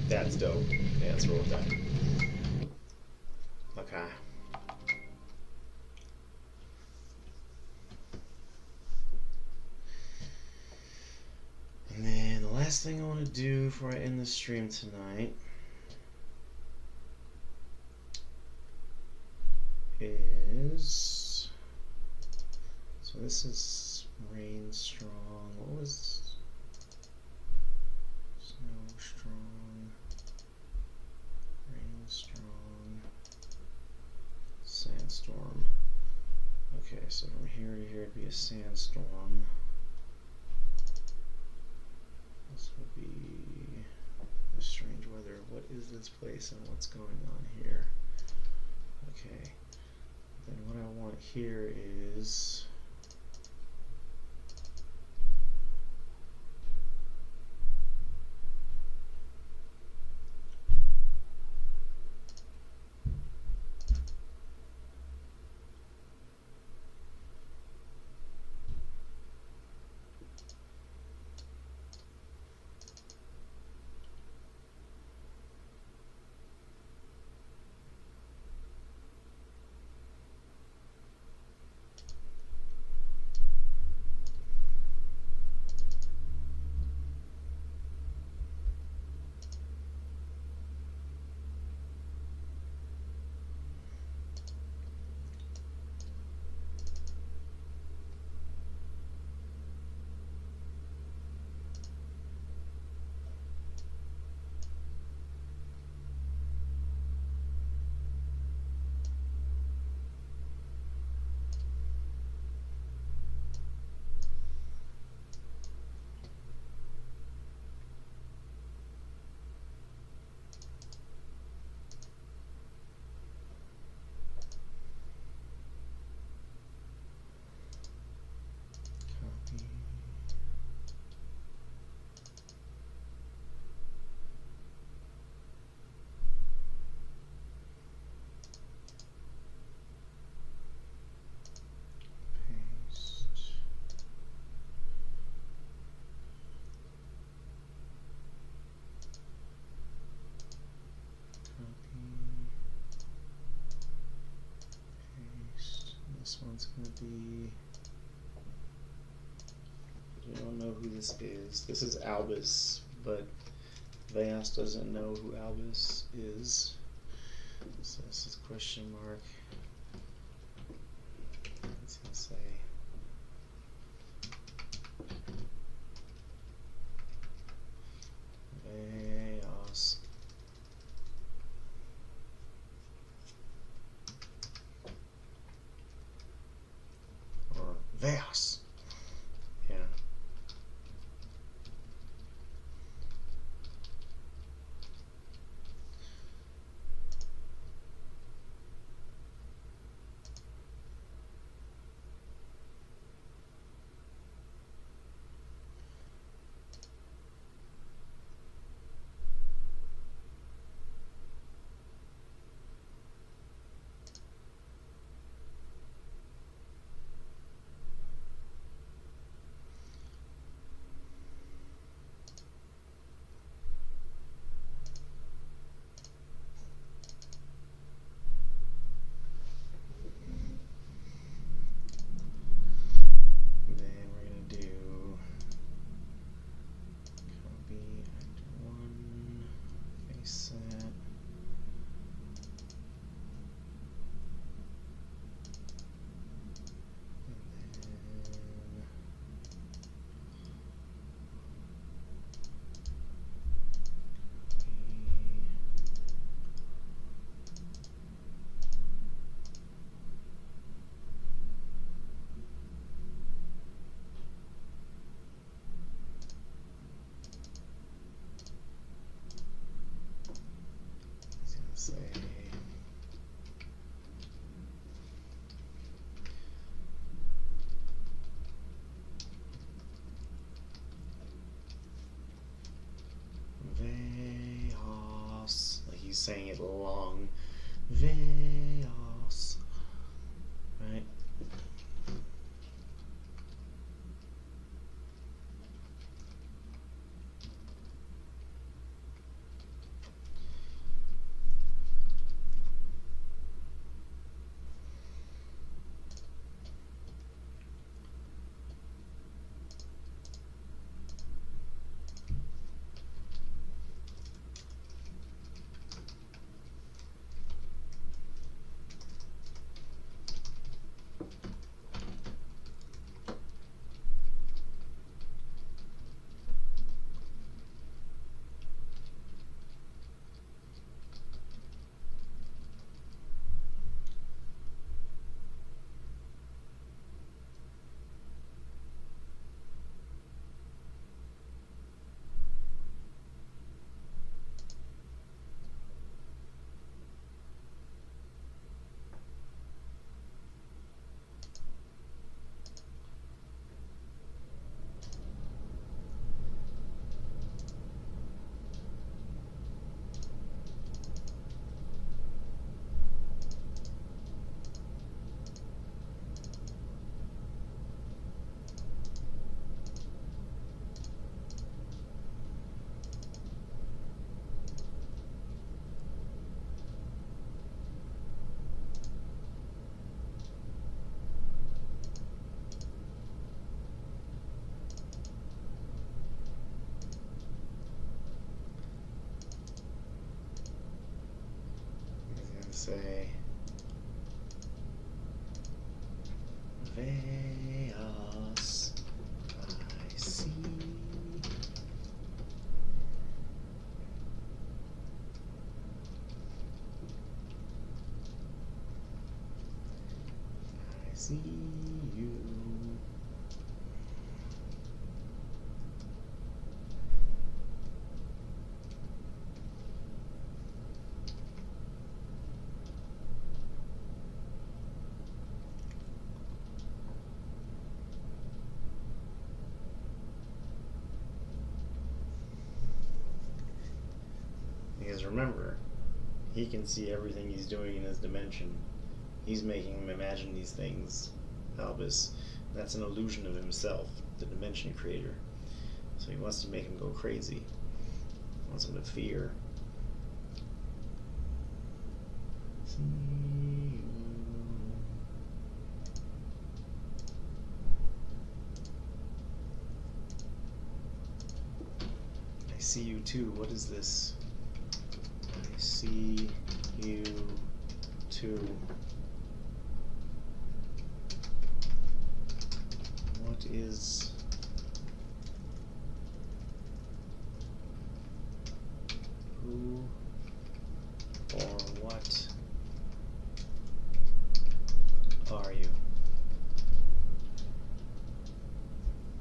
Speaker 1: That's dope. Yeah, let's roll with that. Okay. And then the last thing I want to do before I end the stream tonight is, so this is rain strong. What was snow strong, rain strong, sandstorm. Okay, so from here to here it'd be a sandstorm. This would be the strange weather. What is this place and what's going on here? Okay. Then what I want here is copy. Paste. Copy. Paste. This one's gonna be, we don't know who this is. This is Albus, but VAOS doesn't know who Albus is. So this is question mark. What's he say? VAOS. Or VAOS. Yeah. saying it long. VAOS. Right? Say VAOS. I see. I see you. Because remember, he can see everything he's doing in his dimension. He's making him imagine these things, Albus. That's an illusion of himself, the dimension creator. So he wants to make him go crazy. He wants him to fear. See you. I see you too. What is this? I see you too. What is who or what are you?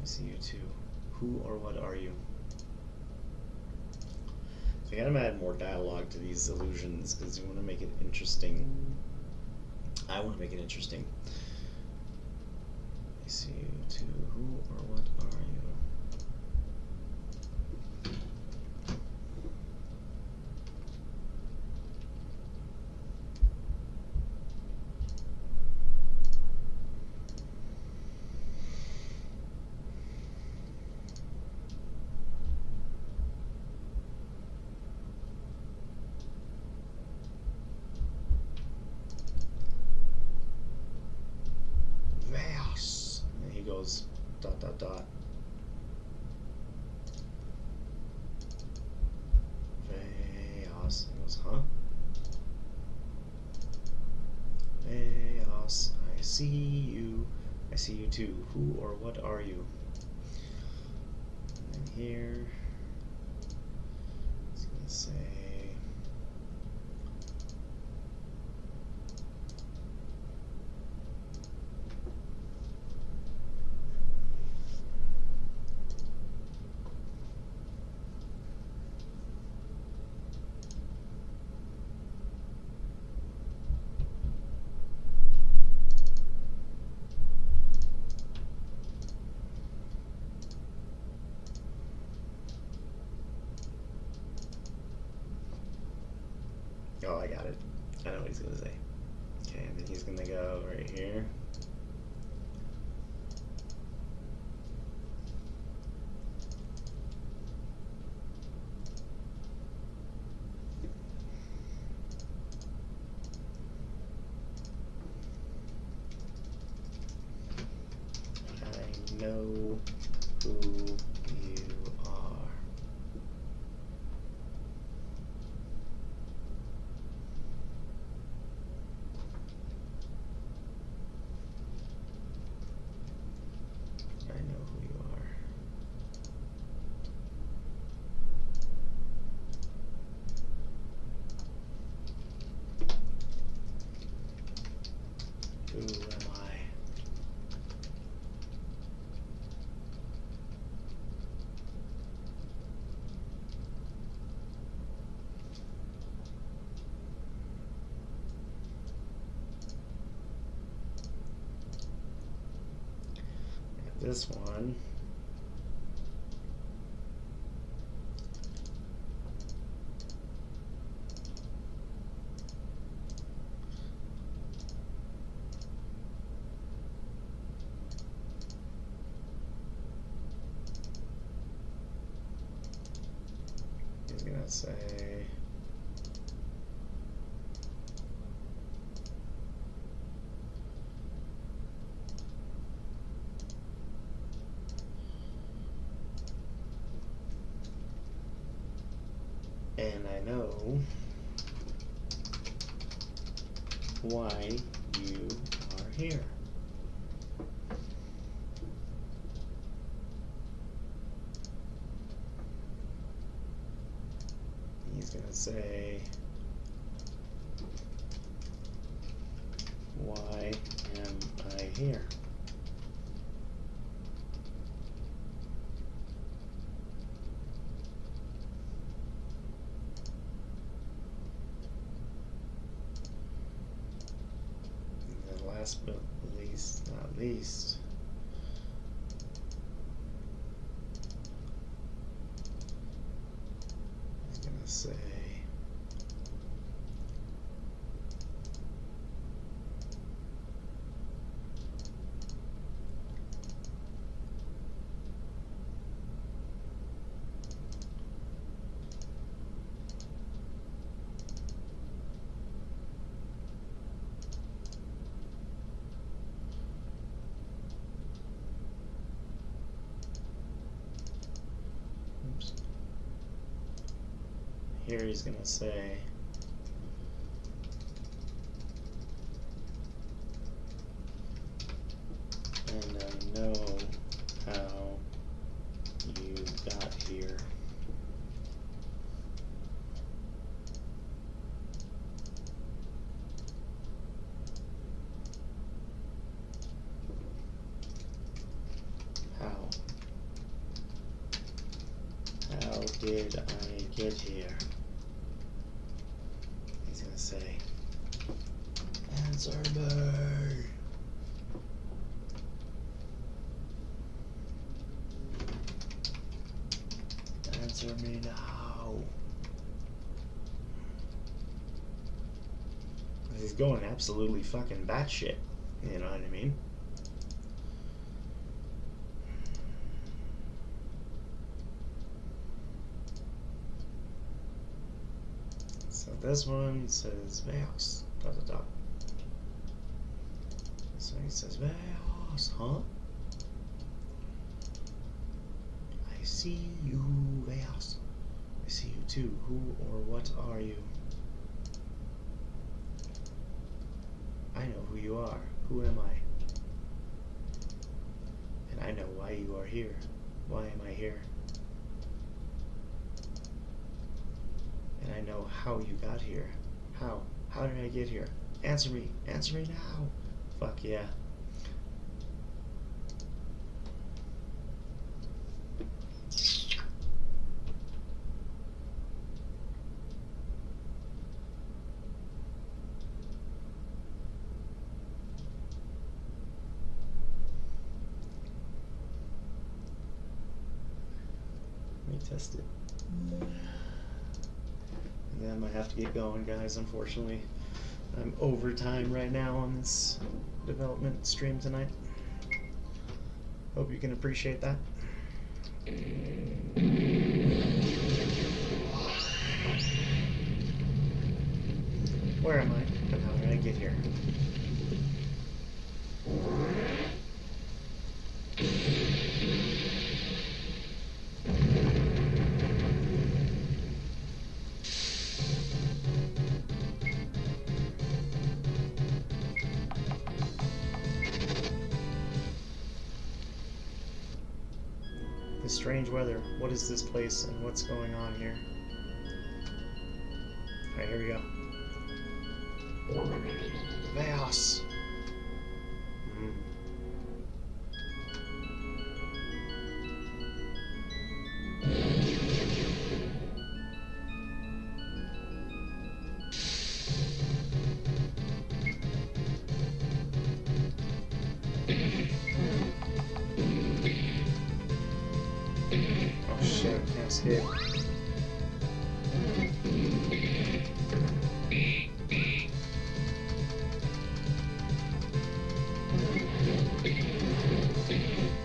Speaker 1: I see you too. Who or what are you? So you gotta add more dialogue to these illusions because you want to make it interesting. I want to make it interesting. I see you too. Who or what are you? VAOS. And he goes ... VAOS. He goes, huh? VAOS. I see you. I see you too. Who or what are you? And here, it's gonna say. Oh, I got it. I know what he's gonna say. Okay, and then he's gonna go right here. I know who you are. I know who you are. Who am I? This one. He's gonna say, and I know why you are here. He's gonna say, why am I here? And then last but not least, he's gonna say, oops. Here he's gonna say, and I know how you got here. How? How did I get here? He's gonna say, answer me. Answer me now. He's going absolutely fucking batshit. You know what I mean? So this one says VAOS. Dot dot dot. So he says VAOS, huh? I see you, VAOS. I see you too. Who or what are you? I know who you are. Who am I? And I know why you are here. Why am I here? And I know how you got here. How? How did I get here? Answer me. Answer me now. Fuck yeah. Let me test it. And then I have to get going, guys. Unfortunately, I'm overtime right now on this development stream tonight. Hope you can appreciate that. Where am I? And how did I get here? This strange weather. What is this place and what's going on here? Alright, here we go. VAOS! Oh shit, I can't escape.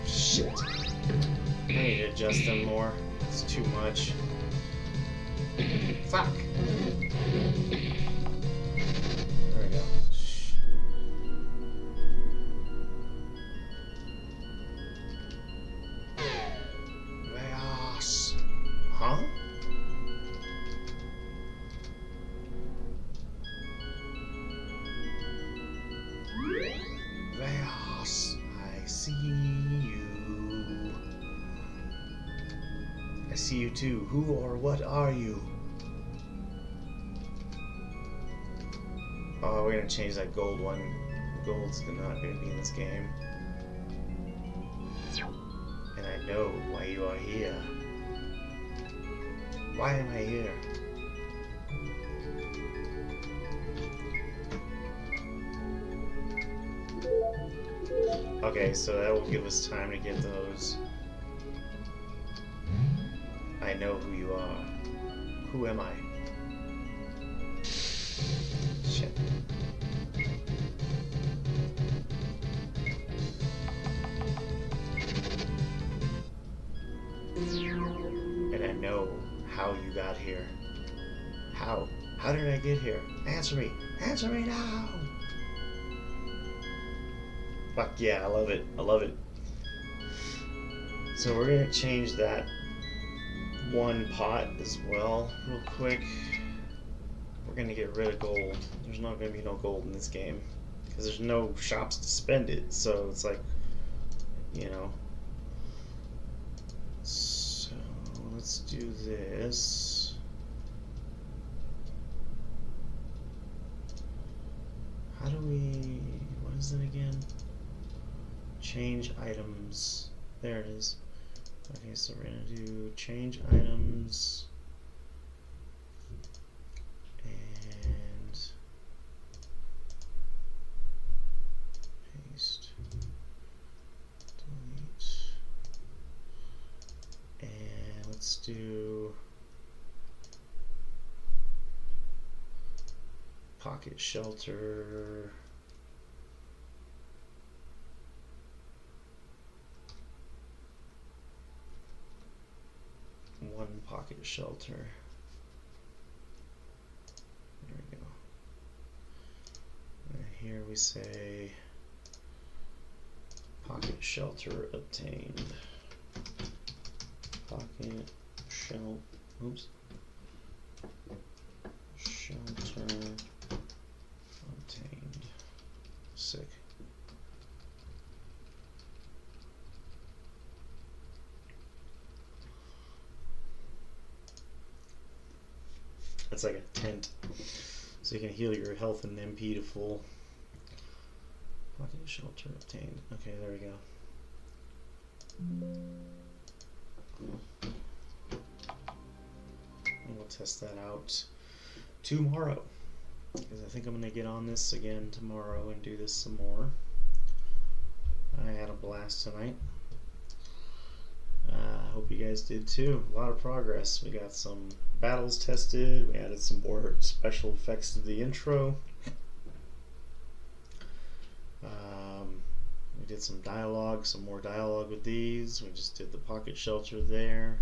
Speaker 1: Shit. I need to adjust them more. It's too much. Fuck! There we go. Shh. VAOS. Huh? VAOS, I see you. I see you too. Who or what are you? Oh, we're gonna change that gold one. Gold's not gonna be in this game. And I know why you are here. Why am I here? Okay, so that will give us time to get those. I know who you are. Who am I? Shit. And I know how you got here. How? How did I get here? Answer me! Answer me now! Fuck yeah, I love it. I love it. So we're gonna change that one pot as well, real quick. We're gonna get rid of gold. There's not gonna be no gold in this game because there's no shops to spend it. So it's like, you know. So let's do this. How do we? What is it again? Change items. There it is. Okay, so we're gonna do change items and paste, delete, and let's do pocket shelter. One pocket shelter. There we go. And here we say pocket shelter obtained. Pocket shelter. Oops. Shelter obtained. Sick. It's like a tent, so you can heal your health and MP to full. Pocket shelter obtained. Okay, there we go. And we'll test that out tomorrow, because I think I'm going to get on this again tomorrow and do this some more. I had a blast tonight. Hope you guys did too. A lot of progress. We got some battles tested. We added some more special effects to the intro. We did some dialogue, some more dialogue with these. We just did the pocket shelter there.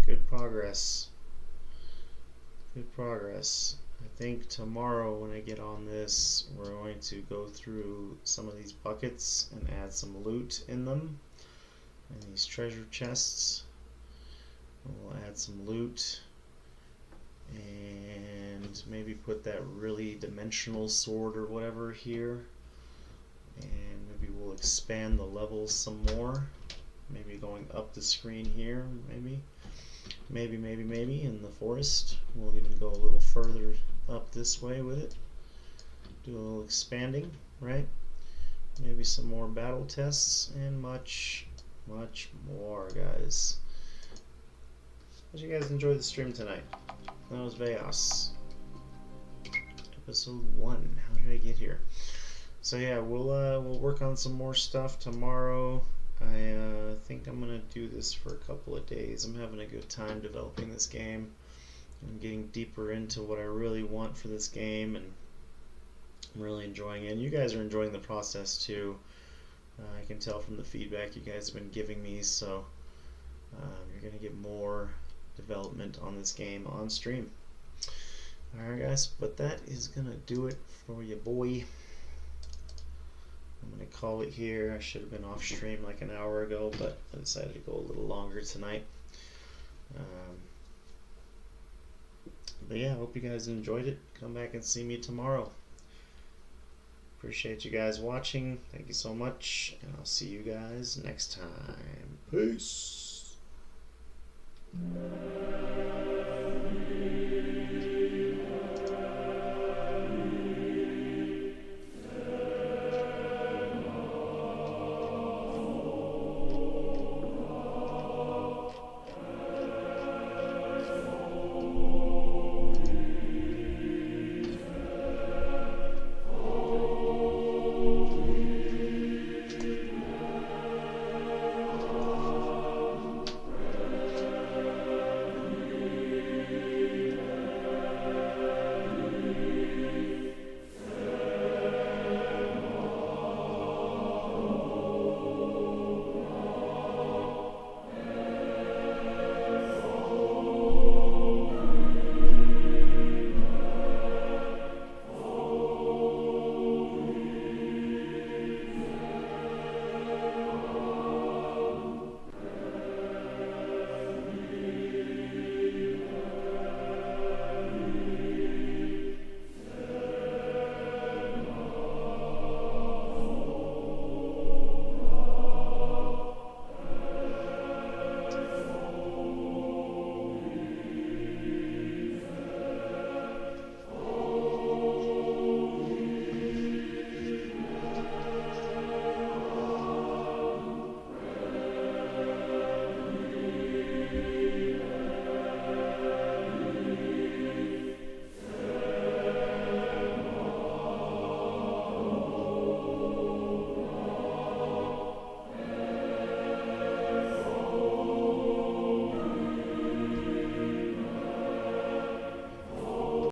Speaker 1: Good progress. Good progress. I think tomorrow when I get on this, we're going to go through some of these buckets and add some loot in them. And these treasure chests. We'll add some loot. And maybe put that really dimensional sword or whatever here. And maybe we'll expand the levels some more. Maybe going up the screen here, maybe in the forest. We'll even go a little further up this way with it. Do a little expanding, right? Maybe some more battle tests and much more, guys. How'd you guys enjoy the stream tonight? That was VAOS. Episode 1. How did I get here? So yeah, we'll work on some more stuff tomorrow. I think I'm gonna do this for a couple of days. I'm having a good time developing this game. I'm getting deeper into what I really want for this game, and I'm really enjoying it. And you guys are enjoying the process too. I can tell from the feedback you guys have been giving me, so you're gonna get more development on this game on stream. Alright guys, but that is gonna do it for you, boy. I'm going to call it here. I should have been off stream like an hour ago, but I decided to go a little longer tonight. But yeah, I hope you guys enjoyed it. Come back and see me tomorrow. Appreciate you guys watching. Thank you so much, and I'll see you guys next time. Peace.